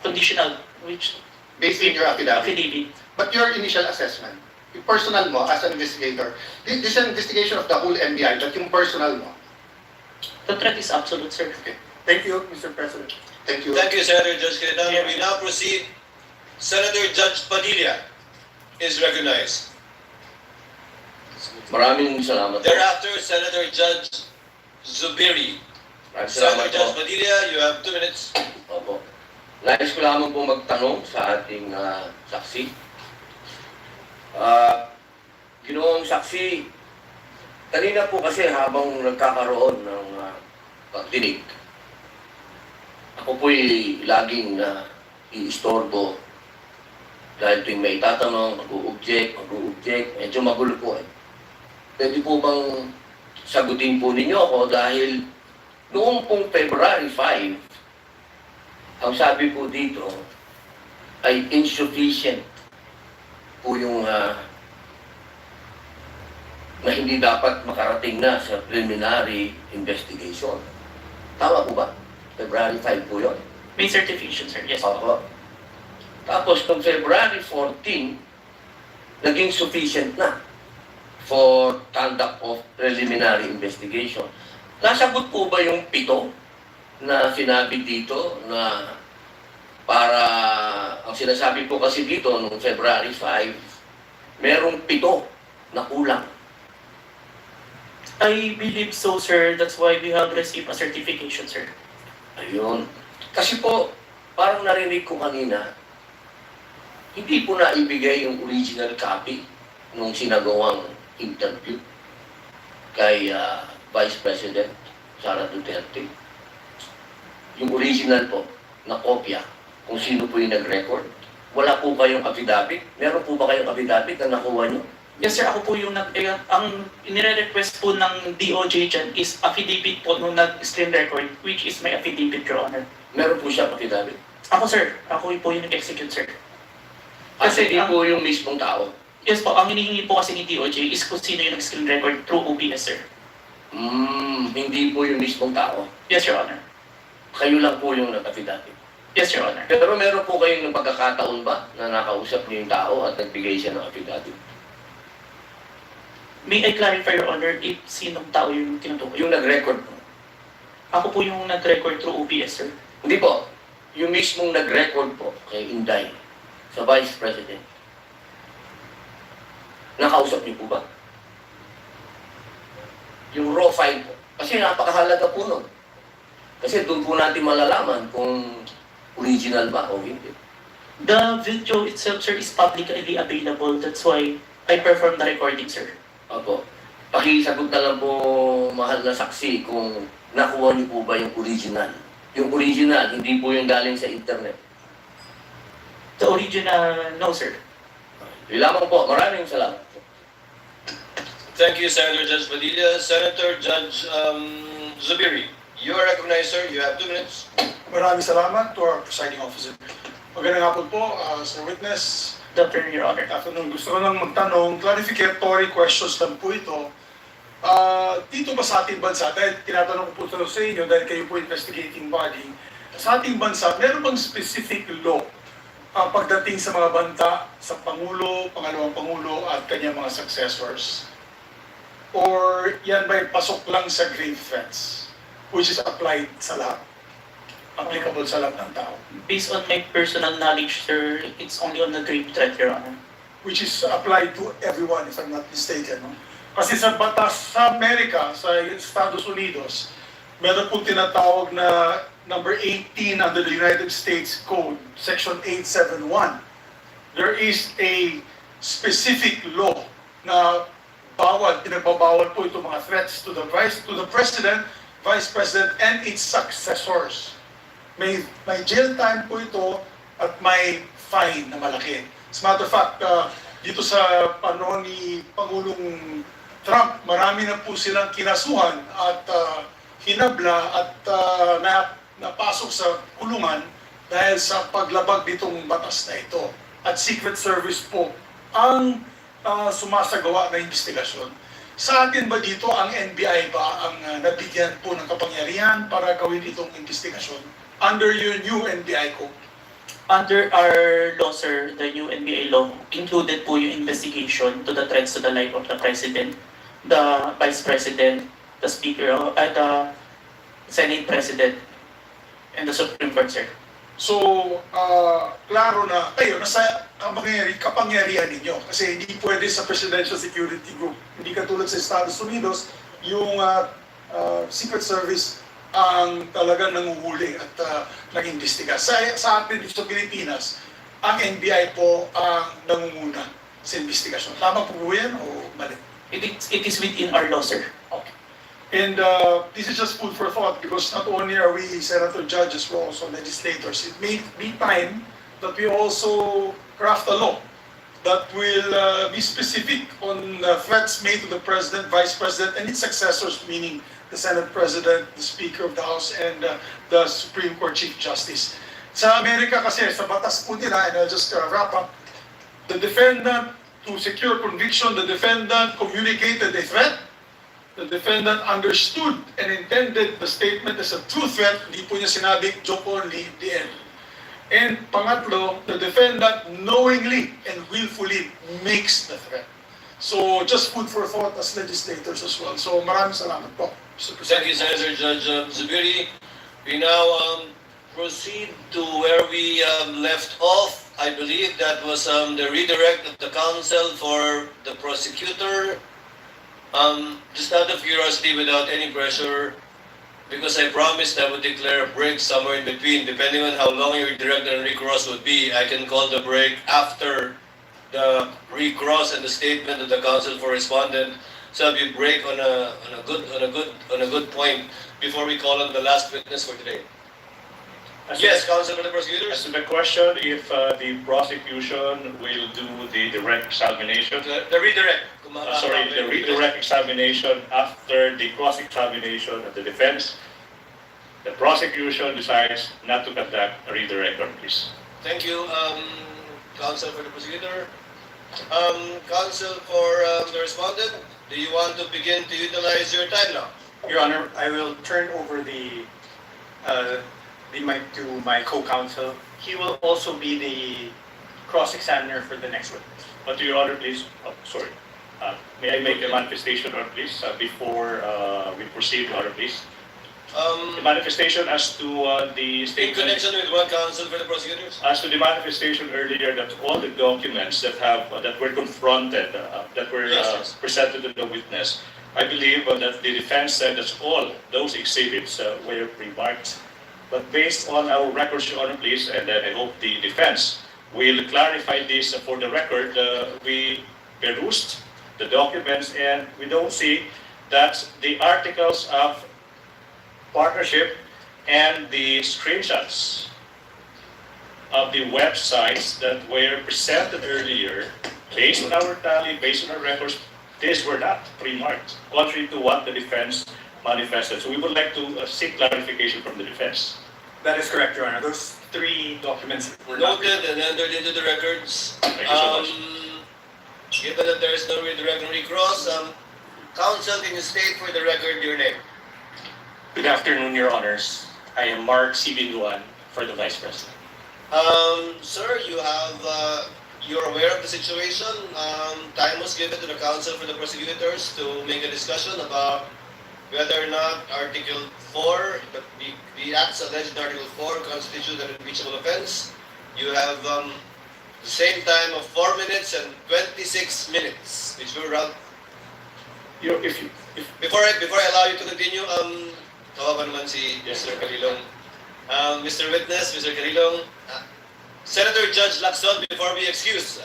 conditional, which... Based on your affidavit? Affidavit. But your initial assessment, yung personal mo as an investigator, this is an investigation of the whole NBI, but yung personal mo. The threat is absolute, sir. Okay. Thank you, Mr. President. Thank you. Thank you, Senator Judge Cayetano. We now proceed. Senator Judge Padilla is recognized. Maraming salamat. Thereafter, Senator Judge Zubiri. Senator Judge Padilla, you have 2 minutes. Opo. Nais ko lamang po magtanong sa ating saksi. Ginoong saksi, kanina po kasi habang nagkakaroon ng pagdinig, ako po'y laging iistorbo dahil tuwing may itatanong, mag-u-object, medyo magulo po eh. Pwede po bang sagutin po ninyo ako dahil noong pong February 5, ang sabi po dito ay insufficient po yung na hindi dapat makarating na sa preliminary investigation. Tama po ba? February 5 po yun. May certification, sir. Yes. Opo. Tapos noong February 14, naging sufficient na for conduct of preliminary investigation. Nasagot po ba yung 7 na sinabi dito na para, ang sinasabi po kasi dito noong February 5, merong 7 na kulang. I believe so, sir. That's why we have received a certification, sir. Ayun. Kasi po, parang narinig ko kanina, hindi po naibigay yung original copy nung sinagawang interview kay Vice President Sara Duterte. Yung original po na kopya, kung sino po yung nag-record. Wala po kayong affidavit? Meron po ba kayong affidavit na nakuha nyo? Yes, sir. Ako po yung ang nire-request po ng DOJ dyan is affidavit po nung nag-screen record, which is my affidavit, Your Honor. Meron po siya affidavit? Ako sir, ako po yung nag-execute sir. Kasi Kasi hindi po yung mismong tao. yes po, ang hinihingi po kasi ni DOJ is kung sino yung nag-screen record through OBS sir. Hindi po yung mismong tao. Yes, Your Honor. Kayo lang po yung nag-affidavit. Yes, Your Honor. Pero meron po kayong pagkakataon ba na nakausap niyo yung tao at nagbigay siya ng affidavit? May I clarify, Your Honor, if sinong tao yung tinutukoy? Yung nag-record po. Ako po yung nag-record through OBS, sir. Hindi po. Yung mismong nag-record po kay Inday sa Vice President. Nakausap niyo po ba? Yung raw file po. Kasi napakahalaga po nun. Kasi doon po natin malalaman kung original ba o hindi. The video itself, sir, is publicly available. That's why I performed the recording, sir. Opo. Pakisagot na lang po, mahal na saksi, kung nakuha niyo po ba yung original. Yung original, hindi po yung galing sa internet. The original, no, sir. Yun lamang po. Maraming salamat. Thank you, Senator Judge Padilla. Senator Judge Zubiri, you are recognized, sir. You have 2 minutes. Maraming salamat to our presiding officer. Magandang hapon po, Sir Witness. Dr. Your Honor. Afternoon. Gusto ko lang magtanong, clarificatory questions lang po ito. Dito ba sa ating bansa, dahil tinatanong ko po ito sa inyo, dahil kayo po investigating body, sa ating bansa, meron bang specific law pagdating sa mga banta sa Pangulo, Pangalawang Pangulo at kanyang mga successors? Or yan ba'y pasok lang sa grave threats, which is applied sa lahat? Applicable sa lahat ng tao? Based on my personal knowledge, sir, it's only on the grave threat, Your Honor. Which is applied to everyone, if I'm not mistaken. No? Kasi sa batas sa Amerika, sa Estados Unidos, meron pong tinatawag na number 18 under the United States Code, Section 871. There is a specific law na pinagbabawal po itong mga threats to the President, Vice President, and its successors. May jail time po ito at may fine na malaki. As a matter of fact, dito sa panahon ni Pangulong Trump, marami na po silang kinasuhan at hinabla at napasok sa kulungan dahil sa paglabag nitong batas na ito. At Secret Service po ang sumasagawa ng investigasyon. Sa atin ba dito, ang NBI ba ang nabigyan po ng kapangyarihan para gawin itong investigasyon? Under your new NBI code? Under our law, sir, the new NBA law, included po yung investigation to the threats to the life of the President, the Vice President, the Speaker, at the Senate President, and the Supreme Court, sir. So, klaro na kayo, nasa kapangyarihan ninyo. Kasi hindi pwede sa Presidential Security Group. Hindi katulad sa Estados Unidos, yung Secret Service ang talagang nanguhuli at nag-imbestiga. Sa atin dito sa Pilipinas, ang NBI po ang nangunguna sa investigasyon. Tama po yan o mali? It is within our law, sir. Okay. And this is just food for thought because not only are we senator judges, we're also legislators. It may be time that we also craft a law that will be specific on threats made to the President, Vice President, and its successors, meaning the Senate President, the Speaker of the House, and the Supreme Court Chief Justice. Sa Amerika kasi, sa batas po nila, and I'll just wrap up, the defendant, to secure conviction, the defendant communicated a threat, the defendant understood and intended the statement as a true threat, hindi po niya sinabi joke only in the end. And pangatlo, the defendant knowingly and willfully makes the threat. So just food for thought as legislators as well. So maraming salamat po. Thank you, Senator Judge Zubiri. We now proceed to where we left off. I believe that was the redirect of the counsel for the prosecutor. Just out of curiosity, without any pressure, because I promised I would declare a break somewhere in between, depending on how long your direct and recross would be. I can call the break after the recross and the statement of the counsel for respondent. So we break on a good point before we call on the last witness for today. Yes, counsel for the prosecutors. As to the question, if the prosecution will do the direct examination. The redirect. The redirect examination after the cross-examination of the defense. the prosecution decides not to conduct a read the record, please. Thank you, counsel for the prosecutor. Counsel for the respondent, do you want to begin to utilize your time now? Your Honor, I will turn over the mic to my co-counsel. He will also be the cross-examiner for the next witness. But Your Honor, please, sorry. May I make a manifestation, Your Honor, please, before we proceed, Your Honor, please? The manifestation as to the In statement. connection with what, counsel for the prosecutors? As to the manifestation earlier, that all the documents that were confronted, that were Yes. presented to the witness, I believe that the defense said that all those exhibits were remarked. But based on our records, Your Honor, please, and then I hope the defense will clarify this for the record, we perused the documents and we don't see that the articles of partnership and the screenshots of the websites that were presented earlier, based on our tally, based on our records, these were not pre-marked, contrary to what the defense manifested. So we would like to seek clarification from the defense. That is correct, Your Honor. Those 3 documents were not. Noted and entered into the records. Thank you so much. Given that there is no read the record recross, counsel, can you state for the record your name? Good afternoon, Your Honors. I am Mark Sibinduan for the Vice President. Sir, you're aware of the situation. Time was given to the counsel for the prosecutors to make a discussion about whether or not Article 4, the acts alleged in Article 4 constitute an impeachable offense. You have the same time of 4 minutes and 26 minutes, which will run. Before I allow you to continue, kawawa naman si Mr. Calilong. Mr. Witness, Mr. Calilong, Senator Judge Lacson, before we excuse.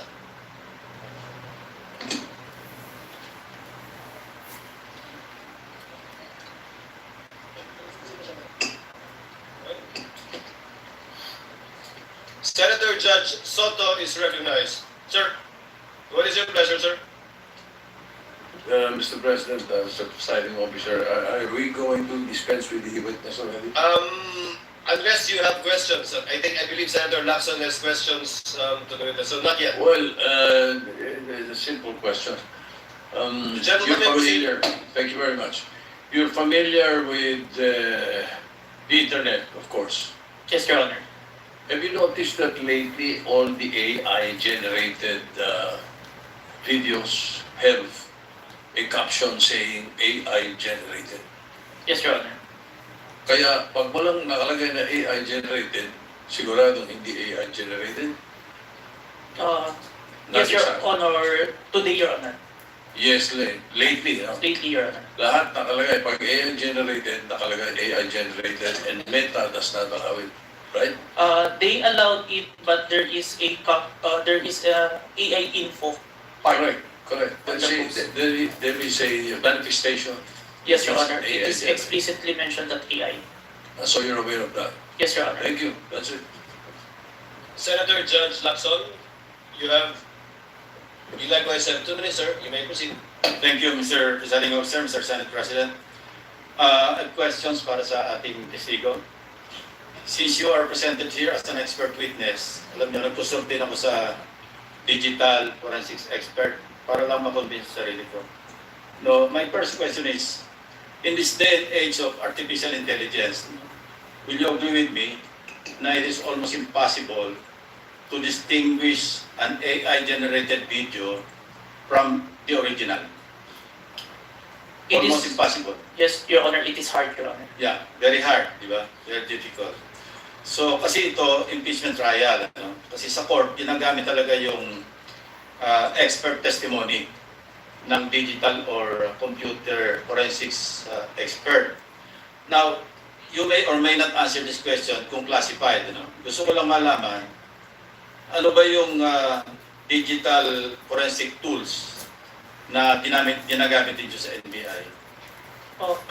Senator Judge Soto is recognized. Sir, what is your pleasure, sir? Mr. President, Mr. Presiding Officer, are we going to dispense with the witness already? Unless you have questions, I believe Senator Lacson has questions to the witness, so not yet. Well, it's a simple question. You're familiar, thank you very much. You're familiar with the internet, of course. Yes, Your Honor. Have you noticed that lately all the AI-generated videos have a caption saying AI-generated? Yes, Your Honor. Kaya pag walang nakalagay na AI-generated, siguradong hindi AI-generated? Yes, Your Honor. Today, Your Honor. Yes, lately. Lately, Your Honor. Lahat nakalagay. Pag AI-generated, nakalagay AI-generated and Meta does not allow it. Right? They allowed it, but there is a AI info part. Correct. There is a manifestation. Yes, Your Honor. AI It is explicitly mentioned that AI. So you're aware of that? Yes, Your Honor. Thank you. That's it. Senator Judge Lacson, you likewise have 2 minutes, sir. You may proceed. Thank you, Mr. Presiding Officer, Mr. Senate President. Questions para sa ating testigo. Since you are presented here as an expert witness, alam niyo, nagpusurte din ako sa digital forensics expert para lang makonvince sa sarili ko. No, my first question is, in this day and age of artificial intelligence, will you agree with me na it is almost impossible to distinguish an AI-generated video from the original? Almost impossible. Yes, Your Honor, it is hard, Your Honor. Yeah, very hard, di ba? Very difficult. So, kasi ito, impeachment trial. Ano? Kasi sa court, ginagamit talaga yung expert testimony ng digital or computer forensics expert. Now, you may or may not answer this question kung classified. Ano? Gusto ko lang malaman, ano ba yung digital forensic tools na ginagamit dito sa NBI?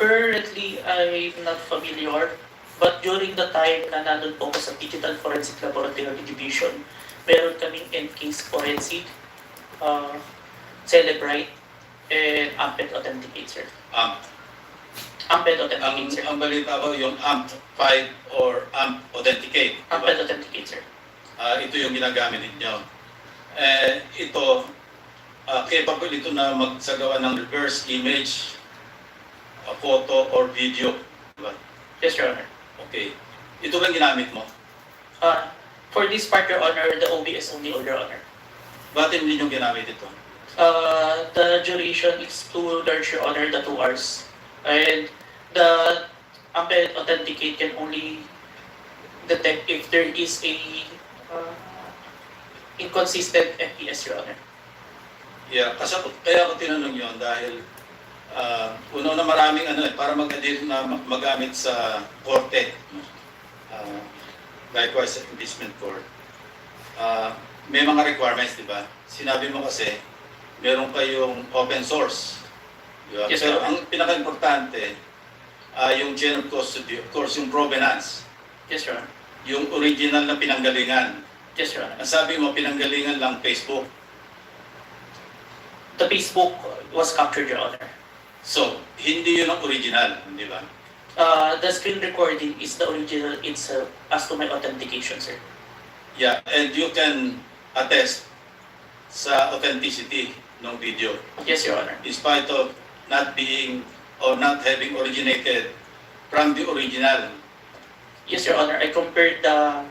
Currently, I'm not familiar. But during the time na nandun po ako sa Digital Forensic Laboratory Division, meron kaming Encase Forensic, Celebrite, and Amped Authenticate, sir. Amped Authenticate, sir. Ang balita ko yung AMP5 or AMP Authenticate. Amped Authenticate, sir. Ito yung ginagamit ninyo. Ito, capable ito na magsagawa ng reverse image, photo or video. Diba? Yes, Your Honor. Okay. Ito ba ginamit mo? For this part, Your Honor, the OBS only, Your Honor. Bakit hindi nyo ginamit ito? The duration is too large, Your Honor, the 2 hours. And the Amped Authenticate can only detect if there is a inconsistent FPS, Your Honor. Yeah, kaya ako tinanong yun dahil una na maraming para mag-edit na magamit sa korte. Likewise sa impeachment court. May mga requirements, di ba? Sinabi mo kasi, meron kayong open source. Diba? Yes, pero sir. ang pinaka-importante, yung chain of custody, of course, yung provenance. Yes, Your Honor. Yung original na pinanggalingan. Yes, Your Honor. Ang sabi mo, pinanggalingan lang Facebook. The Facebook was captured, Your Honor. So, hindi yun ang original, di ba? The screen recording is the original itself as to my authentication, sir. Yeah, and you can attest sa authenticity ng video. Yes, Your Honor. In spite of not being or not having originated from the original. Yes, Your Honor. I compared the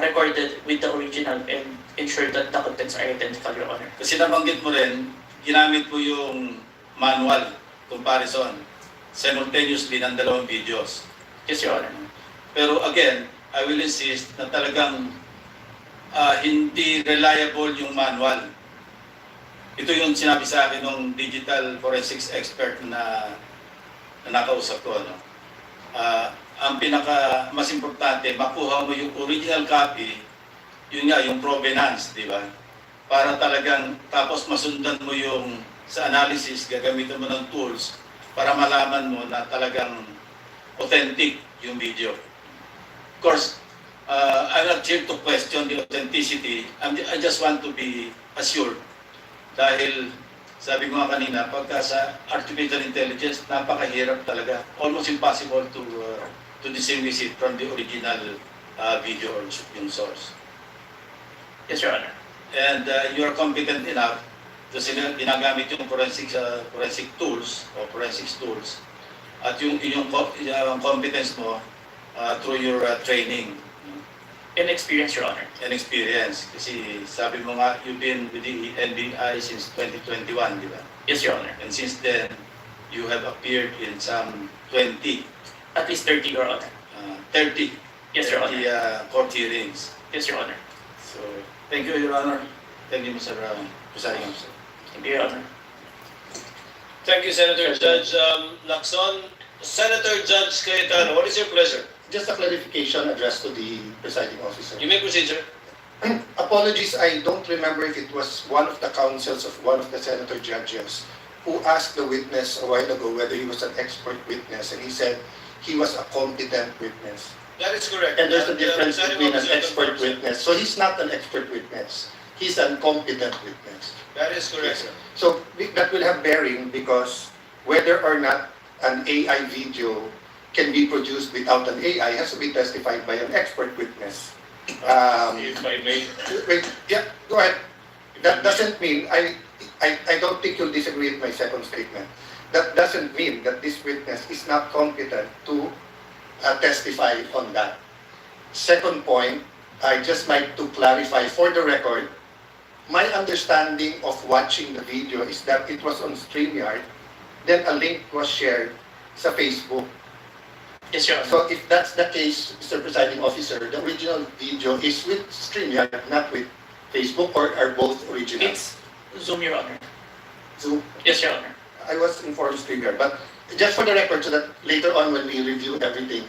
recorded with the original and ensured that the contents are identical, Your Honor. Kasi nabanggit mo rin, ginamit mo yung manual comparison simultaneously ng dalawang videos. Yes, Your Honor. Pero again, I will insist na talagang hindi reliable yung manual. Ito yung sinabi sa akin ng digital forensics expert na nakausap ko. Ang pinaka mas importante, makuha mo yung original copy, yun nga, yung provenance, di ba? Para talagang, tapos masundan mo yung sa analysis, gagamitin mo ng tools para malaman mo na talagang authentic yung video. Of course, I'm not here to question the authenticity. I just want to be assured. Dahil, sabi ko nga kanina, pagka sa artificial intelligence, napakahirap talaga. Almost impossible to distinguish it from the original video or yung source. Yes, Your Honor. And you are competent enough kasi ginagamit yung forensic tools o forensics tools at yung competence mo through your training. And experience, Your Honor. And experience. Kasi sabi mo nga, you've been with the NBI since 2021, di ba? Yes, Your Honor. And since then, you have appeared in some 20. At least 30, Your Honor. 30. Yes, Your Honor. Court hearings. Yes, Your Honor. So, thank you, Your Honor. Thank you, Mr. Presiding Officer. Thank you, Your Honor. Thank you, Senator Judge Lacson. Senator Judge Cayetano, what is your pleasure? Just a clarification addressed to the presiding officer. You may proceed, sir. Apologies, I don't remember if it was one of the counsels of one of the senator judges who asked the witness a while ago whether he was an expert witness, and he said he was a competent witness. That is correct. And there's a difference The between an presiding expert officer witness. So he's not an expert witness. He's an competent witness. That is correct, sir. So that will have bearing because whether or not an AI video can be produced without an AI has to be testified by an expert witness. If I may, Wait, yeah, go ahead. That doesn't mean, I don't think you'll disagree with my second statement. That doesn't mean that this witness is not competent to testify on that. Second point, I just like to clarify for the record, my understanding of watching the video is that it was on StreamYard, then a link was shared sa Facebook. Yes, Your Honor. So if that's the case, Mr. Presiding Officer, the original video is with StreamYard, not with Facebook, or are both original? It's Zoom, Your Honor. Zoom? Yes, Your Honor. I was informed StreamYard, but just for the record, so that later on when we review everything,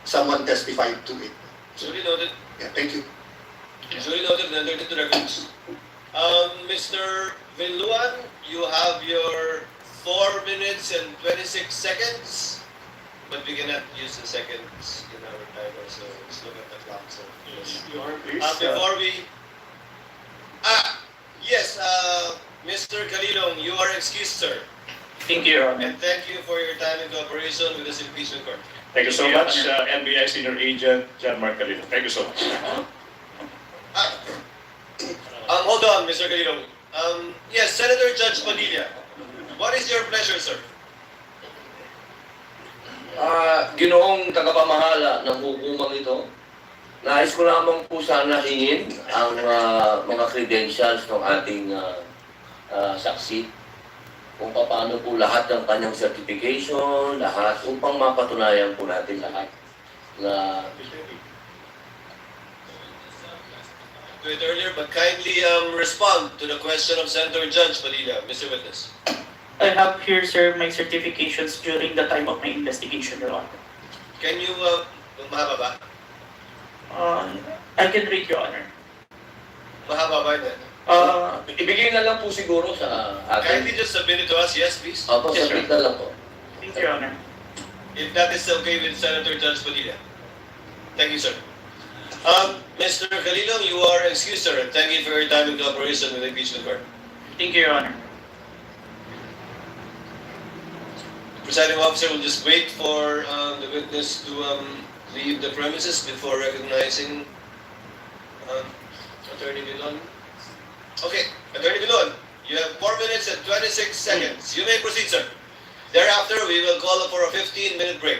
someone testified to it. Duly noted. Yeah, thank you. Duly noted and entered into records. Mr. Viluan, you have your 4 minutes and 26 seconds. But we cannot use the seconds in our timer, so let's look at the clock. So, yes. Before we... yes, Mr. Kalilong, you are excused, sir. Thank you, Your Honor. And thank you for your time and cooperation with this impeachment court. Thank you so much, NBI Senior Agent John Mark Calino. Thank you so much. Hold on, Mr. Calino. Yes, Senator Judge Padilla. What is your pleasure, sir? Ginoong tagapamahala ng hukumang ito, nais ko lamang po sana hingin ang mga credentials ng ating saksi kung paano po lahat ng kanyang certification, lahat, upang mapatunayan po natin lahat na To it earlier, but kindly respond to the question of Senator Judge Padilla, Mr. Witness. I have here, sir, my certifications during the time of my investigation, Your Honor. Can you, mahaba ba? I can read, Your Honor. Mahaba ba yun? ibigay na lang po siguro sa atin. Kindly just submit it to us, yes, please. Opo, Yes, submit na lang po. Thank you, Your Honor. If that is okay with Senator Judge Padilla. Thank you, sir. Mr. Calino, you are excused, sir. Thank you for your time and cooperation with the impeachment court. Thank you, Your Honor. The presiding officer will just wait for the witness to leave the premises before recognizing Attorney Vilon. Okay, Attorney Vilon, you have 4 minutes and 26 seconds. You may proceed, sir. Thereafter, we will call for a 15-minute break.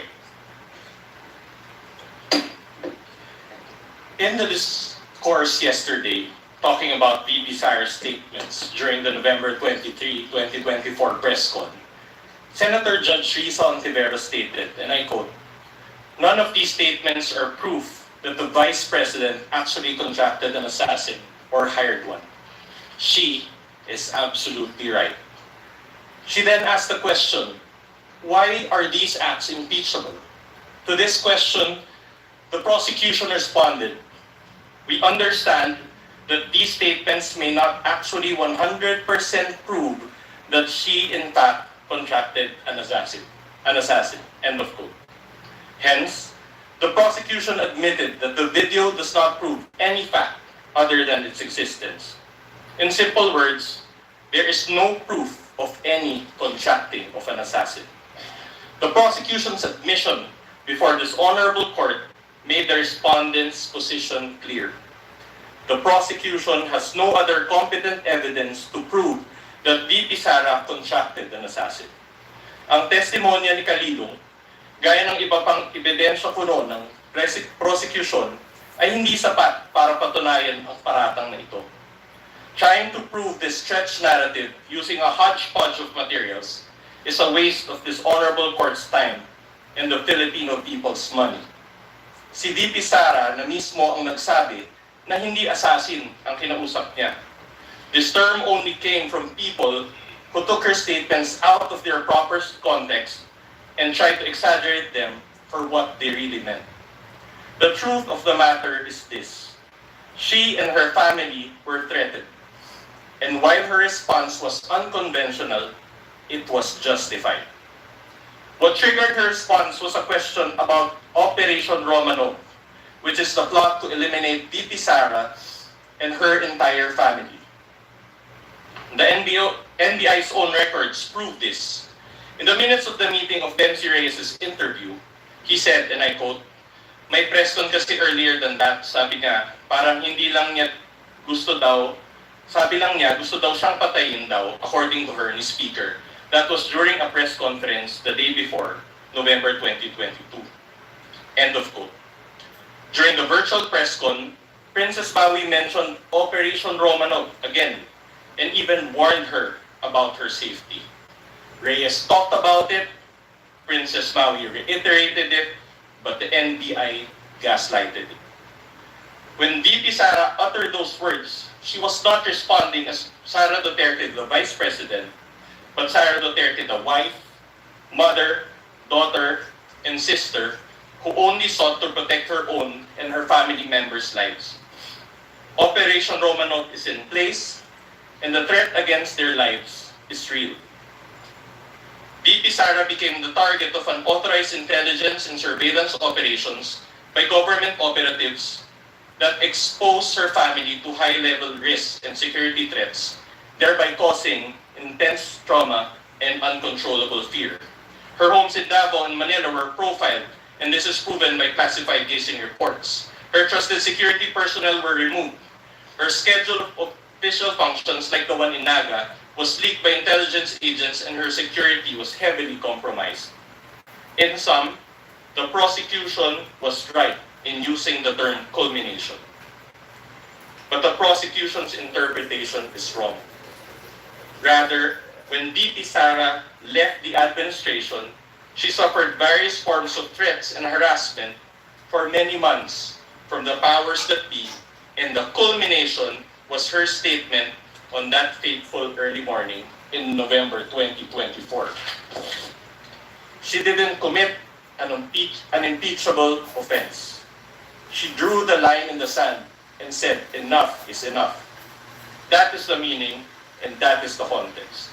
In the discourse yesterday, talking about VP Sara's statements during the November 23, 2024 press con, Senator Judge Risa Ontiveros stated, and I quote, "None of these statements are proof that the Vice President actually contracted an assassin or hired one. She is absolutely right." She then asked the question, why are these acts impeachable? To this question, the prosecution responded, "We understand that these statements may not actually 100% prove that she in fact contracted an assassin. End of quote. Hence, the prosecution admitted that the video does not prove any fact other than its existence. In simple words, there is no proof of any contracting of an assassin. The prosecution's admission before this honorable court made the respondent's position clear. The prosecution has no other competent evidence to prove that VP Sara contracted an assassin. Ang testimonya ni Calino, gaya ng iba pang ebidensya kuno ng prosecution, ay hindi sapat para patunayan ang paratang na ito. Trying to prove this stretched narrative using a hodgepodge of materials is a waste of this honorable court's time and the Filipino people's money. Si VP Sara na mismo ang nagsabi na hindi assassin ang kinausap niya. This term only came from people who took her statements out of their proper context and tried to exaggerate them for what they really meant. The truth of the matter is this: she and her family were threatened. And while her response was unconventional, it was justified. What triggered her response was a question about Operation Romanov, which is the plot to eliminate VP Sara and her entire family. The NBI's own records prove this. In the minutes of the meeting of Benzi Reyes' interview, he said, and I quote, "May press con kasi earlier than that, sabi niya, parang hindi lang niya gusto daw, sabi lang niya, gusto daw siyang patayin daw, according to her, ni Speaker. That was during a press conference the day before, November 2022. End of quote. During the virtual press con, Princess Maui mentioned Operation Romanov again, and even warned her about her safety. Reyes talked about it, Princess Maui reiterated it, but the NBI gaslighted it. When VP Sara uttered those words, she was not responding as Sara Duterte, the Vice President, but Sara Duterte, the wife, mother, daughter, and sister, who only sought to protect her own and her family members' lives. Operation Romanov is in place, and the threat against their lives is real. VP Sara became the target of unauthorized intelligence and surveillance operations by government operatives that exposed her family to high-level risks and security threats, thereby causing intense trauma and uncontrollable fear. Her homes in Davao and Manila were profiled, and this is proven by classified casing reports. Her trusted security personnel were removed. Her schedule of official functions, like the one in Naga, was leaked by intelligence agents, and her security was heavily compromised. In sum, the prosecution was right in using the term culmination. But the prosecution's interpretation is wrong. Rather, when VP Sara left the administration, she suffered various forms of threats and harassment for many months from the powers that be, and the culmination was her statement on that fateful early morning in November 2024. She didn't commit an impeachable offense. She drew the line in the sand and said, enough is enough. That is the meaning, and that is the context.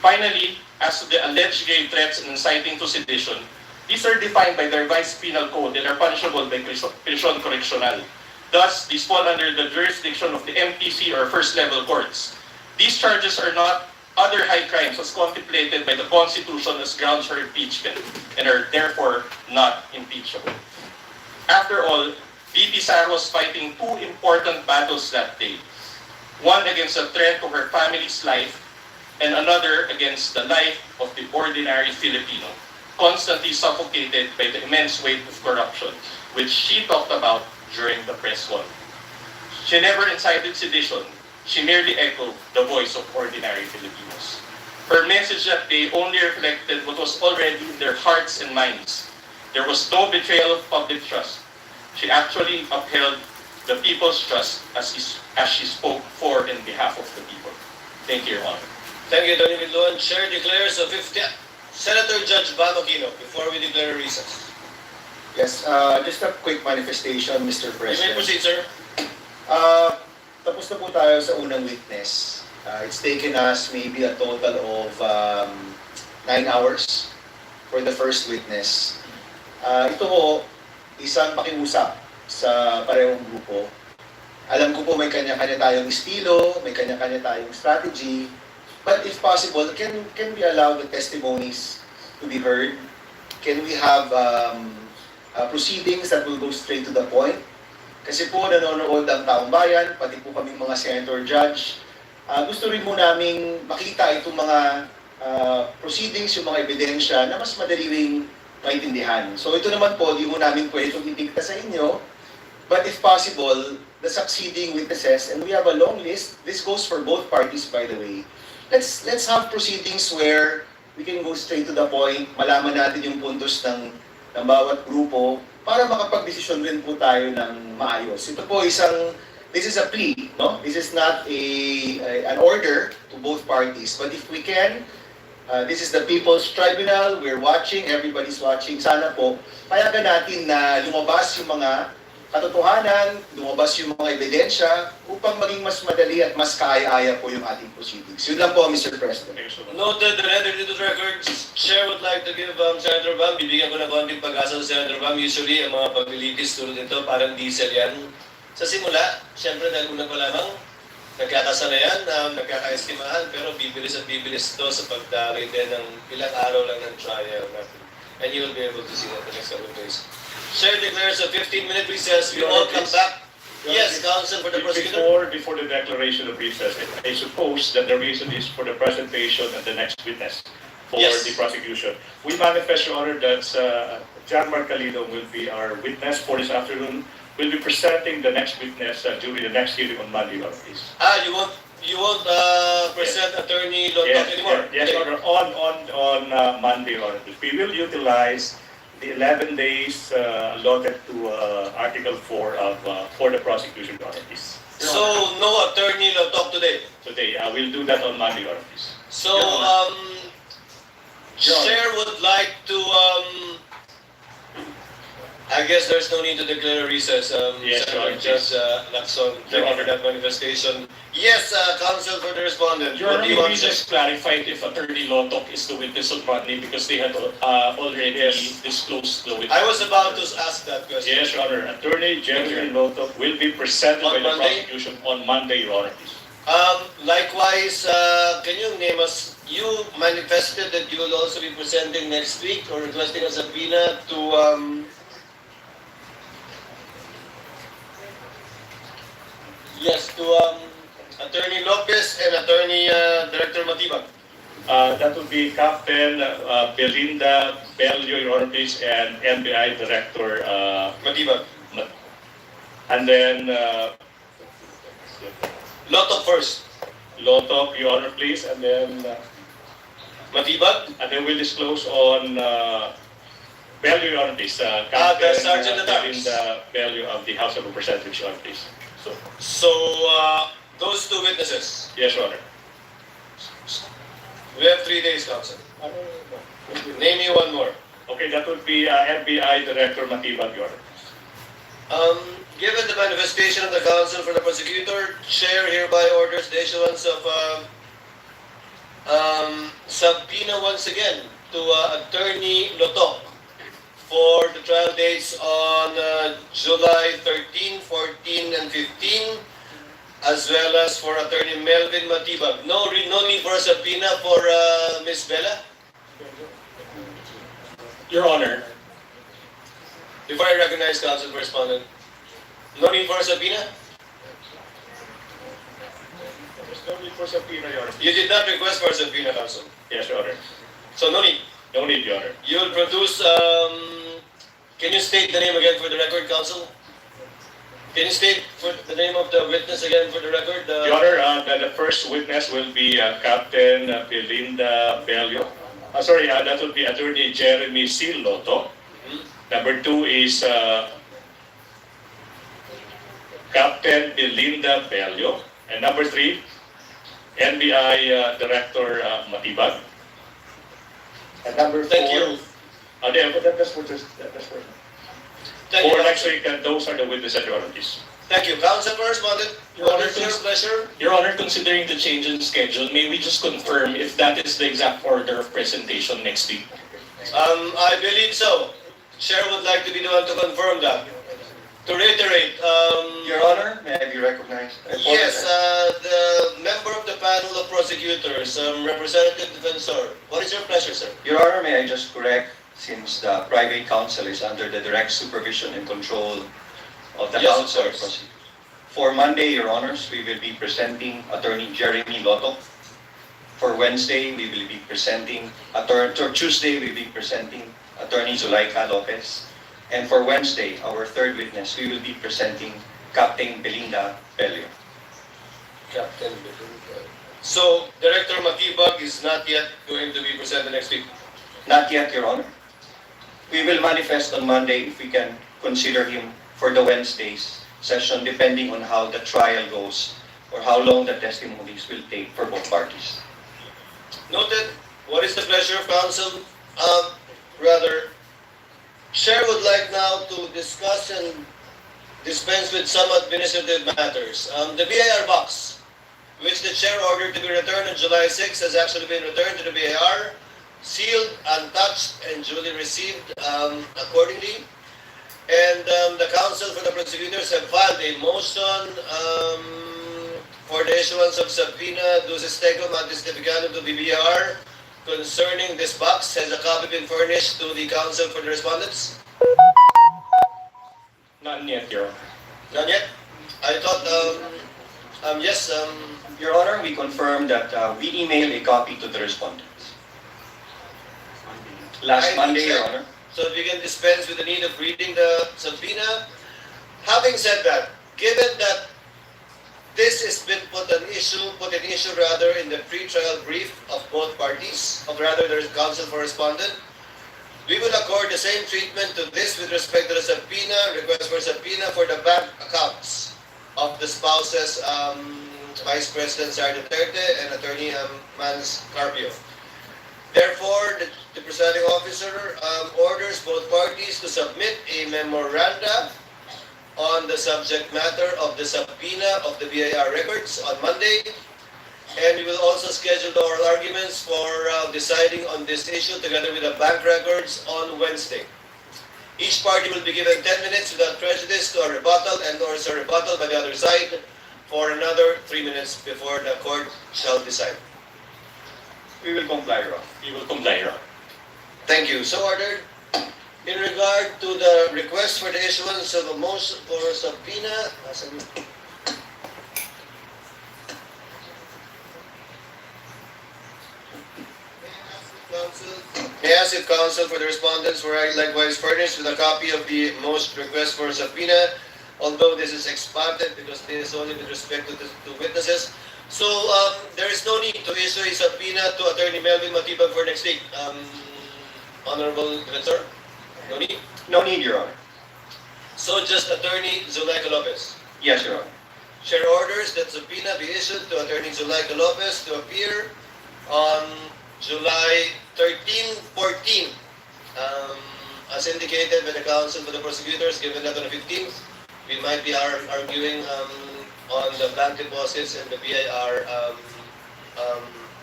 Finally, as to the alleged grave threats and inciting to sedition, these are defined by the revised penal code and are punishable by prison correctional. Thus, these fall under the jurisdiction of the MPC or first-level courts. These charges are not other high crimes as contemplated by the Constitution as grounds for impeachment and are therefore not impeachable. After all, VP Sara was fighting two important battles that day. One against a threat to her family's life, and another against the life of the ordinary Filipino, constantly suffocated by the immense weight of corruption, which she talked about during the press con. She never incited sedition. She merely echoed the voice of ordinary Filipinos. Her message that day only reflected what was already in their hearts and minds. There was no betrayal of public trust. She actually upheld the people's trust as she spoke for and behalf of the people. Thank you, Your Honor. Thank you, Attorney Vidluan. Chair declares the 50th. Senator Judge Bam Aquino, before we declare a recess. Yes, just a quick manifestation, Mr. You President. may proceed, sir. Tapos na po tayo sa unang witness. It's taken us maybe a total of 9 hours for the first witness. Ito po, isang pakiusap sa parehong grupo. Alam ko po may kanya-kanya tayong estilo, may kanya-kanya tayong strategy, but if possible, can we allow the testimonies to be heard? Can we have proceedings that will go straight to the point? Kasi po nanonood ang taong bayan, pati po kaming mga senator judge. Gusto rin mo naming makita itong mga proceedings, yung mga ebidensya na mas madali ring maintindihan. So ito naman po, di mo namin pwedeng idikta sa inyo, but if possible, the succeeding witnesses, and we have a long list, this goes for both parties by the way, let's have proceedings where we can go straight to the point, malaman natin yung puntos ng bawat grupo, para makapag-desisyon rin po tayo ng maayos. Ito po this is a plea, no? This is not an order to both parties, but if we can, this is the People's Tribunal, we're watching, everybody's watching, sana po, payagan natin na lumabas yung mga katotohanan, lumabas yung mga ebidensya upang maging mas madali at mas kaaya-aya po yung ating proceedings. Yun lang po, Mr. President. Noted and entered into the record. Chair would like to give Senator Bam, bibigyan ko ng konting pag-asa sa Senator Bam. Usually, ang mga pabilitis tulad nito, parang diesel yan. Sa simula, syempre dahil una pa lamang, nagkakasanayan, nagkakaestimahan, pero bibilis at bibilis ito sa pagdaloy din ng ilang araw lang ng trial natin. And you will be able to see that the next couple of days. Chair declares a 15-minute recess. We all come back. Yes, counsel for the prosecutor. Before the declaration of recess, I suppose that the reason is for the presentation of the next witness for the prosecution. We manifest, Your Honor, that John Marcalino will be our witness for this afternoon. We'll be presenting the next witness during the next hearing on Monday, Your Honor, please. You won't present Attorney Lotok anymore? Yes, Your Honor, on Monday, Your Honor, we will utilize the 11 days allotted to Article 4 for the prosecution, Your Honor, please. So, no Attorney Lotok today? Today, we'll do that on Monday, Your Honor, please. So, Chair would like to, I guess there's no need to declare a recess. Yes, Your Honor, Judge Lacson, thank you for that manifestation. Yes, counsel for the respondent. Your Honor, maybe just clarified if Attorney Lotok is the witness on Monday because they had already disclosed the witness. I was about to ask that question. Yes, Your Honor. Attorney General Lotok will be presented by the prosecution on Monday, Your Honor, please. Likewise, can you name us, you manifested that you will also be presenting next week or requesting a subpoena to, yes, to Attorney Lopez and Attorney Director Matibag. That would be Captain Belinda Bello, Your Honor, please, and NBI Director Matibag. And then Lotto first. Lotto, Your Honor, please, and then Matibag. And then we'll disclose on Bello, Your Honor, please. The Sergeant at Arms. Belinda Bello of the House of Representatives, Your Honor, please. So, those two witnesses. Yes, Your Honor. We have 3 days, Counsel. Name me one more. Okay, that would be FBI Director Matibag, Your Honor. Given the manifestation of the counsel for the prosecutor, Chair hereby orders the issuance of subpoena once again to Attorney Lotok for the trial dates on July 13, 14, and 15, as well as for Attorney Melvin Matibag. No need for a subpoena for Ms. Bella? Your Honor. Before I recognize counsel correspondent, no need for a subpoena? There's no need for subpoena, Your Honor. You did not request for a subpoena, counsel. Yes, Your Honor. So no need. No need, Your Honor. You will produce, can you state the name again for the record, counsel? Can you state for the name of the witness again for the record? Your Honor, the first witness will be Captain Belinda Bello. That would be Attorney Jeremy C. Lotto. Number 2 is Captain Belinda Bello. And number 3, NBI Director Matibag. And number 4... Thank you. That's for next week, and those are the witnesses, Your Honor, please. Thank you. Counsel correspondent, what is your pleasure? Your Honor, considering the change in schedule, may we just confirm if that is the exact order of presentation next week? I believe so. Chair would like to be the one to confirm that. To reiterate, Your Honor, may I be recognized? yes, the member of the panel of prosecutors, Representative Defensor, what is your pleasure, sir? Your Honor, may I just correct, since the private counsel is under the direct supervision and control of the Yes, House of of course. Prosecutors. For Monday, Your Honors, we will be presenting Attorney Jeremy Lotto. For Wednesday, we will be presenting Tuesday, we will be presenting Attorney Zulaika Lopez. And for Wednesday, our third witness, we will be presenting Captain Belinda Bello. Captain Belinda. So, Director Matibag is not yet going to be presented next week? Not yet, Your Honor. We will manifest on Monday if we can consider him for the Wednesday's session, depending on how the trial goes or how long the testimonies will take for both parties. Noted. What is the pleasure of counsel? Chair would like now to discuss and dispense with some administrative matters. The BIR box, which the chair ordered to be returned on July 6, has actually been returned to the BIR, sealed, untouched, and duly received accordingly. And the counsel for the prosecutors have filed a motion for the issuance of subpoena duces tecum antis deficandum to BBR concerning this box. Has a copy been furnished to the counsel for the respondents? Not yet, Your Honor. Not yet? I thought, yes, Your Honor, we confirm that we emailed a copy to the respondents. Last Monday, Your Honor. so we can dispense with the need of reading the subpoena. Having said that, given that this has been put in issue in the pre-trial brief of both parties, of rather the counsel for respondent, we will accord the same treatment to this with respect to the subpoena, request for subpoena for the bank accounts of the spouses, Vice President SARA Duterte and Attorney Mans Carpio. Therefore, the presiding officer orders both parties to submit a memoranda on the subject matter of the subpoena of the BIR records on Monday, and we will also schedule the oral arguments for deciding on this issue together with the bank records on Wednesday. Each party will be given 10 minutes without prejudice to a rebuttal and or a rebuttal by the other side for another 3 minutes before the court shall decide. We will comply, Your Honor. We will comply, Your Honor. Thank you. So ordered. In regard to the request for the issuance of a motion for subpoena, may I ask if counsel for the respondents were likewise furnished with a copy of the most request for subpoena, although this is expanded because this is only with respect to witnesses. So there is no need to issue a subpoena to Attorney Melvin Matibag for next week. Honorable Director, no need? No need, Your Honor. So just Attorney Zulaika Lopez. Yes, Your Honor. Chair orders that subpoena be issued to Attorney Zulaika Lopez to appear on July 13, 14, as indicated by the counsel for the prosecutors, given that on the 15th, we might be arguing on the bank deposits and the BIR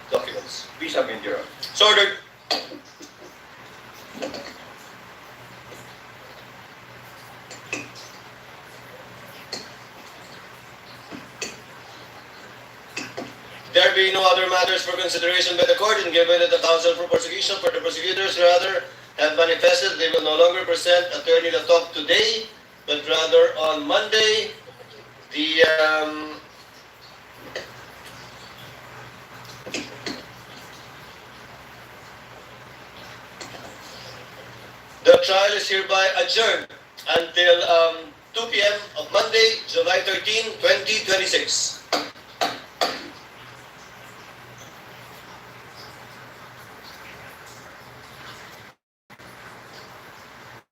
documents. We submit, Your Honor. So ordered. There being no other matters for consideration by the court, and given that the counsel for prosecution for the prosecutors rather have manifested they will no longer present Attorney Latok today, but rather on Monday, the trial is hereby adjourned until 2 p.m. of Monday, July 13, 2026.